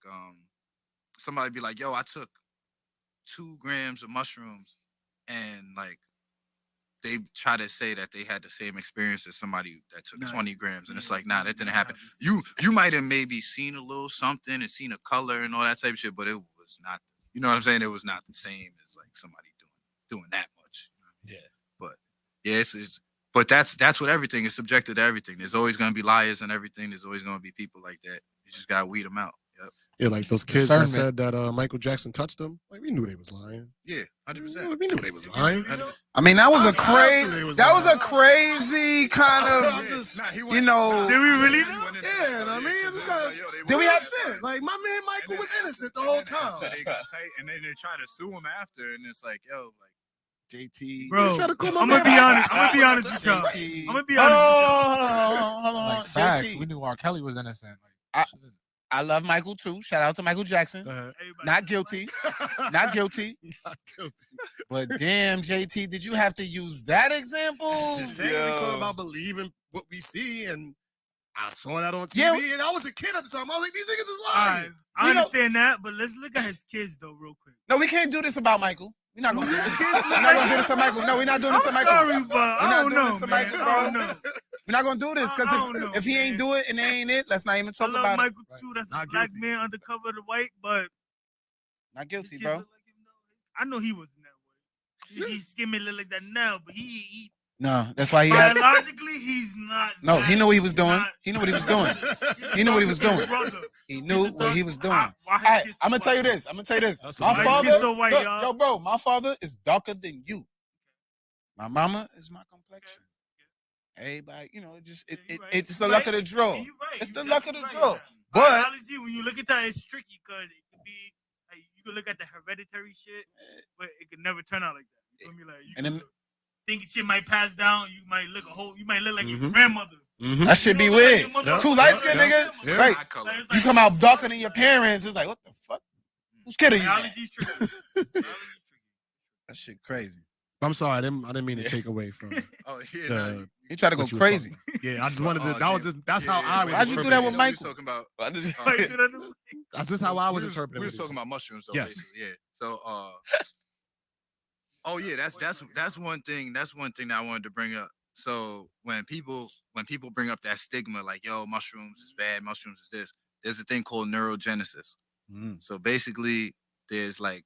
somebody be like, yo, I took 2 grams of mushrooms, and like they try to say that they had the same experience as somebody that took 20 grams, and it's like, nah, that didn't happen. You might have maybe seen a little something and seen a color and all that type of shit, but it was not. You know what I'm saying? It was not the same as like somebody doing that much. You know what I mean? Yeah. But yeah, but that's what everything is subjected to everything. There's always gonna be liars and everything. There's always gonna be people like that. You just gotta weed them out. Yep. Yeah, like those kids that Discernment. said that Michael Jackson touched them. Like we knew they was lying. Yeah, 100%. We knew they was lying. I mean, that was a Absolutely was crazy kind of, you know. Did we really know? Yeah, I mean, it's kind of. Did we have shit? Like my man Michael was innocent the whole time. They got tight, and then they try to sue him after, and it's like, yo, like JT, Bro, try to call my I'm gonna man be out. honest. I'm gonna be honest with y'all. JT. I'm gonna be honest with y'all. Hold on. Like facts. JT. We knew R. Kelly was innocent. Like, shit. I love Michael too. Shout out to Michael Jackson. Everybody Not knows guilty. Not guilty. Not guilty. But damn, JT, did you have to use that example? Just saying, we talking about believing what we see, and I saw that on TV, Yeah. and I was a kid at the time. I was like, these niggas is All lying. right, I understand that, but let's look at his kids though, real quick. No, we can't do this about Michael. We're not gonna do this. We're not gonna do this to Michael. No, we're not doing this to Michael. Sorry, but I don't doing know, this to man. Michael, I bro. don't know. We're not gonna do this I don't because know, if he ain't man. do it and it ain't it, let's not even I talk love about it. Michael too. That's a Not black guilty. man undercover the white, but Not his guilty, kids bro. look like him, though. I know he wasn't that way. He's skimming look like that now, but he No, that's why he had. biologically he's not. No, that. he knew what he was He's doing. not- He knew what he was doing. He's a He knew what he was dark-skinned doing. brother. He He's knew a what he dark- was doing. Why his Hey, kids I'm gonna so tell you white? this. I'm gonna tell you this. That's My a white father, kid so white, look, y'all. yo, bro, my father is darker than you. My mama is my complexion. everybody, you know, right. it's the luck of the draw. Right. It's the You luck of the definitely draw. right. But Biology, when you look at that, it's tricky because it could be like you could look at the hereditary shit, but it could never turn out like that. You feel me? Like you could think shit might pass down. You might look like your grandmother. That should be weird. Like Two light skinned niggas, right? You come out darker than your parents. It's like, what the fuck? Who's kidding you? Biology's tricky. That shit crazy. I'm sorry, I didn't mean to take away from. Oh yeah, You try to go crazy. Yeah, I just wanted to. That's how I was. Why'd you do that with Michael? Talking about. That's just how I was interpreting. We was talking about mushrooms, though. Yes. Basically, yeah. So, oh yeah, that's one thing. That's one thing that I wanted to bring up. So when people bring up that stigma, like yo, mushrooms is bad, mushrooms is this. There's a thing called neurogenesis. So basically, there's like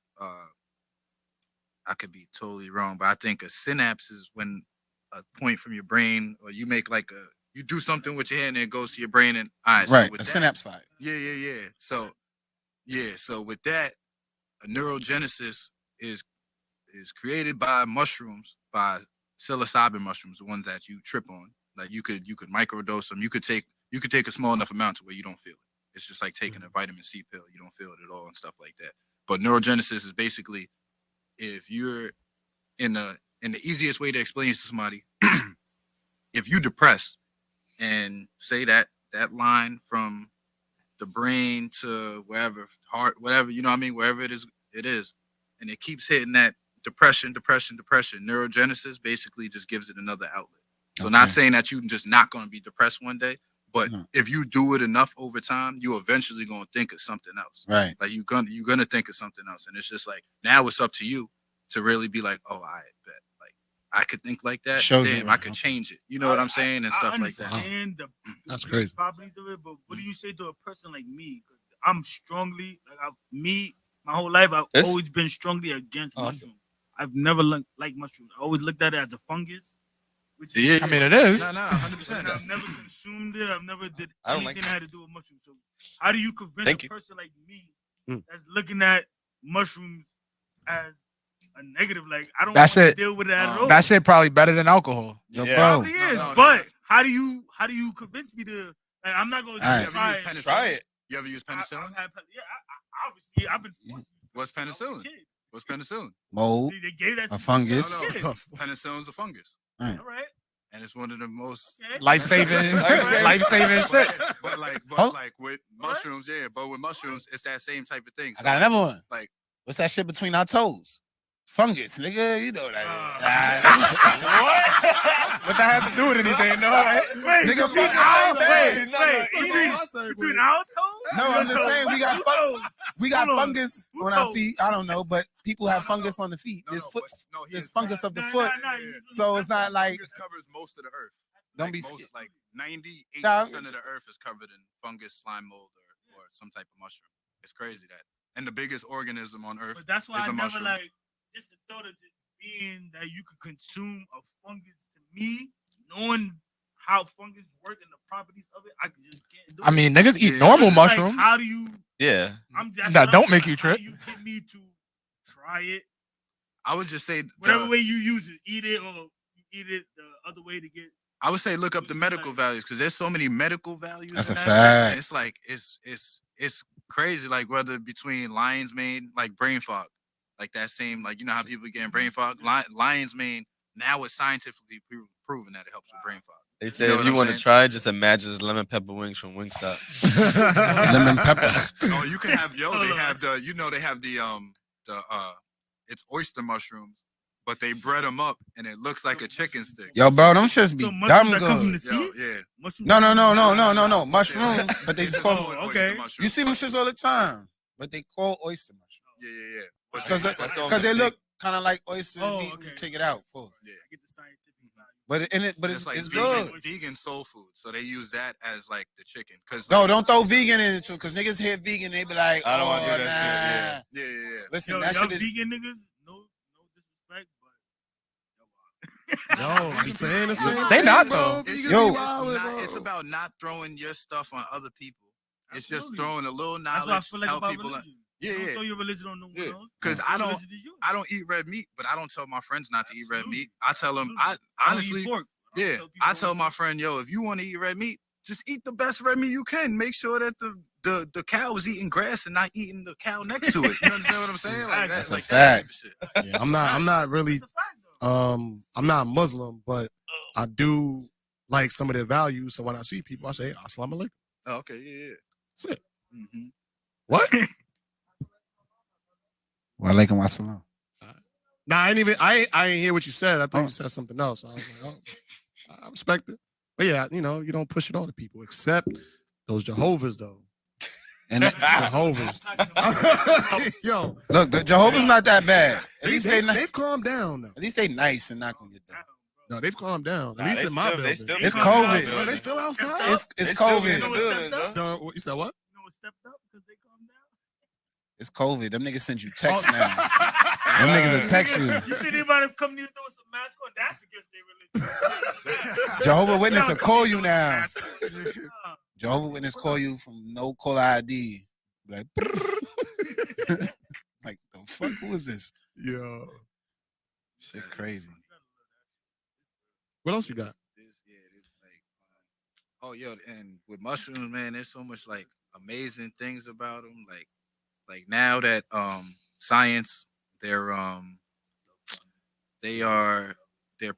I could be totally wrong, but I think a synapse is when a point from your brain, or you make like you do something with your hand and it goes to your brain, and all right, Right, so a synapse fire. Yeah. So with that, a neurogenesis is created by mushrooms, by psilocybin mushrooms, the ones that you trip on. Like you could microdose them. You could take a small enough amount to where you don't feel it. It's just like taking a vitamin C pill. You don't feel it at all and stuff like that. But neurogenesis is basically if you're in the easiest way to explain to somebody, if you depressed and say that line from the brain to wherever, heart, whatever, you know what I mean, wherever it is, and it keeps hitting that depression. Neurogenesis basically just gives it another outlet. So not saying that you're just not going to be depressed one day, but if you do it enough over time, you're eventually going to think of something else. Right. Like you're gonna think of something else, and it's just like now it's up to you to really be like, oh, I bet, like I could think like that. Damn, I could change it. You know what I'm saying, and stuff like that. That's crazy. Properties of it, but what do you say to a person like me? I'm strongly my whole life I've always been strongly against mushrooms. I've never liked mushrooms. I always looked at it as a fungus. Which I mean, it is. No, 100%. I've never consumed it. I've never did anything that had to do with mushrooms. So how do you convince a person like me that's looking at mushrooms as a negative? Like I don't want to deal with it at all. That shit probably better than alcohol. It probably is. But how do you convince me to? Like, I'm not going to try it. You ever use penicillin? Obviously, I've been. What's penicillin? What's penicillin? Mold. They gave that a fungus. No. Penicillin's a fungus. Right. All right. And it's one of the most life-saving shit. But with mushrooms, but with mushrooms, it's that same type of thing. So, I got another one. Like, what's that shit between our toes? Fungus, nigga. You know that. What that have to do with anything? No, right? Nigga, between our toes? No, I'm just saying we got fungus on our feet. I don't know, but people have fungus on the feet. There's fungus of the foot. So it's not like fungus covers most of the earth. Don't be scared. Like 98% of the earth is covered in fungus, slime mold, or some type of mushroom. It's crazy that. And the biggest organism on earth. But that's why is I a never mushroom. like just the thought of it being that you could consume a fungus. To me, knowing how fungus work and the properties of it, I just can't do it. I mean, niggas eat normal mushrooms. Like, how do you? Yeah. That don't make you trip. How do you get me to try it? I would just say whatever way you use it, eat it or you eat it the other way to get. I would say look up the medical values because there's so many medical values. That's a in that fact. shit. It's like it's crazy. Like whether between lion's mane, like brain fog, like that same like you know how people getting brain fog. Lion's mane now it's scientifically proven that it helps with brain fog. They said if you want to try, just imagine lemon pepper wings from Wingstop. Lemon pepper. No, you can have they have the it's oyster mushrooms, but they bread them up and it looks like a chicken stick. Yo, bro, them shits be dumb good. No. Mushrooms, but they just call okay. You see them shits all the time, but they call oyster mushrooms. Yeah. Because they look kind of like oyster meat. Okay. You take it out. Cool. Yeah, I get the scientific value. But it's like it's vegan, good. vegan soul food, so they use that as like the chicken. Cause No, don't throw vegan in it too, because niggas hear vegan, they be like, I don't oh, want to do nah. that Yeah. Listen, Yo, that y'all shit is. vegan niggas, no disrespect, but Yo, I'm saying the same. They not bro. though. It's about not throwing your stuff on other people. It's just throwing a little that's what I knowledge, feel like help about people. religion. Yeah. Don't throw your religion on no one else. Because I don't eat red meat, but I don't tell my friends not to eat red meat. I tell them I honestly. Yeah, I tell my friend, yo, if you want to eat red meat, just eat the best red meat you can. Make sure that the cow is eating grass and not eating the cow next to it. You understand what I'm saying? Like That's like a fact. That Yeah, I'm not really I'm not Muslim, but I do like some of their values. So when I see people, I say Assalamu alaikum. Oh, okay, yeah. That's it. Mm-hmm. What? Wa alaikum assalam. Nah, I ain't hear what you said. I thought you said something else. I was like, oh, I respect it. But yeah, you don't push it on to people, except those Jehovah's though. And Jehovah's. Yo, look, the Jehovah's not that bad. At least they've calmed down though. At least they nice and not gonna get down. No, they've calmed down. At least in my building. It's COVID. Bro, they still outside. It's COVID. You said what? Stepped up because they calmed down. It's COVID. Them niggas send you texts now. Them niggas will text you. You think anybody come to you with some mask on? That's against their religion. Jehovah Witness will call you now. Jehovah Witness call you from no caller ID. Like, like the fuck? Who is this? Yo, shit crazy. What else you got? Oh, yo, and with mushrooms, man, there's so much like amazing things about them. Like now that science, they're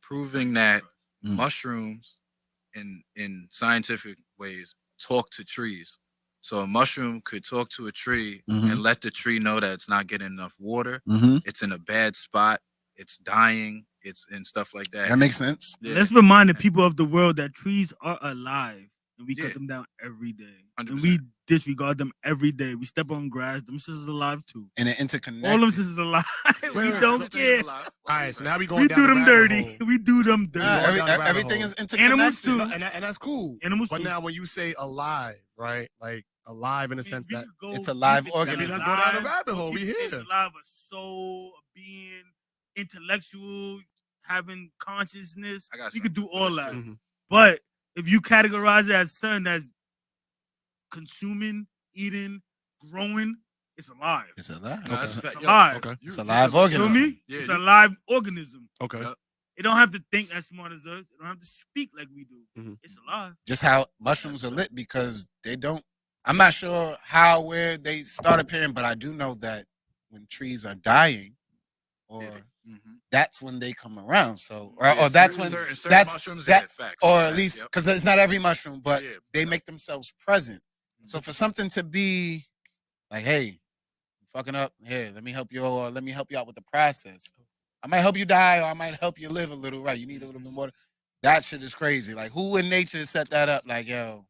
proving that mushrooms in scientific ways talk to trees. So a mushroom could talk to a tree and let the tree know that it's not getting enough water. It's in a bad spot. It's dying. It's and stuff like that. That makes sense. Yeah. Let's remind the people of the world that trees are alive and we cut them down every day. 100%. And we disregard them every day. We step on grass. Them sisters alive too. And they're interconnected. All them sisters alive. We don't care. All right, so now we going We down do the them rabbit dirty. hole. We do them dirty. Everything is interconnected. Animals too. And that's cool. Animals But too. now when you say alive, right? Like alive in the sense that it's a live that means organism. let's go down the rabbit hole. We It's here. alive, a soul, a being, intellectual, having consciousness. I got You could do something. all That's that. true. But if you categorize it as something that's consuming, eating, growing, it's alive. It's alive. No, that's Okay. fact. It's Yo, alive. Okay. It's a live You organism. feel me? Yeah, It's you- a live organism. Okay. Yep. It don't have to think as smart as us. It don't have to speak like we do. Mhm. It's alive. Just how mushrooms are lit because they don't. I'm not sure how where they start appearing, but I do know that when trees are dying, or that's when they come around. So, or that's when certain that's mushrooms, that, yeah, facts, or at facts, least yep. because it's not every mushroom, but Yeah, they make themselves present. So for something to be like, hey, you fucking up here, let me help you, or let me help you out with the process. I might help you die, or I might help you live a little. Right? You need a little bit more. That shit is crazy. Like, who in nature set that up? Like, yo,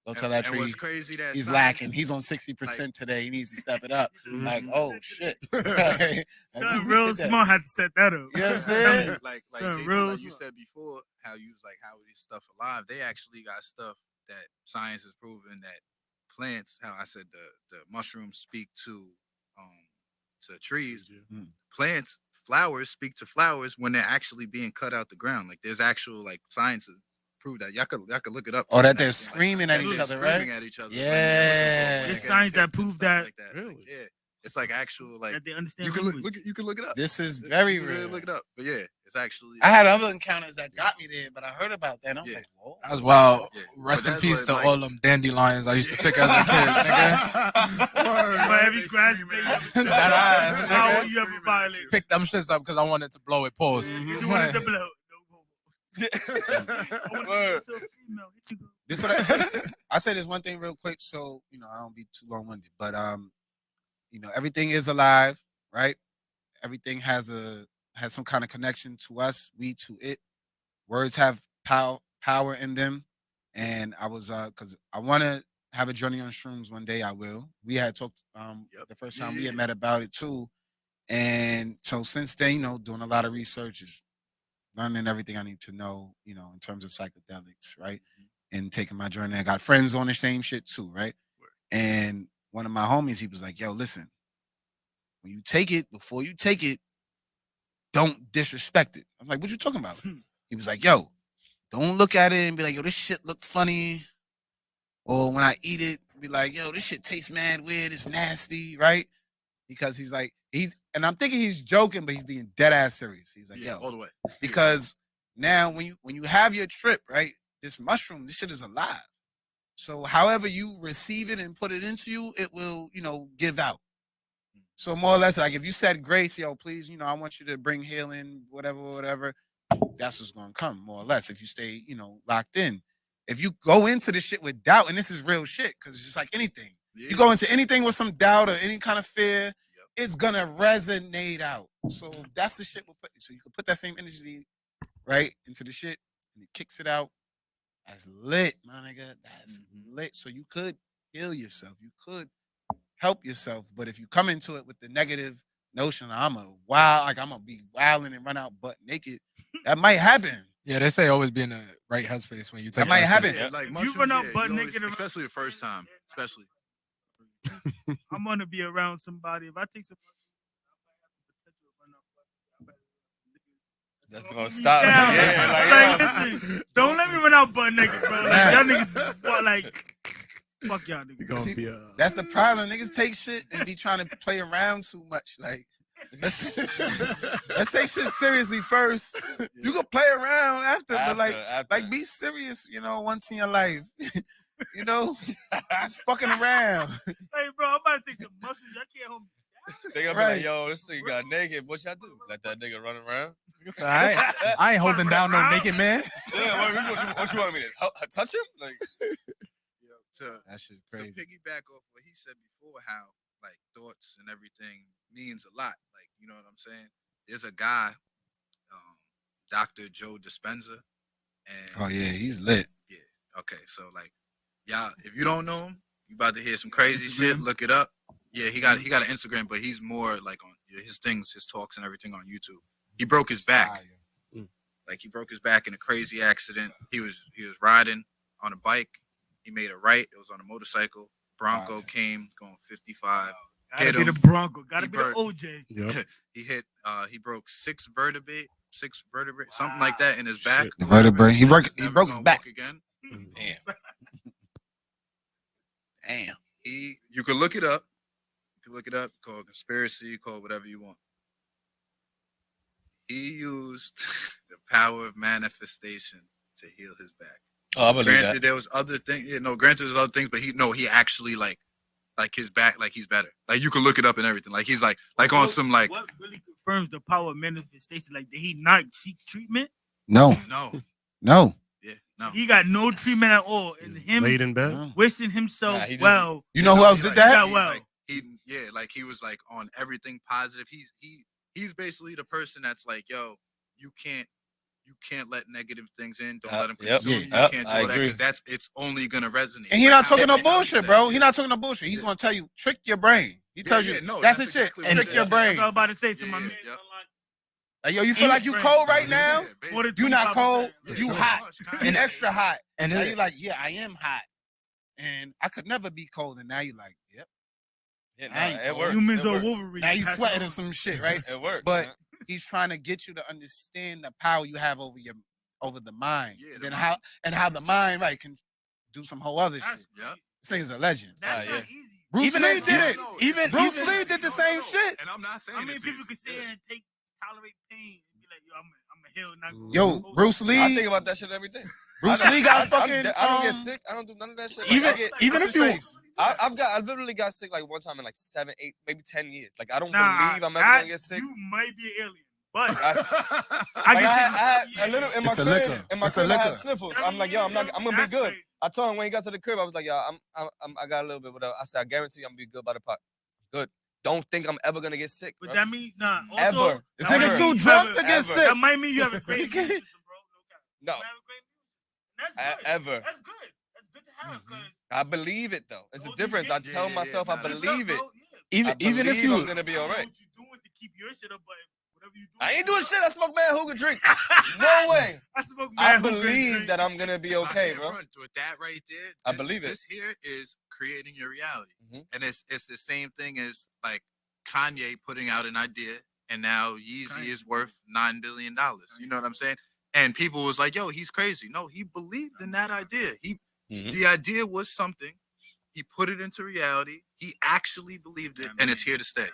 go tell that And tree what's crazy that he's science- lacking. He's on 60% today. He needs to step it up. Like, oh shit. Something real smart had to set that up. You know what I'm saying? like Something JJ, real like you smart. said before, how you was like how is stuff alive? They actually got stuff that science has proven that plants. How I said the mushrooms speak to trees. Plants, flowers speak to flowers when they're actually being cut out the ground. Like there's actual like sciences prove that. Y'all could look it up. Oh, that they're Like, screaming at that each they're other, right? screaming at each other. Yeah. There's science that prove that. Like that. Like, yeah. It's like actual like That they understand you can language. you can look it up. This is very You can really real. look it up. But yeah, it's actually I had other encounters that got me there, but I heard about that. And I was Yeah. like, whoa. As well. Yeah. Rest But in that's peace what, to like- all them dandelions I used to pick as a kid, nigga. For every grass blade you ever stood That on, ass, how nigga. will you ever violate? Pick them shits up because I wanted to blow it. Pause. You wanted to blow. I wanted to to a female. Here you go. This what I say this one thing real quick, so I don't be too long-winded. But everything is alive, right? Everything has some kind of connection to us, we to it. Words have power in them. And I was because I want to have a journey on shrooms one day. I will. We had talked the first time we had met about it too. And so since then, doing a lot of research is learning everything I need to know, in terms of psychedelics, right? And taking my journey. I got friends on the same shit too, right? And one of my homies, he was like, yo, listen, when you take it, before you take it, don't disrespect it. I'm like, what you talking about? He was like, yo, don't look at it and be like, yo, this shit look funny. Or when I eat it, be like, yo, this shit tastes mad weird, it's nasty, right? Because he's like, and I'm thinking he's joking, but he's being dead ass serious. He's like, yo, all the way. because Now, when you have your trip, right, this mushroom, this shit is alive. So however you receive it and put it into you, it will, give out. So more or less, like if you said grace, yo, please, I want you to bring healing, whatever, that's what's gonna come, more or less, if you stay, locked in. If you go into this shit with doubt, and this is real shit, because it's just like anything. You go into anything with some doubt or any kind of fear, it's gonna resonate out. So that's the shit. So you can put that same energy right into the shit, and it kicks it out. That's lit, my nigga. That's lit. So you could heal yourself. You could help yourself. But if you come into it with the negative notion, I'm gonna be wilding and run out butt naked, that might happen. Yeah, they say always be in the right headspace when you take that might happen. Yeah, like you run out butt always, naked, especially the first time, especially. I'm gonna be around somebody. If I take some, That's gonna stop. down. Yeah, Listen, don't let me run out butt naked, bro. Like, y'all niggas, fuck y'all niggas. See, that's the problem. Niggas take shit and be trying to play around too much. Like, let's take shit seriously first. You can play around after, but like be serious. Once in your life. Just fucking around. Hey, bro, I'm about to take some muscles. Y'all can't hold me. They gonna be like, yo, this nigga got naked. What y'all do? Let that nigga run around? I ain't holding down no naked man. Yeah, what you want me to touch him? Like, that shit crazy. To piggyback off what he said before, how like thoughts and everything means a lot. Like, you know what I'm saying? There's a guy, Dr. Joe Dispenza, and oh yeah, he's lit. Yeah. Okay, so like, y'all, if you don't know him, you about to hear some crazy shit. Look it up. Yeah, he got an Instagram, but he's more like on his talks and everything on YouTube. He broke his back. Like, he broke his back in a crazy accident. He was riding on a bike. He made a right. It was on a motorcycle. Bronco came going 55. Gotta be the Bronco. Gotta be the OJ. Yep. He broke six vertebrae, something like that in his back. The vertebrae. He broke his back again. Damn. Damn. You can look it up. Call conspiracy, call whatever you want. He used the power of manifestation to heal his back. Oh, I believe granted, that. there was other things. Granted, there's other things, but he actually like his back, like he's better. Like, you can look it up and everything. Like, he's like on some like. What really confirms the power of manifestation? Like, did he not seek treatment? No. Yeah, no. He got no treatment at all. And him laid in bed, wishing himself well. You know who else did that? He was like on everything positive. He's basically the person that's like, yo, you can't let negative things in. Don't let them consume you. You can't do all that, because it's only gonna resonate. And he's not talking no bullshit, bro. He's not talking no bullshit. He's gonna tell you, trick your brain. He tells you, that's his shit. Exactly Trick your brain. I was about to say, so my man. Like, yo, you feel like you cold right now? You not cold. You hot. And extra hot. And now you're like, yeah, I am hot. And I could never be cold. And now you're like, yep. It works. Humans are Wolverine. Now you sweating or some shit, right? It works. But he's trying to get you to understand the power you have over the mind. Yeah, how the mind, right, can do some whole other shit. Yeah. This thing is a legend. That's not easy. Bruce Lee did it. Even Bruce Lee did the same shit. And I'm not saying. I mean, people could sit and tolerate pain and be like, yo, I'm a heal, not go. Yo, Bruce Lee. I think about that shit every day. Bruce Lee got fucking. I don't get sick. I don't do none of that shit. Even if you. I literally got sick like one time in like 7, 8, maybe 10 years. Like, I don't believe I'm ever gonna get sick. You might be an alien, but I get sick. In my It's the crib, liquor. in my It's the crib, I had liquor. sniffles. I'm like, yo, I'm gonna be good. I told him when he got to the crib, I was like, yo, I got a little bit, whatever. I said, I guarantee you, I'm gonna be good by the pot. Good. Don't think I'm ever gonna get sick. But bro. that means also, Ever. This nigga's too drunk to get sick. That might mean you have a great immune system, bro. No. You have a great immune system. That's good. Ever. That's good. That's good to have, because I believe it though. It's a difference. I tell myself I believe it. Even if you I'm gonna be all right. What you doing to keep your shit up, but whatever you do, I ain't doing shit. I smoke mad hookah drink. No way. I smoke I mad hookah believe drink. that I'm gonna be okay, bro. With that right there, I believe it. This here is creating your reality, Mhm. and it's the same thing as like Kanye putting out an idea, and now Yeezy is worth $9 billion. You know what I'm saying? And people was like, "Yo, he's crazy." No, he believed in that idea. The idea was something. He put it into reality. He actually believed it, and it's here to stay.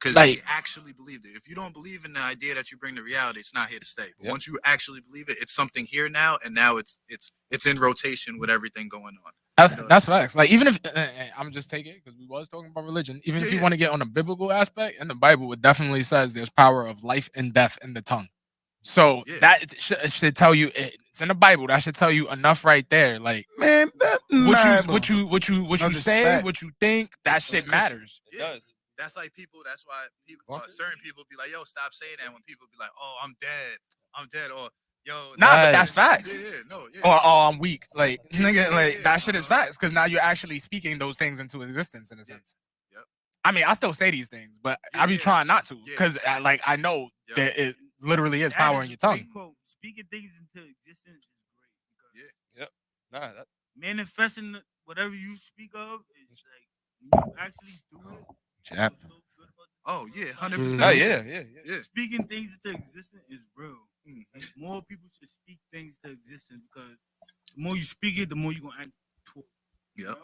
because Like- they actually believed it. If you don't believe in the idea that you bring to reality, it's not here to stay. But Yep. once you actually believe it, it's something here now, and now it's in rotation with everything going on. That's facts. Like even if I'm just taking it because we was talking about religion. Even if you Yeah. want to get on a biblical aspect, in the Bible, it definitely says there's power of life and death in the tongue. So Yeah. that should tell you it's in the Bible. That should tell you enough right there. Like Man, what you No say, disrespect. what you think, that shit matters. It does. That's like people. That's why people, Also- certain people be like, "Yo, stop saying that." When people be like, "Oh, I'm dead," or "Yo, Nah, but Right. that's facts. yeah, no, yeah." Or oh, I'm weak. Like nigga, like yeah. that shit is facts because now you're actually speaking those things into existence in a sense. Yep. I mean, I still say these things, but I be Yeah. trying not to Yeah. because I know Yep. that it literally is That power is in your a great tongue. quote. Speaking things into existence is great because Nah, that, manifesting whatever you speak of is like when you actually do it. Chap. you feel so good about Oh yourself. yeah, 100%. Mm-hmm. oh, yeah. Yeah. Speaking things into existence is real. Mhm. Like more people should speak things to existence because the more you speak it, the more you're gonna act toward it. Yep.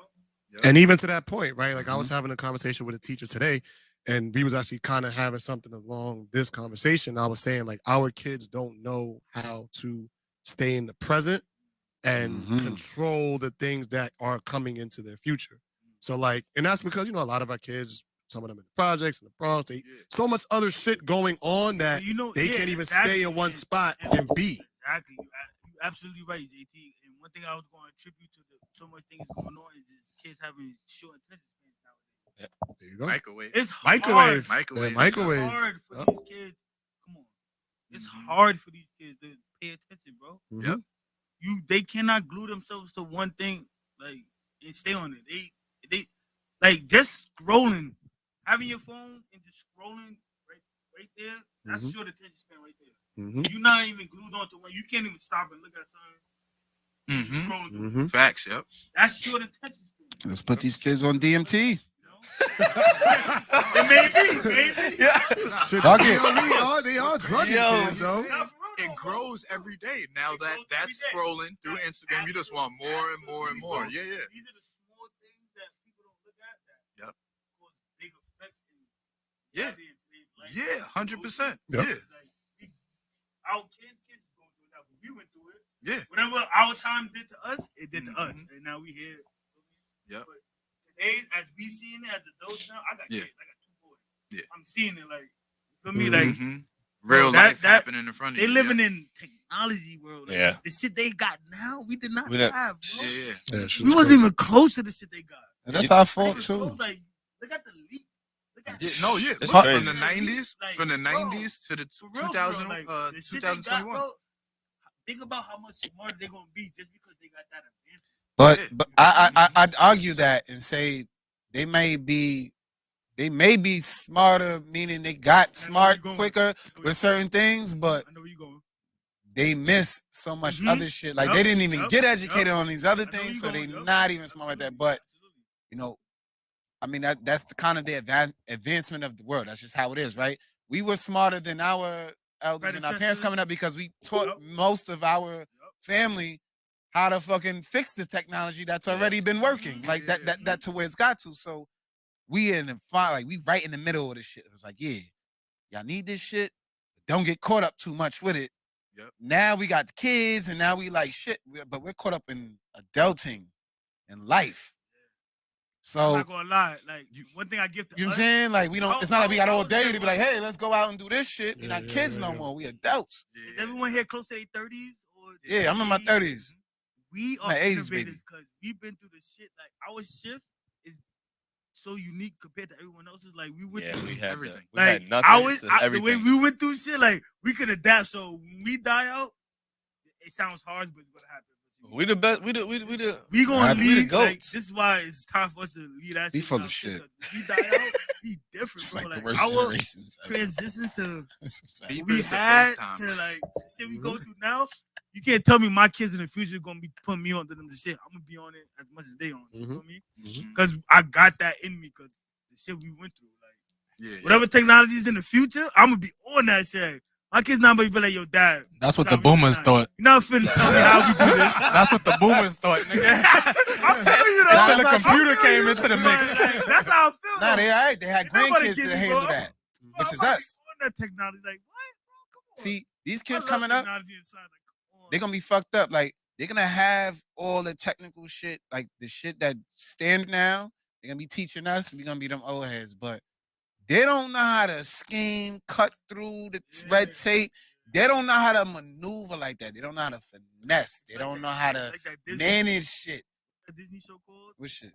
And even to that point, right? Like I was having a conversation with a teacher today, and we was actually kind of having something along this conversation. I was saying like our kids don't know how to stay in the present and Mhm. control the things that are coming into their future. So like, and that's because a lot of our kids, some of them in the projects in the Bronx, they so much other shit going on that they can't even stay in one spot and be. Exactly. You absolutely right, JT. And one thing I was going to attribute to so much things going on is just kids having short attention spans nowadays. There you go. Microwave. It's Microwave. hard. Microwave. Yeah, microwave. It's hard for Yep. these kids. Come on. It's hard for these kids to pay attention, bro. Mhm. They cannot glue themselves to one thing like and stay on it. They like just scrolling, having your phone and just scrolling right there. That's Mhm. short attention span right there. Mhm. You're not even glued onto one. You can't even stop and look at something. You're just Mhm. scrolling through. Mhm. Facts. Yep. That's short attention span. Let's put these kids on DMT. You know? It may be, maybe. Shit, Fuck they it. are- They are drug Yo. kids, though. Not for real, It though, grows every day. Now It grows that's every day. scrolling through Instagram, you just want more and more and more. Yeah, yeah. These are the small things that people don't look at that Yep. cause big effects in Yeah. today's life. Yeah, 100%. Yep. Yeah. Like, our kids is going through it now, but we went through it. Yeah. Whatever our time did to us, it did to us, Mhm. and now we here. Yep. But today, as we seeing it as adults now, I got Yeah. kids. I got 2 boys. Yeah. I'm seeing it like, you feel me? Like Mhm. Real that- life that- happening in front of they you. living in technology world. Like, Yeah. the shit they got now, we did not We didn't- have, bro. Yeah, yeah. Yeah, shit's We wasn't crazy. even close to the shit they got. And that's our Not fault even close, too. like, look at the leap. Look at Yeah, no, yeah. It's Look, crazy. from the 90s, Like, from the bro, 90s to the for real, 2000, like, the shit they got, 2021. bro, think about how much smarter they're gonna be just because they got that advantage. But I'd argue that and say they may be smarter, meaning they got smart quicker with certain things, but I know where you going. they miss so much Mhm. other shit. Like Yup, they didn't even yup, get educated yup. on these other I know where things, you so they going, yup. not even smart at that. Absolutely, But absolutely. you know, I mean that's the kind of the advancement of the world. That's just how it is, right? We were smarter than our elders and our parents Predecessors. coming up because we taught Yup. most of our family how to fucking fix the technology that's already been working. Like that to where it's got to. So we in the like we right in the middle of this shit. It was like, yeah, y'all need this shit. Don't get caught up too much with it. Yep. Now we got the kids, and now we like shit, but we're caught up in adulting and life. I'm So not gonna lie. Like one thing I give to you know what us, I'm saying? Like we don't. It's not like we got all day to be like, Everyone- hey, let's go out and do this shit. We're not kids no more. We adults. Is everyone here close to their 30s or? Yeah, I'm in my 30s. We My are 80s, baby. innovators because we've been through the shit. Like our shift is so unique compared to everyone else's. Like we went Yeah, through we had everything. We had like nothing ours, to the way everything. we went through shit. Like we could adapt. So when we die out, it sounds hard, but it's gonna happen. We the best. We the. We gonna We the lead. Like, goats. this is why it's time for us to lead that We shit. full down, of shit. 'cause if we die out, be different, It's bro. like the Like worst our generations. transitions to It's a fact. Deep we is the had FaceTime. to like the shit we go through now. You can't tell me my kids in the future are gonna be putting me on to them the shit. I'm gonna be on it as much as they on. You feel me? Because I got that in me. Because the shit we went through, like Yeah, whatever technology is in the future, I'm gonna be on that shit. My kids not gonna be like, yo, dad. That's what how the we do boomers that. thought. You're not finna tell me how we do this. That's what the boomers thought, nigga. I feel you, though. Until the I computer feel came you. into the Like, mix. that's how I feel. Nah, though. they all right. They had Nobody grandkids get to me, handle bro. that. which is us. That technology, like what? Bro, come on. See, these I kids love coming up, technology inside, like, come on. they're gonna be fucked up. Like they're gonna have all the technical shit, like the shit that standard now. They're gonna be teaching us. We're gonna be them old heads, but they don't know how to scheme, cut through the red tape. They don't know how to maneuver like that. They don't know how to finesse. They don't know how to manage shit. A Disney show called What shit?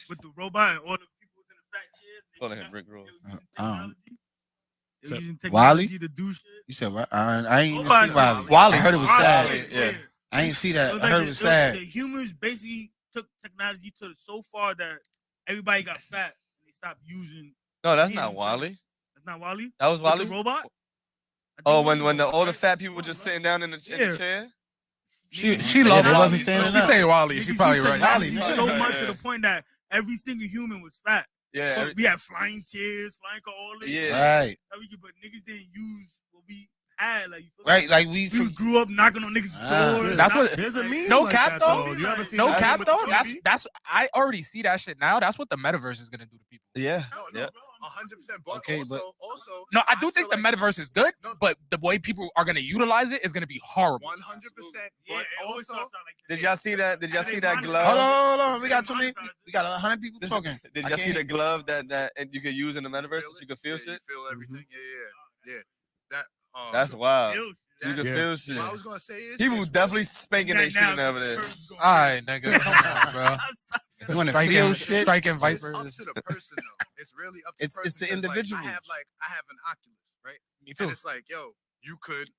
With the robot and all the people in the fat chairs. Calling him Rick Ross. They're using Wally? technology to do shit. You said what? I ain't even Nobody see Wally. Wally. I heard it was sad. Yeah. I ain't see that. It was I like heard it was sad. The humans basically took technology to so far that everybody got fat and they stopped using. No, that's eating not themselves. Wally. That's not Wally. That was With Wally. the robot. Oh, when all the fat people were just sitting down in the chair. She loved they Wally. wasn't standing She up. say Wally. She probably right. Wally, So man. much to the point that every single human was fat. Yeah. We had flying chairs, flying car, all this. Yeah. Right. But niggas didn't use what we had. Like, you feel Right. me? Like We grew up knocking on niggas' doors. That's what. There's a meme No like cap that, though. You ever seen No that cap meme with though. the TV? That's. I already see that shit now. That's what the metaverse is gonna do to people. Yeah. No, 100%. But Okay, also, No, I do think the feel like- metaverse is good, No. but the way people are gonna utilize it is gonna be horrible. 100%. Yeah, But it always also, starts out like Did y'all see that? Did y'all see that Hold glove? on, hold on. We got too many. We got 100 people talking. Did I y'all see can't- the glove that you could use in the metaverse that you could feel You shit? feel everything. Yeah. That. That's wild. Ew, You can Yeah. feel shit. What I was gonna say is He was definitely spanking that shit in now, over there. curtains All right, nigga, come on, bro. You want to feel Striking, shit? striking It's vipers. up to the person though. It's really up to It's the the person. 'cause, individuals. I have an Oculus, right? Me And too. it's like, yo, you could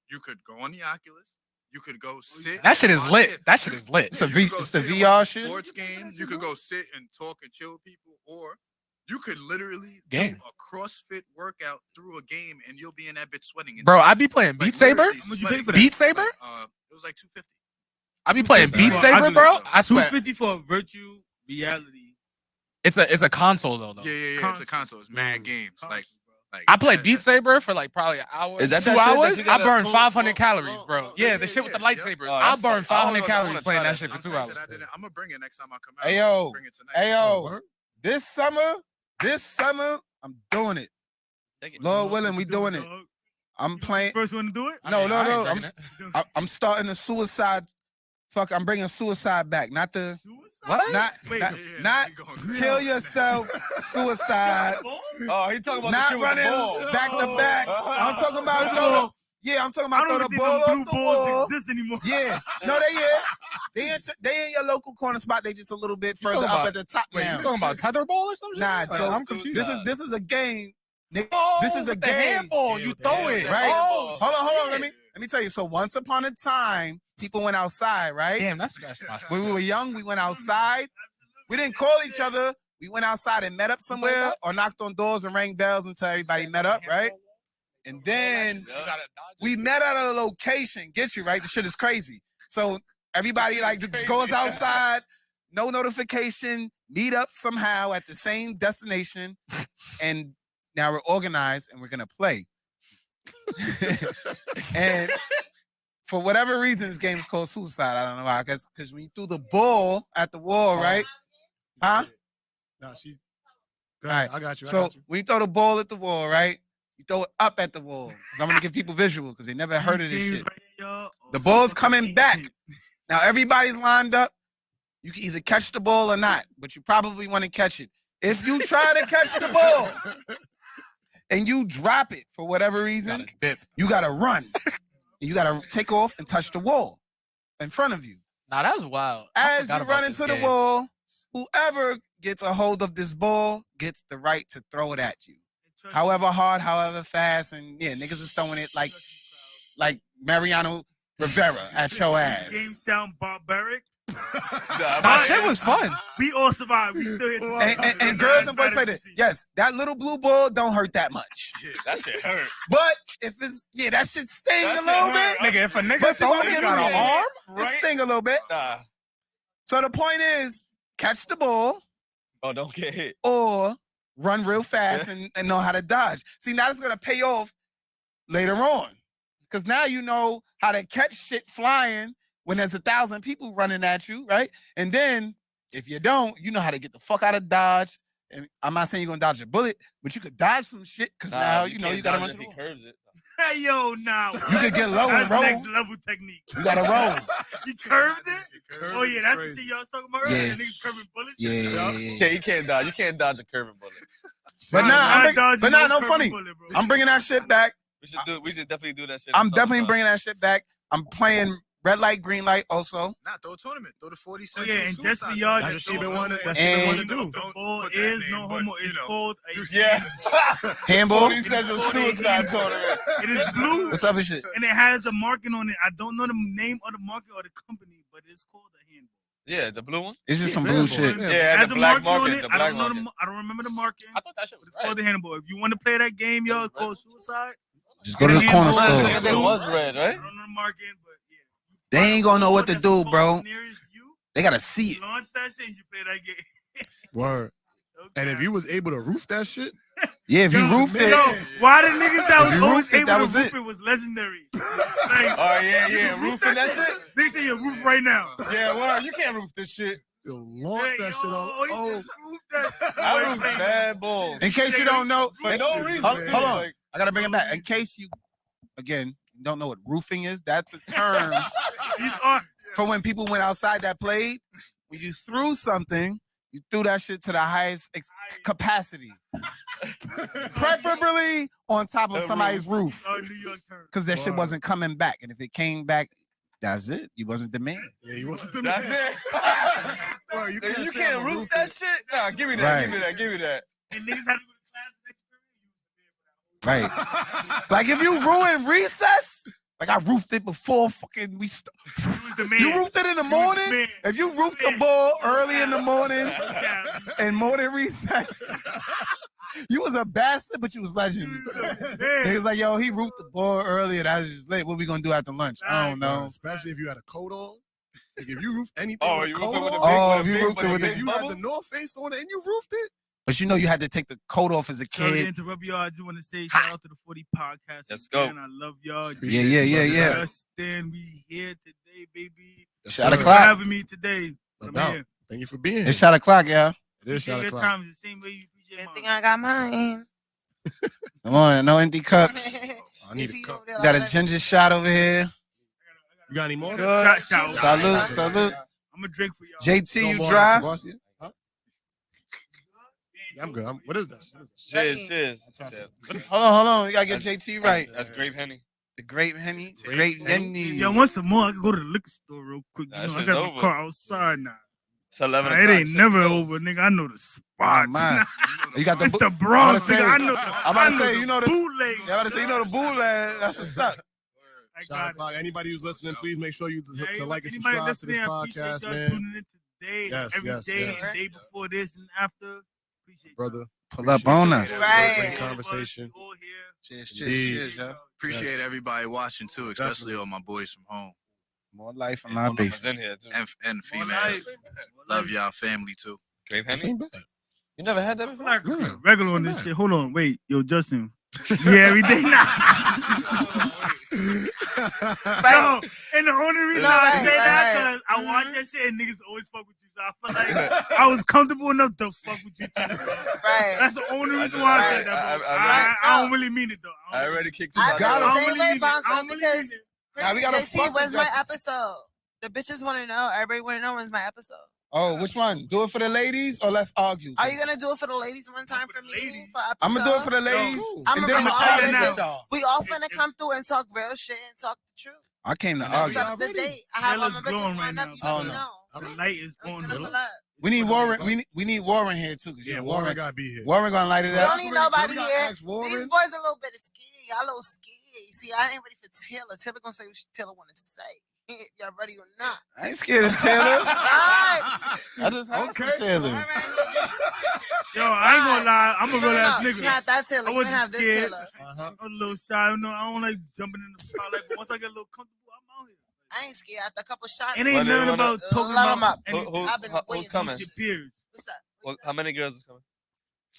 go on the Oculus. You could go sit. That shit is and lit. watch it. That shit is lit. It's a You V. could go It's the sit and VR watch a shit. Sports games. You could go sit and talk and chill with people, or you could literally Game. do a CrossFit workout through a game, and you'll be in that bitch sweating. Bro, I be playing Beat Saber. literally How much you pay sweating. for that? Beat Saber? It was like $250. I be playing Beat $250 Saber, bro. Oculus. I swear. $250 for virtual reality. It's a console though. Yeah. It's a console. It's mad games. Like I played Beat Saber for like probably an hour, Is that 2 that shit that hours. you I gotta burned pull- 500 oh, calories, oh, bro. oh, Yeah, yeah, the shit with the yeah. lightsaber. Oh, I that's burned fun. I 500 wanna calories playing try that that. shit for I'm 2 saying hours. that I'm gonna bring it next time I come out. Hey yo, Bring it tonight. hey yo. This summer, I'm doing it. Lord willing, we doing it. I'm playing. First one to do it? I No, mean, no, I ain't no. drinking it. I'm starting a suicide. Fuck, I'm bringing suicide back. Not the. What? Not. Wait, not, yeah, not we going kill crazy. yourself. Suicide. Oh, he talking about the Not shit with the running ball. back to back. I'm talking about Oh, Yeah, I'm talking I about throw don't the think ball them off blue the balls wall. exist anymore. Yeah, no, they in your local corner spot. They just a little bit You further talking up about- at the top Wait, now. you talking about tetherball or something? Nah, so I'm confused. this is a game. Nigga. Oh, This is a with the game. handball. You throw it, Right? Oh, Hold on. shit. Let me tell you. So once upon a time, people went outside, right? Damn, that's my When we were young, we went outside. We didn't call each other. We went outside and met up somewhere or knocked on doors and rang bells until everybody met up, right? And then we met at a location. Get you, right? The shit is crazy. So everybody like just goes outside, no notification, meet up somehow at the same destination, and now we're organized and we're gonna play. And for whatever reason, this game is called Suicide. I don't know why. Because when you threw the ball at the wall, right? Huh? No, she. All right. I got you. So when you throw the ball at the wall, right? You throw it up at the wall. Because I'm gonna give people visual because they never heard of this shit. The ball's coming back. Now everybody's lined up. You can either catch the ball or not, but you probably want to catch it. If you try to catch the ball and you drop it for whatever reason, you gotta run. And you gotta take off and touch the wall in front of you. Nah, that's wild. As you run into the wall, whoever gets a hold of this ball gets the right to throw it at you. However hard, however fast, and yeah, niggas is throwing it like Mariano Rivera at your ass. Game sound barbaric. That shit was fun. We all survived. We still hit And girls and boys play this. Yes, that little blue ball don't hurt that much. Yeah, that shit hurt. But if it's that shit sting a little bit. Nigga, if a nigga But you throw gonna it, get got a an arm, arm, it sting a little bit. Nah. So the point is, catch the ball Oh, don't get hit. or run real fast and know how to dodge. See, now it's gonna pay off later on. Because now you know how to catch shit flying when there's 1,000 people running at you, right? And then if you don't, you know how to get the fuck out of Dodge And I'm not saying you're gonna dodge a bullet, but you could dodge some shit because now you know you gotta run to the he curves it. Hey, yo, nah. You could get low and That's roll. next level technique. You gotta roll. He curved it? Oh, yeah, that's the shit y'all was talking about earlier. Yeah. The niggas curving bullets? Yeah. You can't dodge. You can't dodge a curving bullet. But no funny. Bullet, bro. I'm bringing that shit back. We should definitely do that shit. I'm definitely bringing that shit back. I'm playing red light, green light also. Nah, throw a tournament. Throw the 40 Oh, cents. yeah, and just for y'all, That's what she been wanting to And- do. the ball is no homo. It's called a Handball. He says it's suicide tournament. It is blue. What's up with shit? And it has a marking on it. I don't know the name of the market or the company, but it's called a handball. Yeah, the blue one. It's just some blue shit. Yeah, It and has the a black marking on market. it. The I black don't know. market. I don't remember the marking. I thought that shit was It's called the handball. If you want to play that game, y'all, it's called suicide. Just go to the corner Handball. store. I think it was red, I right? don't know the marking, but yeah. They ain't gonna know what to That's do, the bro. ball nearest you. They gotta see You it. launch that shit and you play that game. Word. Okay. And if you was able to roof that shit, Yeah, if you roofed it. Yo, why the niggas that If was you always roofed it, able that to was roof it. it was legendary. Like, Oh yeah, roofing that shit. Niggas say you roof right now. Yeah, well, you can't roof this shit. you'll launch Hey, that shit yo, on. he Oh, just roofed that shit. I roof bad balls. In case you don't know, For no reason. hold on. Like, I gotta bring it back. In case you, again, don't know what roofing is, that's a term These are for when people went outside that played. When you threw something, you threw that shit to the highest capacity, preferably on top of somebody's roof, New York terms. because that shit Wow. wasn't coming back. And if it came back, that's it. You wasn't the man. yeah, you wasn't the that's man. it. Bro, you You say can't I'ma roof that shit. Nah, give me that. Right. Give me that. Give me that. And niggas had to go to class the next period. Right. Like if you ruin recess, like I roofed it before fucking we. You was the man. You roofed it in the You was morning. man. If you roofed the ball early in the morning Yeah. and morning recess, you was a bastard, but you was legend. It was like, yo, he roofed the ball earlier. That was just late. What we gonna do after lunch? I don't know. Especially if you had a coat on. Like if you roofed anything Oh, with a you coat roofed it with a on, big, Oh, with a you big, roofed with it a with big a- you bubble? had the North Face on it and you roofed it. But you know you had to take the coat off as a Sorry to kid. interrupt y'all. I just want to say shout out to the 40 podcast. Let's go. Man, I love y'all. Yeah. Justin, we here today, baby. Shot sir. o'clock. For having me today. No I'm doubt. here. Thank you for being here. It's shot o'clock, y'all. It is Appreciate shot your o'clock. time the same way you appreciate Good mine. thing I got mine. Come on, no empty cups. I need a cup. Got a ginger shot over here. You got any more? Good. Shout. Salute. I'm going to drink for y'all. JT, Don't you ball dry? out the boss yet? Huh? Yeah, I'm good. What is that? Cheers. Hold on. You gotta get JT right. That's grape Henny. The grape Henny. Grape Henny. If y'all want some more, I can go to the liquor store real quick. Nah, You that know, I shit's got over. my car outside now. It's 11 Nah, o'clock. it ain't Shit never closed. over, nigga. I know the spots. Nice. You got the It's bu- the Bronx, I'm nigga. about I to know. say- I'm about to say, you know the- bootleg. Yeah, I'm about to say, you know the bootleg. That's what's up. I Shot got it. o'clock. Anybody who's listening, please make sure you Yeah, to like and anybody subscribe to this listening, I appreciate podcast, y'all man. tuning in today, Yes, every yes, day, yes. and day before this and after. Appreciate Brother. Pull up on us. Right. Great conversation. All here. Cheers, Indeed. y'all. Appreciate Yes. everybody watching too, especially all my boys from home More life in My my mama's beef. in here too. and More females. life. Love y'all family too. Grape This Henny? ain't bad. You never had that before? Like Yeah. regular on this It's shit. Hold on, wait, yo, Justin. Yeah, every day now. Yo, and the only reason I Right, say that right. because I watch that shit and niggas always fuck with you. So I feel like I was comfortable enough to fuck with you. Right. That's the only reason why I said that. bro. I don't really mean it though. I already kicked you I out. feel got the him. same way, Bouncer, I don't really because mean it. Now we gotta JT, fuck with when's my Justin. episode? The bitches want to know. Everybody want to know when's my episode. Oh, which one? Do it for the ladies or let's argue? Are you gonna do it for the ladies one time for me? ladies. For episode? I'm gonna do it for the ladies. cool. I'm and gonna then bring I'ma all tell you this now. shit. We all finna come through and talk real shit and talk the truth. I came to So argue. set up the date. I have all my Bella's glowing bitches right lined up. now. You Oh, let me no. know. The light is I'm on. finna though. pull up. We need Warren. We need Warren here too. 'Cause Yeah, you know, Warren gotta be here. Warren gonna light it We up. don't need nobody We gotta here. ask Warren. These boys a little bit of scared. Y'all a little scared. See, I ain't ready for Taylor. Taylor gonna say what Taylor wanna say. Y'all ready or not? I ain't scared of Taylor. All right. I just had Okay. some Taylor. All right. Yo, I ain't gonna lie. I'm a real ass You nigga. have that Taylor. I You wasn't have this scared. Taylor. I'm a little shy. You know, I don't like jumping in the spotlight. But once I get a little comfortable, I'm out here. I ain't scared. After a couple shots, It ain't Well, they nothing wanna- about talking Let 'em about up. anything. I've been Who's waiting. coming? Your peers. What's that? Well, how many girls is coming?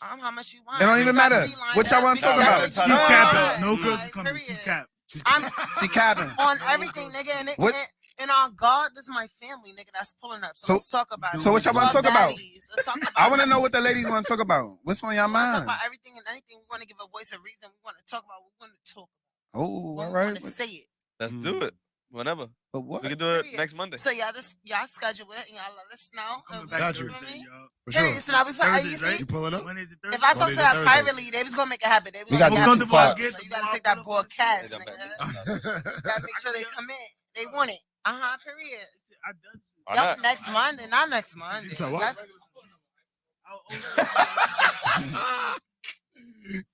How much you want? It don't You even got matter. three lined What y'all up. wanna talk Because about? that's She's what She's you capping. capping. want. No girls Like, coming. She's period. capping. I'm She capping. on everything, nigga. And What? And on God, this is my family, nigga. That's pulling up. So let's talk about it. So what y'all want to talk about? Let's talk about I want to know what the ladies want to talk about. What's on your We want to talk mind? about everything and anything. We want to give a voice, a reason. We want to talk about what we want to talk about. Oh, We all want right. to say it. Let's do it. Whenever. But what? We can do it Period. next Monday. So y'all schedule it and y'all let us know. Got you. know what I mean? For sure. Period. So now we put You pulling up? if I talk to Mondays that and privately, they was gonna make it happen. They was We got gonna them have two to parts. So you gotta take that broadcast, They nigga. Gotta make sure they come in. They want it. Period. Why Yup, not? next Monday, not next Monday. said what? That's-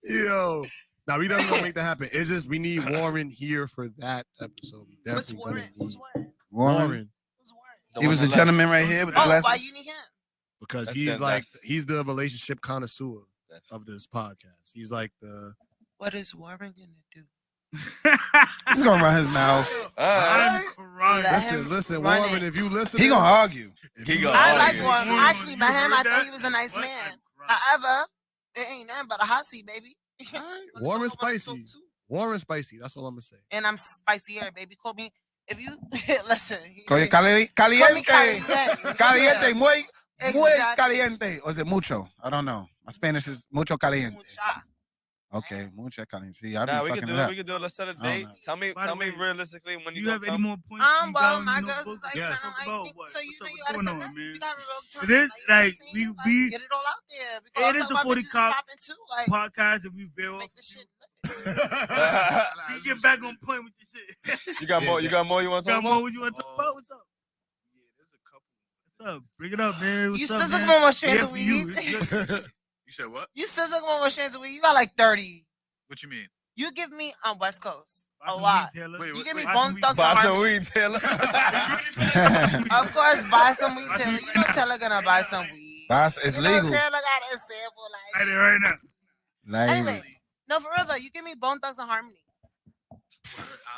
Yo. Now we definitely gonna make that happen. It's just we need Warren here for that episode. We What's definitely Warren? gonna Who's need Warren? Warren. Who's Warren? The He one was the that left. gentleman right here with the Oh, glasses. why you need him? because That's he's it, like that's- he's the relationship connoisseur That's- of this podcast. He's like the What is Warren gonna do? He's gonna run his mouth. I'm crying. Let him listen, run Warren. it. If you listen, He gonna argue. He gonna I argue. like Warren. Warren, I actually met you him. I heard thought that? he was a nice What? man. I'm crying. However, it ain't nothing but a hot seat, baby. Warren spicy. Warren spicy. That's all I'm gonna say. And I'm spicier, baby. Call me if you listen. Caliente. caliente. Caliente. Muy Exactly. caliente. Or is it mucho? I don't know. My Spanish is mucho caliente. Mucha. Okay, mucho caliente. See, I be Nah, we fucking can it do it. up. We can do it. Let's set a I don't date. know. Tell me By the way, realistically when you You have gonna any come. more points? Well, my you know, girls book? like, Yes. I About think, what? so you What's know up? you What's gotta going set on, up. man? We got a real time. It is, you know what I'm like, saying? we- get it all out there. It Because is some the of my 40 bitches cop popping too. Like, podcast, and we veer off. make this shit. You get back on point with your shit. You got more. You got more. You want to Got talk more? about? What you want to talk about? What's up? What's up? Bring it up, man. What's You up, still man? talking about strands Yeah, of for you. weed? It's good. You said what? You still talking about strands of weed? You got like 30. What you mean? You give me on West Coast Buy a some lot. weed, Taylor. Wait, You give me buy some Bone weed. Thugs Buy and some Harmony. weed, Taylor. Of course, buy some weed, Buy some Taylor. weed You right know now. Taylor gonna buy some weed. It's You know legal. Taylor got a sample Right like. there, right now. Like, Anyway, no, for real though. You give me Bone Thugs and Harmony.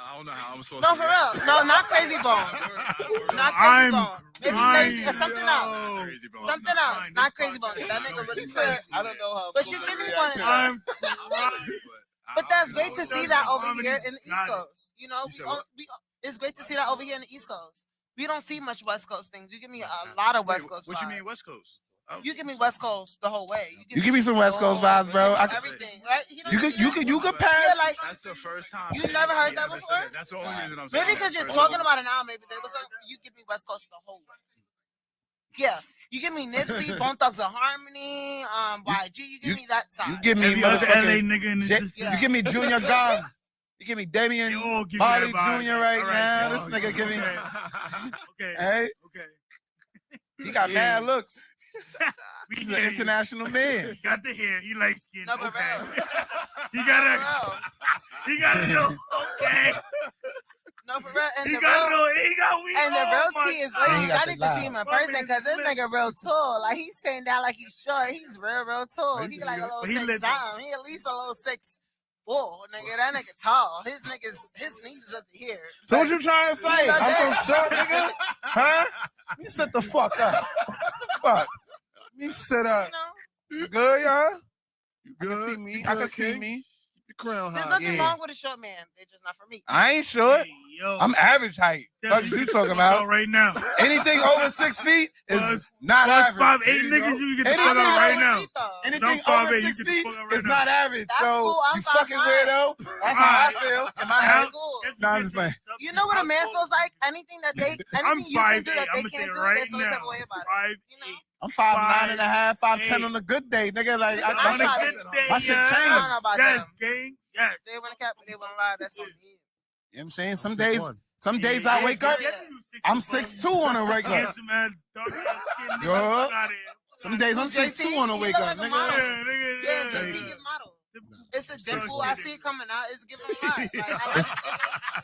I don't know how I'm supposed No, to. for real. No, not Crazy Bone. Not Crazy I'm Bone. Maybe crying. lazy or something else. Crazy bone. Something else. Not Crazy Bone. That nigga really crazy. I don't know how. But you give me one of them. I'm crying. But that's great to see that over Harmony here in the East got it. Coast. You know, said what? it's great to see that over here in the East Coast. We don't see much West Coast things. You give me a lot of West Coast What you vibes. mean West Coast? You give me West Coast the whole way. You give me some West Coast vibes, bro. I could- Everything, right? You could Yeah, pass. like That's the first time. You never heard that ever before? said That's the only reason I'm saying. maybe because you're talking about it now. Maybe there was you give me West Coast the whole way. Yeah, you give me Nipsey, Bone Thugs and Harmony, YG. You give me that side. You give me Every other LA motherfucking. nigga in the J- system. You give me Junior Gong. You give me Damian They all give you Harley that vibe. Jr. right All now. yo. This nigga give me. Okay. Hey, Okay. he got Yeah. mad looks. We He's get an it. international man. Got the hair. He like skin. No, but Okay. real. He got For a. real. He got a little. Okay. No, for real. And He the got a real. little. He got weed. And the Oh real my T is God. ladies. He got I the need to see him in My person man because this lit. nigga real tall. Like he's sitting down like he's short. He's real tall. Right, He like a little But he 6'9". lit though. He at least a little 6'4". Nigga, that nigga tall. His knees is up to here. So what you trying to say? You know I'm so that? short, nigga. Huh? You sit the fuck up. Fuck. You sit up. You know, You good, y'all? You I can see me. I can see me. Your crown there's high. nothing yeah. wrong with a short man. They're just not for me. I ain't short. Hey, yo. I'm average height. What you talking about? Right now. Anything over 6 feet is Plus- not Plus average. 5'8" niggas, you get the fuck Anything out right over now. Anything No, over 5'8", 6 you get the feet fuck out right is now. not average. That's So cool, I'm you fucking 5'9". weirdo. That's how I feel. In my head. That's cool. No, I'm just playing. You know what a man feels like? Anything that they, I'm anything you can 5'8". do that I'm they gonna say can't it do, right they feel the type now. of way about it. 5'8". You know? I'm 5'9.5", 5'10" Hey. on a good day, nigga. Like I'm On a not- good day, my shit yeah. changed. I don't know about Yes, them. gang. Yes. They want to cap, they want to lie. That's on me. You know what I'm saying? Some 6'1". days I wake up, I'm 6'2" on a regular. Yes, man. Dark ass skin, nigga. Yo. Fuck outta here. Some days I'm 6'2" on a wake up, like a nigga. model. Yeah, nigga. Yeah, Yeah, JT give model. It's a dimple. Sucks. I see it coming out. It's giving a lot. Like, I It's-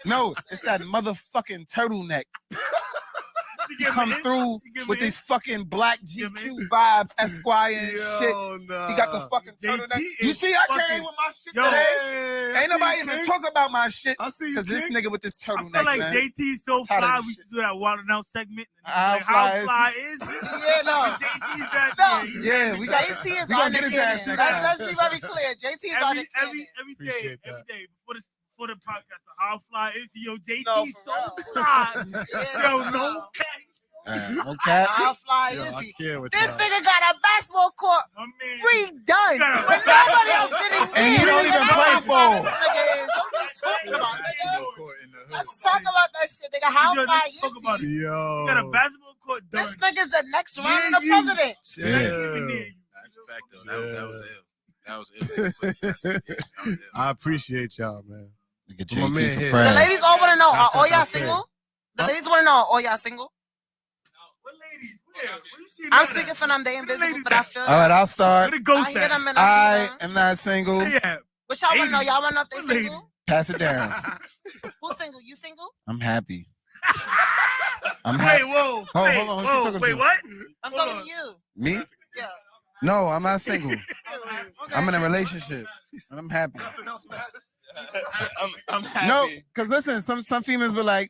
No, it's that motherfucking turtleneck. You give Come me- through you give with me- these fucking black Give me- GQ vibes, Esquire and shit. Nah. He got the fucking JT turtleneck. You is see, I fucking- came with my shit Yo. today. Ain't nobody even talk about my shit. I see you, Because this King. nigga with this I turtleneck, feel like man. JT's so Tired of fly. this We shit. should do that wild and out segment. How Like, fly how is fly is he? Yeah, no. JT's that No. nigga. Yeah, we got JT is we gonna on get the his ass cannon. next time. Let's be very clear. JT is on the every cannon. day, Appreciate every that. day before for the podcast. How fly is he? Yo, JT No, for so real. fly. Yeah, Yo, for no real. No cap. How fly Yo, is I he? care with This y'all. nigga got a basketball court My man. redone. got a- When nobody else getting And he don't even That's play how fly for this nigga is. What you talking about, nigga? Let's talk about that shit, nigga. How Yo, fly let's is talk about he? it. Yo. You got a basketball court done. This nigga's the next round Yeah, of the you. president. Not even near you. That's a fact though. That was ill. That was ill. That was ill. I appreciate y'all, man. Nigga My man JT for here. The press. ladies all want to know, are That's all what y'all I said. single? The ladies want to know, are all y'all single? What ladies? Where? What you see I'm mad speaking at? for them, they Where the invisible, ladies but I at? feel All right, I'll Where start. the I ghost hear at? them and I see I them. am not single. Where you at? But y'all want to know, 80s. y'all want to know if they What lady? single? Pass it down. Who's single? You single? I'm happy. I'm Wait, happy. whoa. Hold wait, on, who she whoa. talking Wait, to? what? I'm Hold talking on. to you. Me? Yeah. No, I'm not single. Okay. I'm in a relationship and I'm happy. I'm happy. No, because listen, some females be like,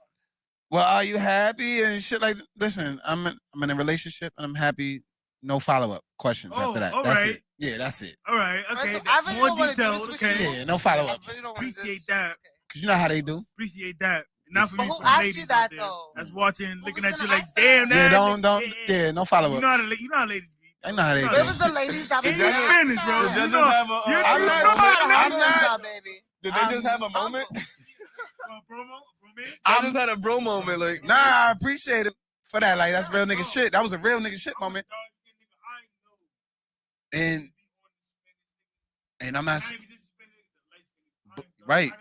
"Well, are you happy?" and shit like. Listen, I'm in a relationship and I'm happy. No follow up questions Oh, after that. all That's right. it. Yeah, that's it. All right. Okay. So I really More don't wanna do details. this with Okay. you. Yeah, no follow I ups. really don't want to do Appreciate this. that. Cause you know how they do. Appreciate that. Not for But me. who For asked ladies you out that, there though? that's watching, Who looking was at you gonna like, ask that? damn, Yeah, that. don't. Yeah, no follow You know how ups. you know how ladies be. I know how they Where do. was the ladies that was English gonna ask Spanish, bro. that? You Did know, just have a, you I'm know, not- you know how I'm niggas- not- Up, baby. Did they just have a moment? Promo, romance. I just had a bro moment. Like, Nah, I appreciate it for that. Like that's real nigga shit. That was a real nigga shit moment. And I'm not right.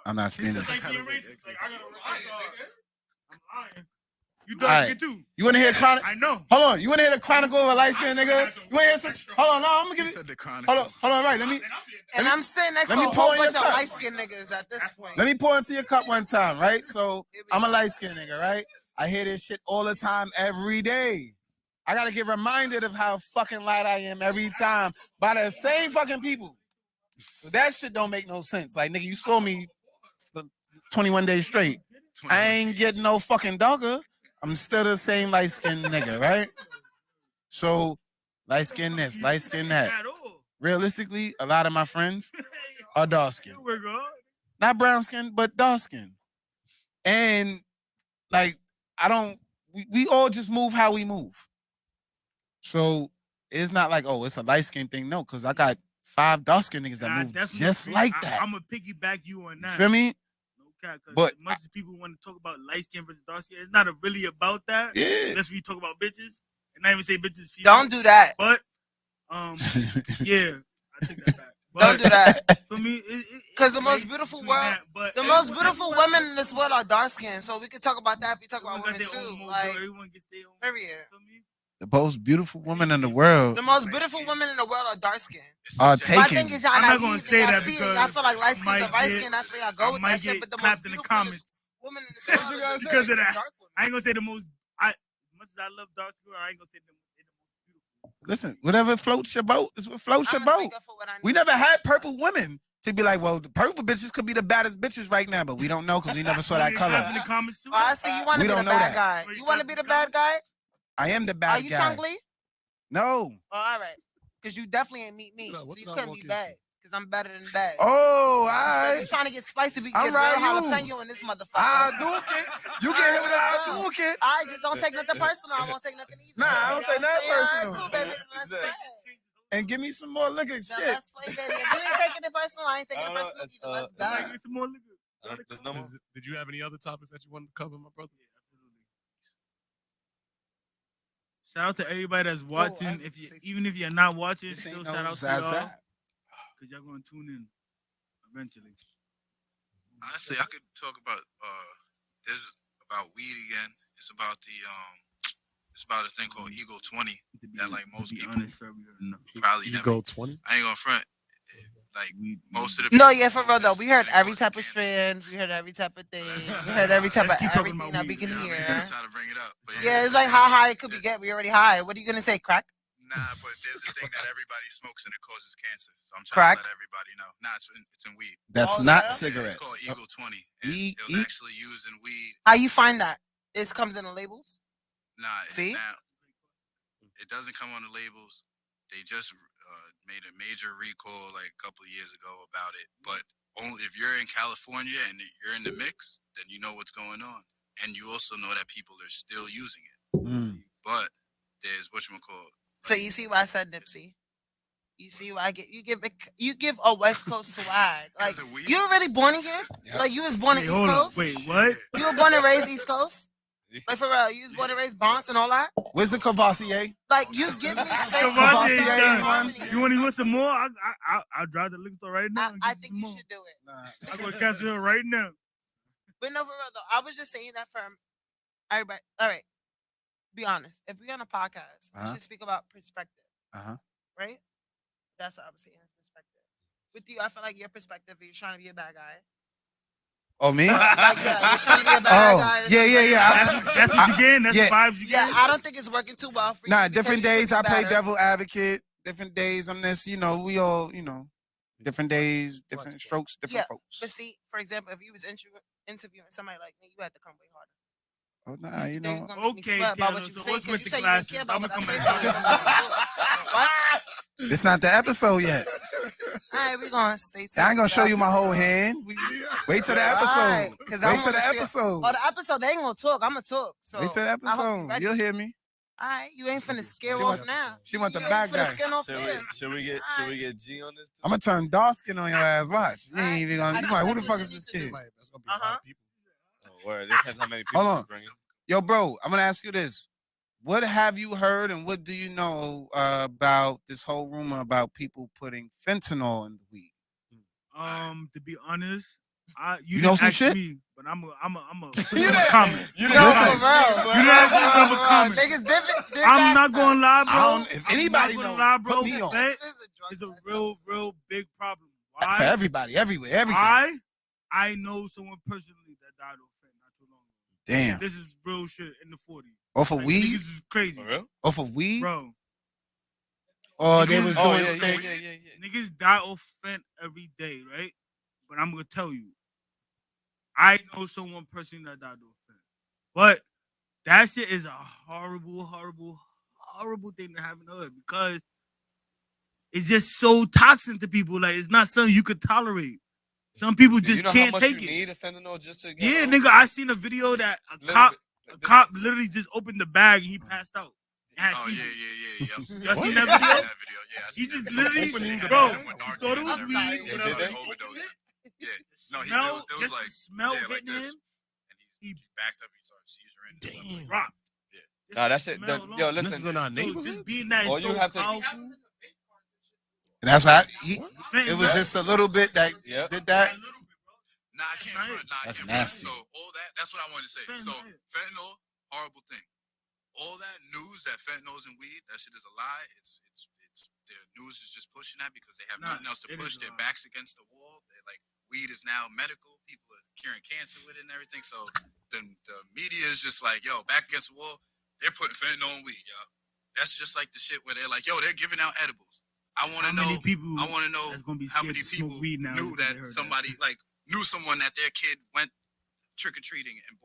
I'm not Spanish. Like being racist. Like I gotta work extra hard. I'm lying. You All dark right. skin too. You wanna hear chronic? I know. Hold on. You wanna hear the chronicle of a light skinned nigga? You wanna hear some? Hold on. No, I'm gonna give Said it. the chronicle. Hold on. Right. Let me And I'm sitting next let to me a pour whole in your bunch of cup. light skinned niggas at this point. Let me pour into your cup one time, right? So I'm a light skinned nigga, right? I hear this shit all the time, every day. I gotta get reminded of how fucking light I am every time by the same fucking people. So that shit don't make no sense. Like, nigga, you saw me for 21 days straight. I ain't getting no fucking darker. I'm still the same light skinned nigga, right? So, light skin this, light skin that. At all. Realistically, a lot of my friends are dark skinned. You work hard. Not brown skin, but dark skin. And like, we all just move how we move. So it's not like, oh, it's a light skin thing. No, because I got 5 dark skin niggas that Nah, move definitely just like that. I'm gonna piggyback you on You that. feel me? No cap, 'cause But as much as people want to talk about light skin versus dark skin, it's not really about that. Yeah. Unless we talk about bitches, and not even say bitches. Females. Don't do that. But yeah, I take that back. But Don't do that. for me, Because the most it's beautiful between world, that, but the most everyone- beautiful everyone- women in this world are dark skinned. So we could talk about that if we talk about everyone got women their own too. mojo, Like, everyone gets their own. period. Feel me? The most beautiful woman in the world The most beautiful women in the world are dark skinned. are My thing taken. is y'all I'm not naive gonna and say y'all that see it, because y'all feel like light skins I are might light get- skin. That's where y'all I go with might that shit. get But the most clapped in the beautiful comments women in this That's world what you gotta is say. because of that. dark women. I ain't gonna say the most. As much as I love dark skin, I ain't gonna say the most beautiful. Listen, whatever floats your boat is what floats your I'ma boat. speak up for what I We need never to had say. purple women to be like, well, the purple bitches could be the baddest bitches right now, but we don't know because we never saw that Clap in color. the comments too. Oh, I see you want We to be the don't know bad that. guy. You want to be the bad guy? I am the Are bad you guy. Chongli? No. Oh, all right. Because you definitely ain't meet me. What So did you I couldn't walk be bad. into? Because I'm better than bad. Oh, all So right. you trying to get spicy, we can I'm get right, real you. jalapeno in this motherfucker. I do it. You get hit with a do it. I just don't take nothing personal. I won't take nothing either. Nah, I don't take nothing Say, all right, personal. cool, baby. Let's play. And give me some more liquor. Then Shit. let's play, baby. If you ain't taking it personal, I ain't taking it personal either. Let's go. Like, get some more liquor. There's no more. Did you have any other topics that you wanted to cover, my brother? Shout out to everybody that's watching. If you, even if you're not watching, This still ain't shout no out to y'all Zaza. because y'all gonna tune in eventually. Honestly, I could talk about this is about weed again. It's about a thing called Eagle 20 that like most people probably never. Ego 20? I ain't gonna front. Like most of the No, people yeah, for smoke real though. this We heard and it every causes type of cancer. trend. We heard every type of thing. We heard every type of Let's keep talking everything about that we weed, can You know what I mean? hear. I'm trying to bring it up. But Yeah, it's the like thing how is- high it could be get. We already high. What are you gonna say? Crack? Nah, but there's a thing that everybody smokes and it causes cancer. So I'm trying Crack? to let everybody know. Nah, it's in weed. That's Oh, not yeah? cigarettes. It's called Eagle 20. And E- it was E- actually used in weed. How you find that? This comes in the labels. Nah, See? now it doesn't come on the labels. They just made a major recall like a couple of years ago about it. But only if you're in California and you're in the mix, then you know what's going on, and you also know that people are still using it. But there's whatchamacallit. So you see why I said Nipsey. You see why you give a West Coast swag. Like you already born in here. Yep. Like you was born in East Coast. Wait, what? You were born and raised East Coast. Like for real, you was born and raised Bronx and all that. Where's the Cavassier? Like you give me Cavassier. You want to want some more? I'll drive the liquor store right now. I think you should do it. I'm gonna cancel it right now. But no, for real though, I was just saying that for everybody. All right, be honest. If we're on a podcast, we should speak about perspective. Right. That's what I was saying. Perspective. With you, I feel like your perspective. You're trying to be a bad guy. Oh, me? Like, yeah, you're trying to be a bad guy. Yeah. That's what you getting. That's the vibes you get. Yeah, I don't think it's working too well for you. Nah, different days I play devil advocate. Different days I'm this. You know, we all. You know, different days, different strokes, different folks. But see, for example, if you was interviewing somebody like me, you had to come way harder. Oh, nah, you know. Okay, so what's with the classes? I'm gonna come What? It's not the episode yet. All right, we're gonna stay tuned. I ain't gonna show you my whole hand. Wait till the episode. Wait till the episode. Oh, the episode, they ain't gonna talk. I'm gonna talk. So wait till the episode. You'll hear me. All right, you ain't finna scare off now. She want the bad guy. Should we get G on this? I'm gonna turn dark skin on your ass. Watch. You ain't even gonna. You like, who the fuck is this kid? That's gonna be a lot of people. Oh, word. This has how many people. Hold on. Yo, bro, I'm gonna ask you this. What have you heard and what do you know about this whole rumor about people putting fentanyl in the weed? To be honest, you know didn't some ask shit? me, but I'm a comment. You know, for real. You didn't ask me, I'm a comment. Niggas different. I'm not gonna lie, bro. If anybody I'm not knows, gonna lie, bro. put me on. That is a real big problem. Why? For everybody, everywhere, everything. I know someone personally that died of fentanyl not too long ago. Damn. This is real shit in the 40s. Off of weed? Niggas is crazy. For real? Off of weed? Bro. Or they was doing Niggas die of fent every day, right? But I'm gonna tell you, I know someone personally that died of fent. But that shit is a horrible thing to have in the hood because it's just so toxic to people. Like it's not something you could tolerate. Some people just can't take it. Need a fentanyl just to yeah, nigga, I seen a video that a cop literally just opened the bag and he passed out. Yeah. Y'all seen that video? He just literally, bro, thought it was weed. Yeah. No, it was like the smell hitting him. He backed up. He started seizing. Damn. Rock. Yeah. Nah, that's it. Yo, listen. This is in our neighborhood. Just being that is so powerful. And that's why it was just a little bit that did that. Nah, I can't. That's nasty. So all that's what I wanted to say. So fentanyl, horrible thing. All that news that fentanyl's in weed, that shit is a lie. It's the news is just pushing that because they have nothing else to push. Their backs against the wall. They're like, weed is now medical. People are curing cancer with it and everything. So then the media is just like, yo, back against the wall. They're putting fentanyl in weed, yo. That's just like the shit where they're like, yo, they're giving out edibles. I want to know how many people knew that somebody knew someone that their kid went trick or treating and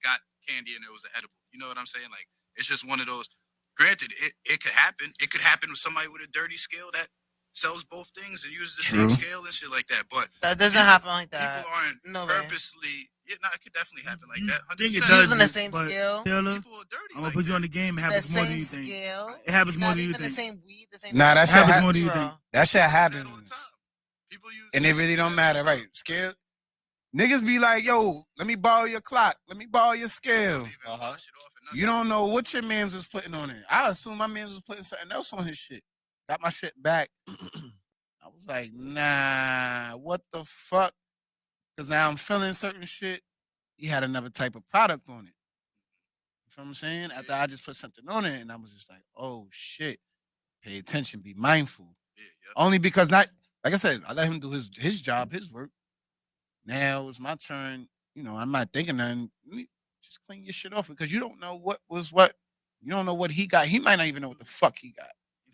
got candy and it was an edible. You know what I'm saying? Like it's just one of those. Granted, it could happen. It could happen with somebody with a dirty scale that sells both things and uses the same scale and shit like that. But that doesn't happen like that. People aren't purposely. Yeah, no, it could definitely happen like that. 100%. Using the same scale. Taylor, people are dirty. I'm gonna put you on the game. It happens more than you think. It happens more than you think. The same weed, the same. Nah, that shit happens more than you think. That shit happens. And it really don't matter, right? Scale. Niggas be like, yo, let me borrow your clock. Let me borrow your scale. You don't know what your mans was putting on it. I assume my mans was putting something else on his shit. Got my shit back. I was like, nah, what the fuck? Because now I'm feeling certain shit. He had another type of product on it. You feel what I'm saying? After I just put something on it, and I was just like, oh shit. Pay attention, be mindful. Only because like I said, I let him do his job, his work. Now it's my turn. You know, I'm not thinking nothing. Just clean your shit off because you don't know what was what. You don't know what he got. He might not even know what the fuck he got.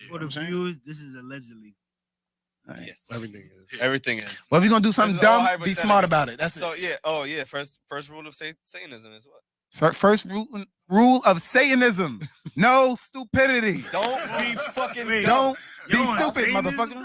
For the viewers, this is allegedly. Right. Yes. Everything is. Everything is. Well, if you're gonna do something dumb, be smart about it. That's so, it. Yeah. Oh, yeah. First rule of Satanism is what? First rule of Satanism: no stupidity. Don't be fucking dumb. Don't be Yo, stupid, Satanism motherfucker.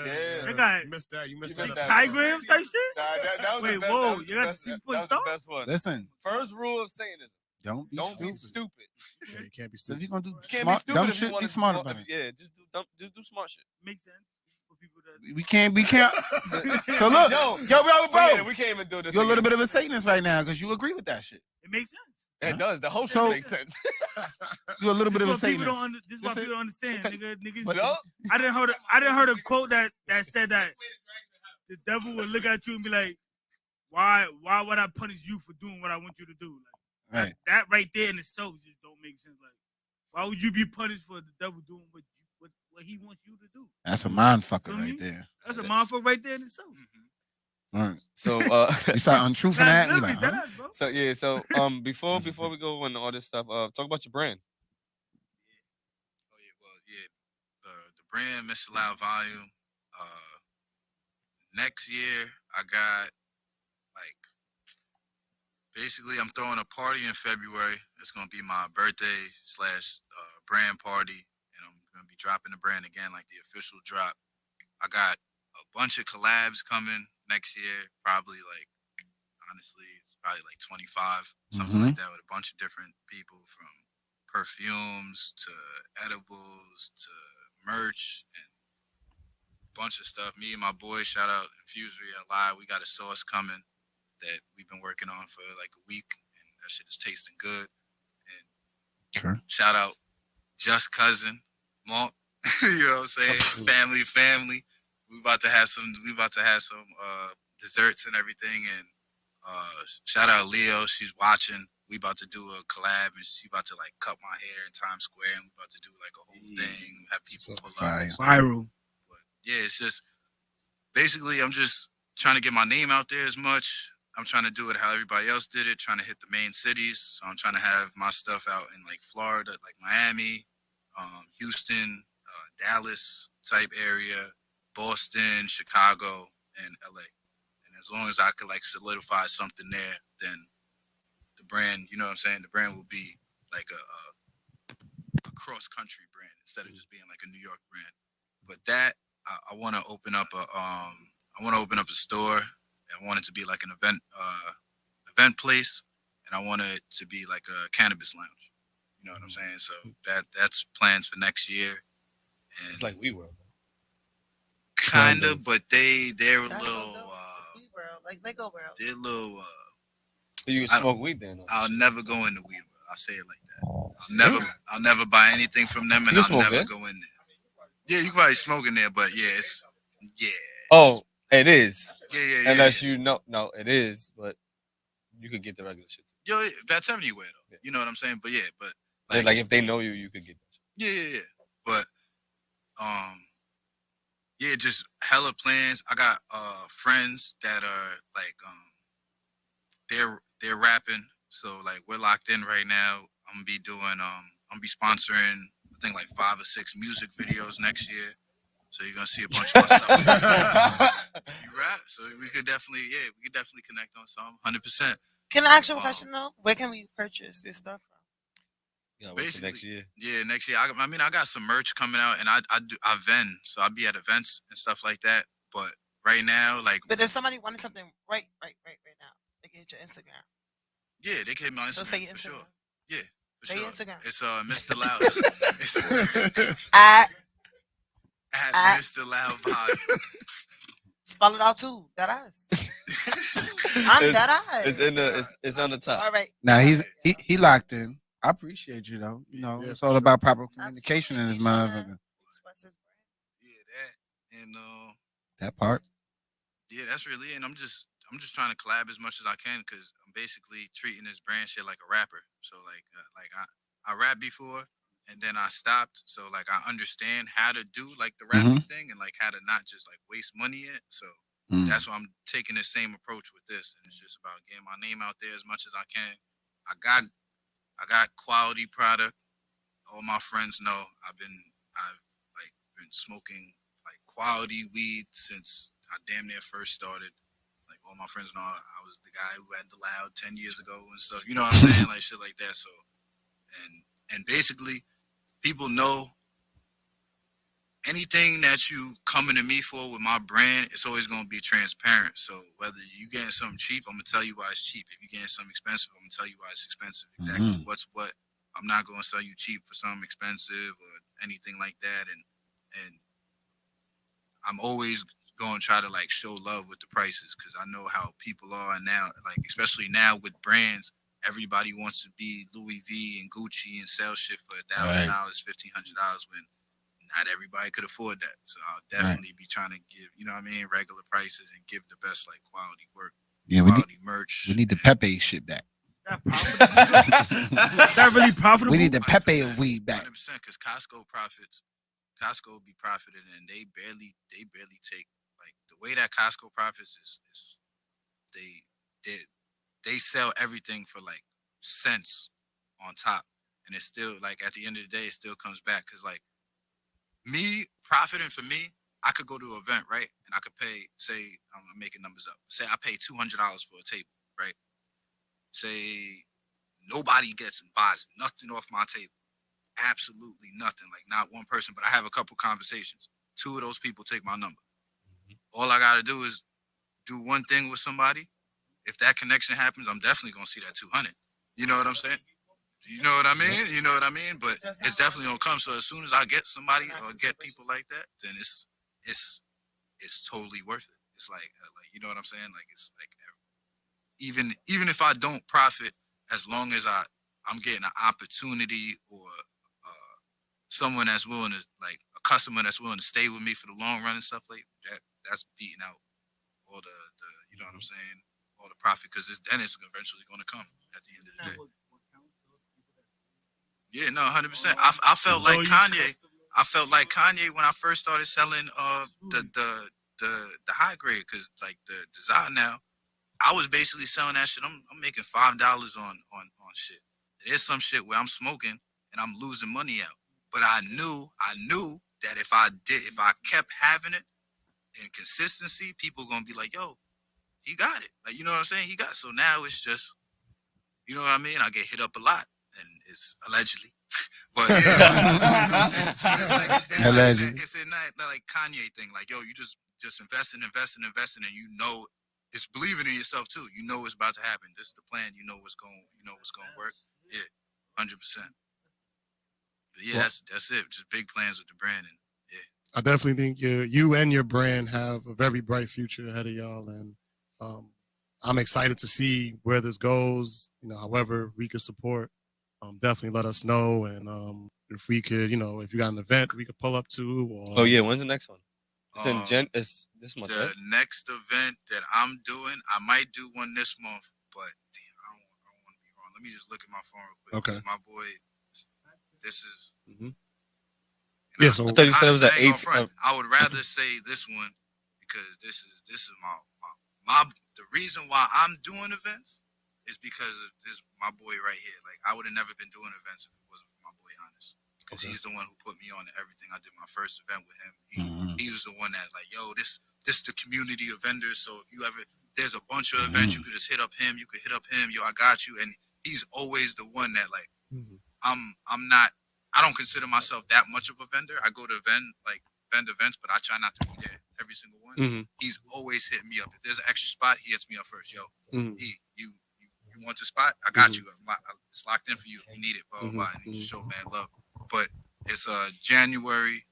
Yeah. They got You missed that. You missed missed that. that. diagrams type shit. That was Wait, the best, whoa, that was you the got best, the 6 that point was the stop? best one. Listen, First rule of Satanism: don't be don't stupid. be stupid. Yeah, you can't be So stupid. if you're gonna do You can't smart, be stupid dumb if you shit, want be to. smart about it. Yeah, just do smart shit. Makes sense for people that. We can't. So look, Yo, bro, forget it, we can't even do this. you're a little again. bit of a Satanist right now because you agree with that shit. It makes sense. It does. The whole shit So- makes sense. You're a little bit of a This is what people Satanist. don't this is why people don't understand, niggas. But- Yo, I didn't heard a quote that said that the devil would look at you and be like, why would I punish you for doing what I want you to do? Like Right. that right there in itself just don't make sense. Like, why would you be punished for the devil doing what he wants you to do? That's a mind fucker Feel me? right there. That's a mindfuck right there in itself. All right. so You start untruthing that, you Literally, like, huh? deadass, bro. so yeah, so before we go on all this stuff, talk about your brand. Oh yeah, well yeah, the brand Mr. Loud Volume. Next year I got like basically I'm throwing a party in February. It's gonna be my birthday / brand party, and I'm gonna be dropping the brand again, like the official drop. I got a bunch of collabs coming next year, probably like honestly, it's probably like 25, something like that, with a bunch of different people, from perfumes to edibles to merch and a bunch of stuff. Me and my boys, shout out Infusery Live, we got a sauce coming that we've been working on for like a week, and that shit is tasting good. And Sure. shout out Just Cousin, Malt, you know what I'm saying? Family. We about to have some desserts and everything, and shout out Leo, she's watching. We about to do a collab, and she about to like cut my hair in Times Square, and we about to do like a whole thing, have people pull up and stuff. Viral. But yeah, it's just basically I'm just trying to get my name out there as much. I'm trying to do it how everybody else did it, trying to hit the main cities. So I'm trying to have my stuff out in like Florida, like Miami, Houston, Dallas type area, Boston, Chicago, and LA. And as long as I could like solidify something there, then the brand, you know what I'm saying? The brand will be like a cross country brand instead of just being like a New York brand. But that I want to open up a store. I want it to be like an event place, and I want it to be like a cannabis lounge. You know what I'm saying? So that's plans for next year. And It's like WeWorld. kind of, but they're a That's little so dope. World, like Lego World. they're a little You I can smoke weed then. I'll never go into weed world. I'll say it like that. I'll never buy anything from them, and You I'll smoke never there? go in there. Yeah, you can probably smoke in there, but yeah. Oh, it is. Yeah. Unless you know, no, it is, but you could get the regular shit. Yo, that's everywhere though. Yeah. You know what I'm saying? But yeah, but Like if they know you, you could get that shit. yeah. But yeah, just hella plans. I got friends that are like they're rapping, so like we're locked in right now. I'm gonna be sponsoring I think like 5 or 6 music videos next year. So you're gonna see a bunch of my stuff. You rap, so we could definitely connect on some 100%. Can I ask you a question though? Where can we purchase your stuff from? Yeah, wait till Basically, next year. Yeah, next year. I got some merch coming out, and I vend, so I'll be at events and stuff like that. But right now, like, But if somebody wanted something right now, they can hit your Instagram. yeah, they came on Instagram So say your for Instagram. sure. Yeah, for Say sure. your Instagram. It's Mr. Loud. It's At at Mr. Loud Vibe. spell it out too. That eyes. I'm that eyes. It's on the top. All right. Now he locked in. I appreciate you though. You know, it's all about proper communication in this motherfucker. Express his brand. Yeah, that and That part. yeah, that's really it. And I'm just trying to collab as much as I can because I'm basically treating this brand shit like a rapper. So like I rapped before and then I stopped. So like I understand how to do like the rapping thing and like how to not just like waste money in it. So that's why I'm taking the same approach with this. And it's just about getting my name out there as much as I can. I got quality product. All my friends know I've been smoking like quality weed since I damn near first started. Like all my friends know I was the guy who had the loud 10 years ago and stuff. You know what I'm saying? Like shit like that. So, and basically, people know anything that you coming to me for with my brand, it's always gonna be transparent. So whether you getting something cheap, I'm gonna tell you why it's cheap. If you getting something expensive, I'm gonna tell you why it's expensive. Exactly what's what. I'm not gonna sell you cheap for something expensive or anything like that. And I'm always gonna try to like show love with the prices because I know how people are now. Like especially now with brands, everybody wants to be Louis V and Gucci and sell shit for $1,000, $1,500 when not everybody could afford that. So I'll definitely be trying to give, you know what I mean, regular prices and give the best like quality work, quality merch. We need the Pepe shit back. Is that really profitable? We need the Pepe of weed back. 100% because Costco be profiting and they barely take like the way that Costco profits is they sell everything for like cents on top, and it's still like at the end of the day it still comes back because like me profiting for me, I could go to an event, right, and I could pay, say I'm making numbers up, say I pay $200 for a table, right, say nobody gets and buys nothing off my table, absolutely nothing, like not one person, but I have a couple conversations, 2 of those people take my number. All I gotta do is do one thing with somebody. If that connection happens, I'm definitely gonna see that 200. You know what I'm saying? You know what I mean? You know what I mean? But it's definitely gonna come. So as soon as I get somebody or get people like that, then it's totally worth it. It's like you know what I'm saying? Like it's like even if I don't profit, as long as I'm getting an opportunity or someone that's willing to, like a customer that's willing to stay with me for the long run and stuff like that, that's beating out all the you know what I'm saying, all the profit, because then it's eventually going to come at the end of the day. Yeah, no, 100%. I felt like Kanye. I felt like Kanye when I first started selling the high grade, because like the design now, I was basically selling that shit. I'm making $5 on shit. There's some shit where I'm smoking and I'm losing money out. But I knew that if I kept having it in consistency, people gonna be like, yo, he got it. Like, you know what I'm saying? He got it. So now it's just, you know what I mean? I get hit up a lot, and it's allegedly. But yeah, it's a like Kanye thing. Like, yo, you just investing, and you know it's believing in yourself too. You know it's about to happen. This is the plan. You know what's going to work. Yeah, 100%. But yeah, that's it. Just big plans with the brand, and yeah. I definitely think you and your brand have a very bright future ahead of y'all, and I'm excited to see where this goes. You know, however we could support, definitely let us know, and if we could, you know, if you got an event we could pull up to. Or, oh yeah, when's the next one? It's it's this month. The right? next event that I'm doing, I might do one this month, but damn, I don't want to be wrong. Let me just look at my phone real quick. Okay. My boy, this is. Yeah, so I thought you said it was the 8th. I would rather say this one because this is my the reason why I'm doing events is because of this my boy right here. Like I would have never been doing events if it wasn't for my boy Honest, because he's the one who put me on to everything. I did my first event with him. He was the one that like, yo, this the community of vendors. So if you ever there's a bunch of events, you could just hit up him. You could hit up him. Yo, I got you. And he's always the one that like I don't consider myself that much of a vendor. I go to vend events, but I try not to be there every single one. He's always hitting me up. If there's an extra spot, he hits me up first. Yo, you want the spot? I got you. It's locked in for you. You need it, blah, blah, blah. And he just show mad love. But it's January,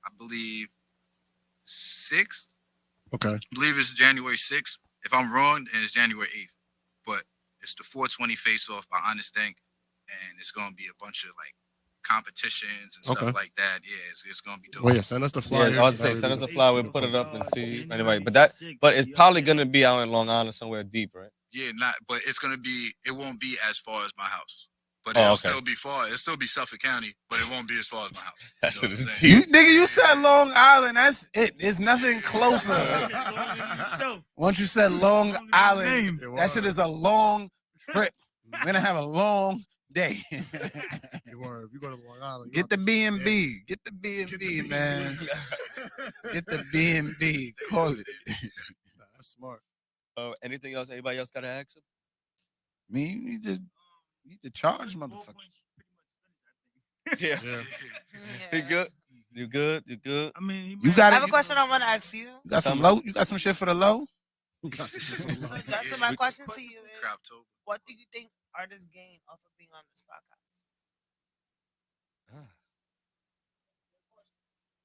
I believe, 6th. Okay. I believe it's January 6th. If I'm wrong, then it's January 8th. But it's the 420 face-off by Honest Dank. And it's going to be a bunch of, like, competitions and stuff like that. Yeah, it's gonna be dope. Well, yeah, send us the flyer. Yeah, I was saying, send us a flyer. We'll put it up and see anybody. But it's probably gonna be out in Long Island somewhere deep, right? Yeah, but it's gonna be. It won't be as far as my house, but it'll still be far. It'll still be Suffolk County, but it won't be as far as my house. That shit is deep. You said Long Island. That's it. There's nothing closer. Once you said Long Island, that shit is a long trip. We're gonna have a long day. You go to Long Island. Get the B&B. Get the B&B, man. Get the B&B. Call it. That's smart. Anything else? Anybody else got to ask him? Me, you need to charge, motherfucker. Yeah. You good? You good? You good? I mean, You got I have a question I want to ask you. You got some low. You got some shit for the low. So that's my question to you is, Croptober. what do you think artists gain off of being on this podcast?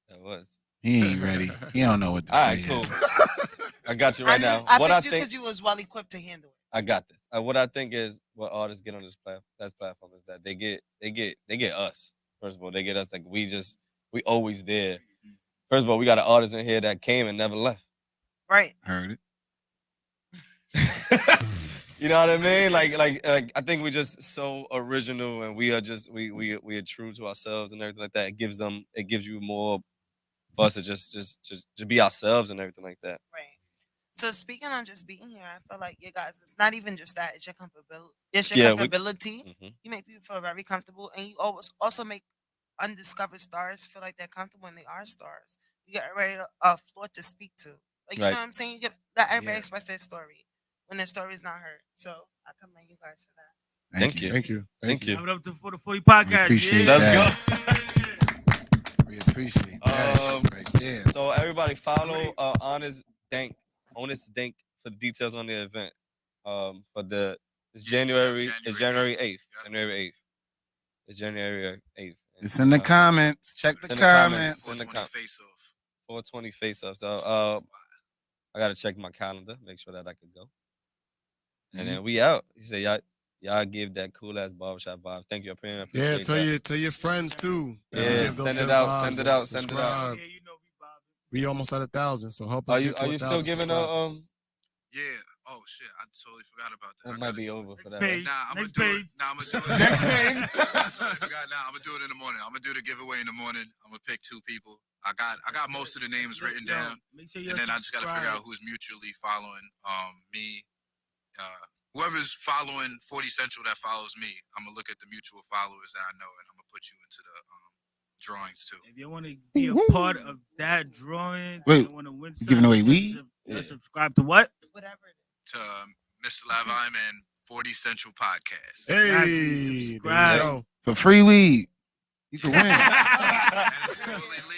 That was. He ain't ready. He don't know what to All say. right, cool. Yet. I got you right now. I What I picked you think because you was well equipped to handle it. I got this. What I think is what artists get on this platform is that they get us. First of all, they get us like we always there. First of all, we got an artist in here that came and never left. Right. Heard it. You know what I mean? Like I think we just so original and we are just we are true to ourselves and everything like that. It gives you more for us to just be ourselves and everything like that. Right. So speaking on just being here, I feel like you guys, it's not even just that, it's your comfortability. It's your comfortability. You make people feel very comfortable, and you always also make undiscovered stars feel like they're comfortable when they are stars. You get a floor to speak to. Like, you know what I'm saying? You let everybody express their story when their story is not heard. So I commend you guys for that. Thank you. Give it up to for the 40 podcast. Appreciate Let's that. We appreciate that right there. So everybody follow Honest Dank for the details on the event. It's January 8th. It's January 8th. It's in the comments. Check the comments. 420 face off. So I gotta check my calendar, make sure that I can go. And then we out. He said y'all give that cool ass barbershop vibe. Thank you. I appreciate tell your friends too. Yeah, send it out. Subscribe. We almost at 1,000, so help us. Are you still giving a Yeah. Oh shit! I totally forgot about that. It might be over for that. Nah, I'm gonna do it. Nah, I'm gonna do it. Next page. Sorry, I forgot. Nah, I'm gonna do it in the morning. I'm gonna do the giveaway in the morning. I'm gonna pick 2 people. I got most of the names written down, and then I just gotta figure out who's mutually following me. Whoever's following 40 Central that follows me, I'm gonna look at the mutual followers that I know, and I'm gonna put you into the drawings too. If you want to be a part of that drawing, wait, you want to win you giving away weed? Subscribe to what? Whatever. To Mr. Lavime and 40 Central Podcast. Hey, subscribe for free weed. You can win.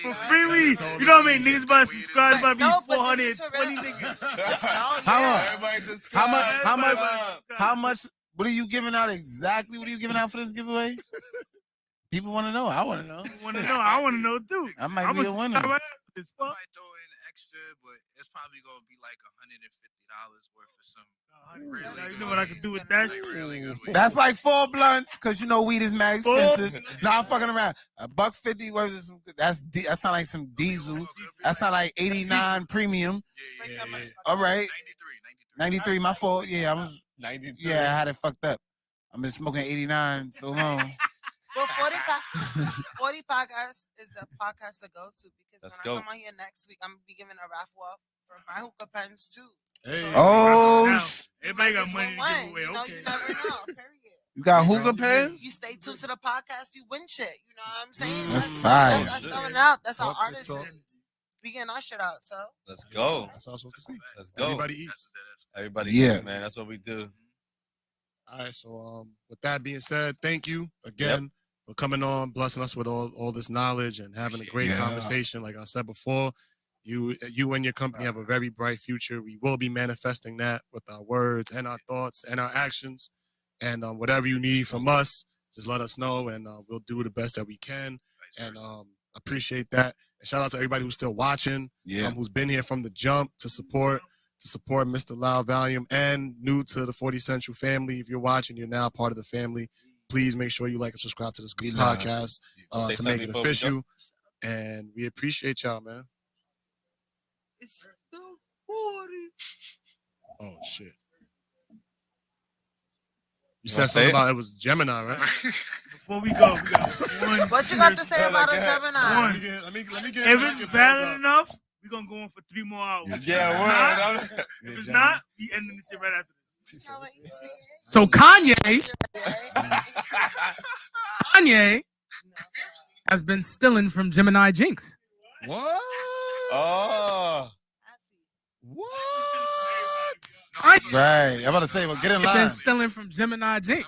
For free weed. You know what I mean? Niggas about to subscribe, about to be 420 niggas. How much? What are you giving out exactly? What are you giving out for this giveaway? People want to know. I want to know. I want to know too. I might be a winner. I might throw in extra, but it's probably gonna be like $150 worth of some. Really, you know what I can do with that? Like really good weed. That's like 4 blunts, cause you know weed is mad expensive. Nah, I'm fucking around. $150 worth of some. That sound like some diesel. That sound like 89 premium. Yeah. All right. 93. My fault. Yeah, I was. 93. Yeah, I had it fucked up. I've been smoking 89 so long. Well, 40 podcast is the podcast to go to because when I come on here next week, I'm gonna be giving a raffle off for my hookah pens too. Hey. So everybody got money to give away. You know, you never know. Period. You got hookah pens? You stay tuned to the podcast, you win shit. You know what I'm saying? That's fire. That's throwing it out. That's how artists is. We getting our shit out. So let's go. That's all supposed to be. Let's go. Everybody eats. Everybody eats, man. That's what we do. All right. So with that being said, thank you again for coming on, blessing us with all this knowledge and having a great conversation. Like I said before, you and your company have a very bright future. We will be manifesting that with our words and our thoughts and our actions. And whatever you need from us, just let us know, and we'll do the best that we can. And appreciate that. And shout out to everybody who's still watching, who's been here from the jump to support Mr. Loud Volume, and new to the 40 Central family. If you're watching, you're now part of the family. Please make sure you like and subscribe to this podcast to make it official. And we appreciate y'all, man. It's still 40. Oh, shit. You said something about it was Gemini, right? Before we go, we got one. What you got to say about a Gemini? One. Let me get if it's valid enough, we're going to go on for 3 more hours. Yeah, if it's not, we ending this shit right after this. So Kanye has been stealing from Gemini Jinx. What? Oh. What? Kanye. Right. I'm about to say, well, get in And line. then stealing from Gemini Jane.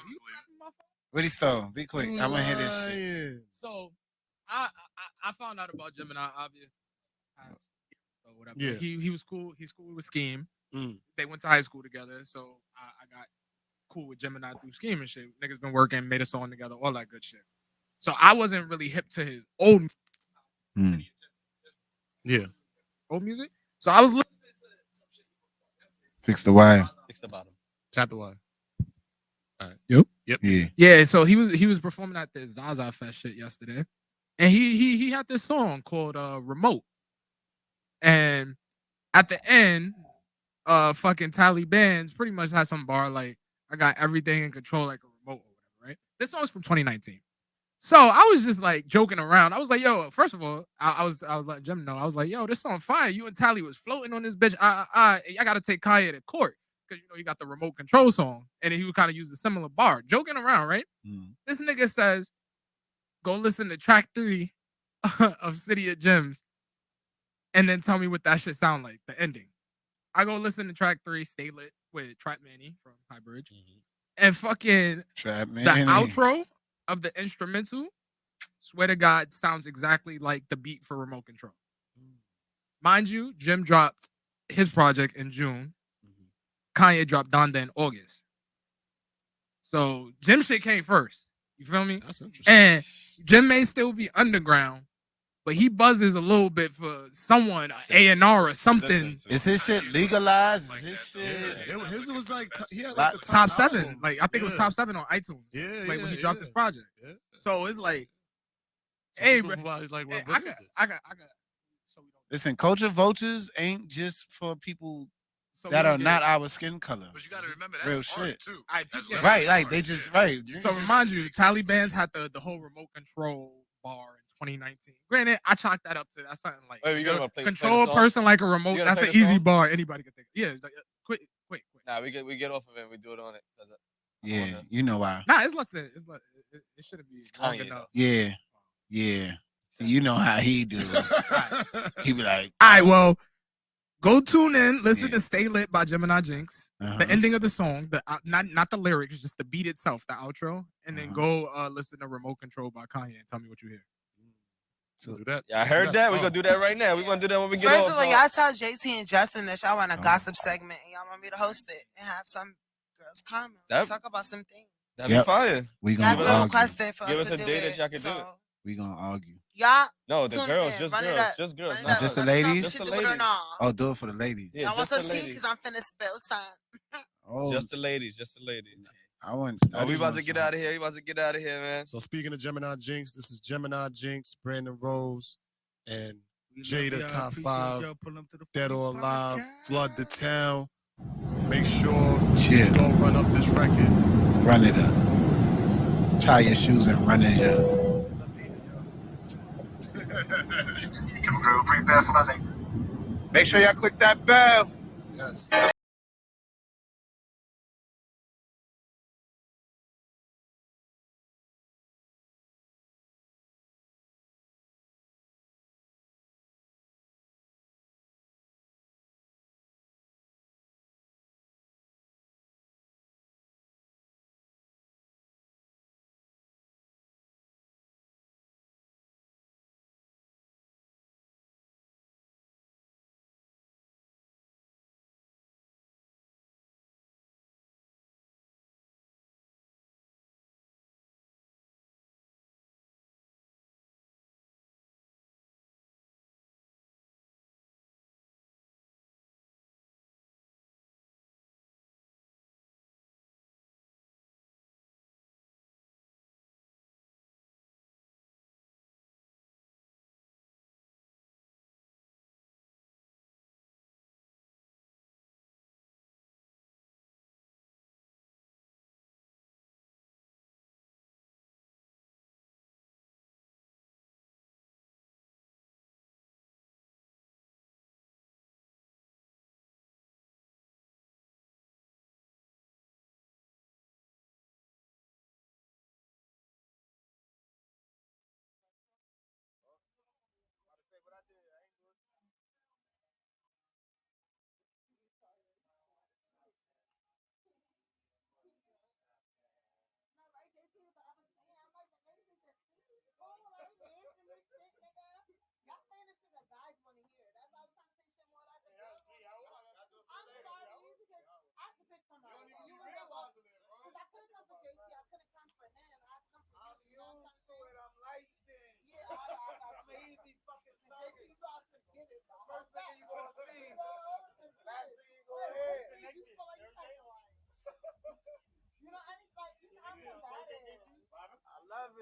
What he stole? Be quick. I'm gonna hear this shit. So I found out about Gemini, obviously. So whatever. Yeah. He was cool. He's cool with Scheme. Mm. They went to high school together. So I got cool with Gemini through Scheme and shit. Niggas been working, made a song together, all that good shit. So I wasn't really hip to his old Mm. Yeah. old music. So I was listening to some shit. Fix the wire. Fix the bottom. Tap the wire. All right. Yep. Yeah. Yeah, so he was performing at the Zaza Fest shit yesterday. And he had this song called Remote. And at the end, fucking Taliban's pretty much had some bar like, I got everything in control like a remote or whatever, right? This song's from 2019. So I was just like joking around. I was like, yo, first of all, I was letting Jim know. I was like, yo, this song fire. You and Tally was floating on this bitch. I gotta take Kanye to court. Because you know he got the remote control song. And he would kind of use a similar bar. Joking around, right? Mm. This nigga says, go listen to track 3 of City of Gems. And then tell me what that shit sound like, the ending. I go listen to track 3, Stay Lit, with Trap Manny from High Bridge. And fucking Trap the Manny. outro of the instrumental, swear to God, sounds exactly like the beat for Remote Control. Mind you, Jim dropped his project in June. Kanye dropped Donda in August. So Jim shit came first. You feel me? That's interesting. And Jim may still be underground, but he buzzes a little bit for someone, A&R or something. Is his shit legalized? Is his shit? Yeah, his was like he had Like like the Top 7. album. Like I think it was top 7 on iTunes. Yeah, Like yeah, when he dropped his yeah. project. Yeah. So it's like, Some hey, people bro. was like, well, Hey, what is this? I got. So we don't. Listen, culture vultures ain't just for people So that we are don't get not it. our skin color. But you gotta remember Real that's art shit. too. I That's peep it. Right, like art, they yeah. just right. So remind you, Taliban's had the whole remote control bar in 2019. Granted, I chalked that up to that's something like Wait, you gonna play control the a song? person like a remote. You gonna That's play an the easy song? bar anybody can think. Yeah, it's like, quick. Nah, we get off of it. We do it on it. Yeah, you know why. Nah, it's less than it's like it shouldn't be long Kanye, enough. Yeah. See, you know how he do. He be like, All right, well, go tune in, listen Yeah. to "Stay Lit" by Gemini Jinx. uh-huh. The ending of the song, the not the lyrics, just the beat itself, the outro, and then go listen to "Remote Control" by Kanye and tell me what you hear. So do that. Yeah, I heard that. We're gonna do that right now. We're gonna do that when we get First off. of all, y'all tell JT and Justin that y'all want a gossip segment and y'all want me to host it and have some girls come and talk about some things. That'd Yep. be fire. We Y'all gonna been argue. requested for Give us us to a do day that it. y'all can do So it. We gonna argue. y'all No, the tune girls, in, just run it girls, up, just girls. run it not up. just the Let us know if ladies? we Just should the do it or ladies. not. Oh, do it for the ladies. Yeah, Y'all want just some the tea? ladies. Because I'm finna spill some. Oh, Just the ladies, just the ladies. I want. Oh, we about to get out of here. We about to get out of here, man. So speaking of Gemini Jinx, this is Gemini Jinx, Brandon Rose, and Jada Top 5, Dead or Alive, Flood the Town. Make sure you go run up this record. Run it up. Tie your shoes and run it up. Make sure y'all click that bell. Yes.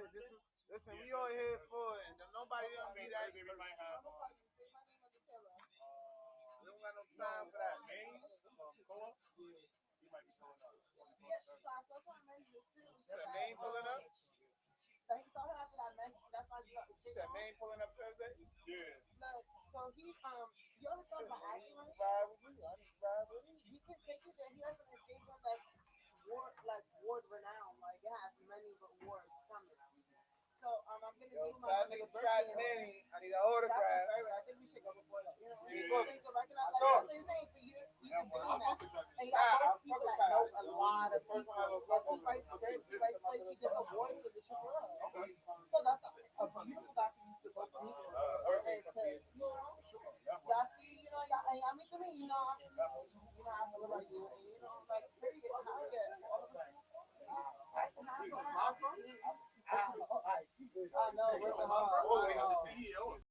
it. Listen, we all here for it. And nobody don't be that. We don't got no time for that. Main pulling up? So he told her after that message, that's why you said Main pulling up Thursday? Yeah. Look, so he you ever thought about acting like ride with you? You can take it that he has an escape room that's award renowned. Like it has many awards from it. So I'm gonna do my birthday. I need an autograph. I think we should go before that. You know, things to recognize. Like I'm saying for you, you can do that. And you got people that know a lot of people. Like he writes scripts, he writes plays, he did awards for the show. So that's a beautiful guy for you to go meet. And you know, y'all see, y'all meet me, I feel like you, like period. How you get all of this?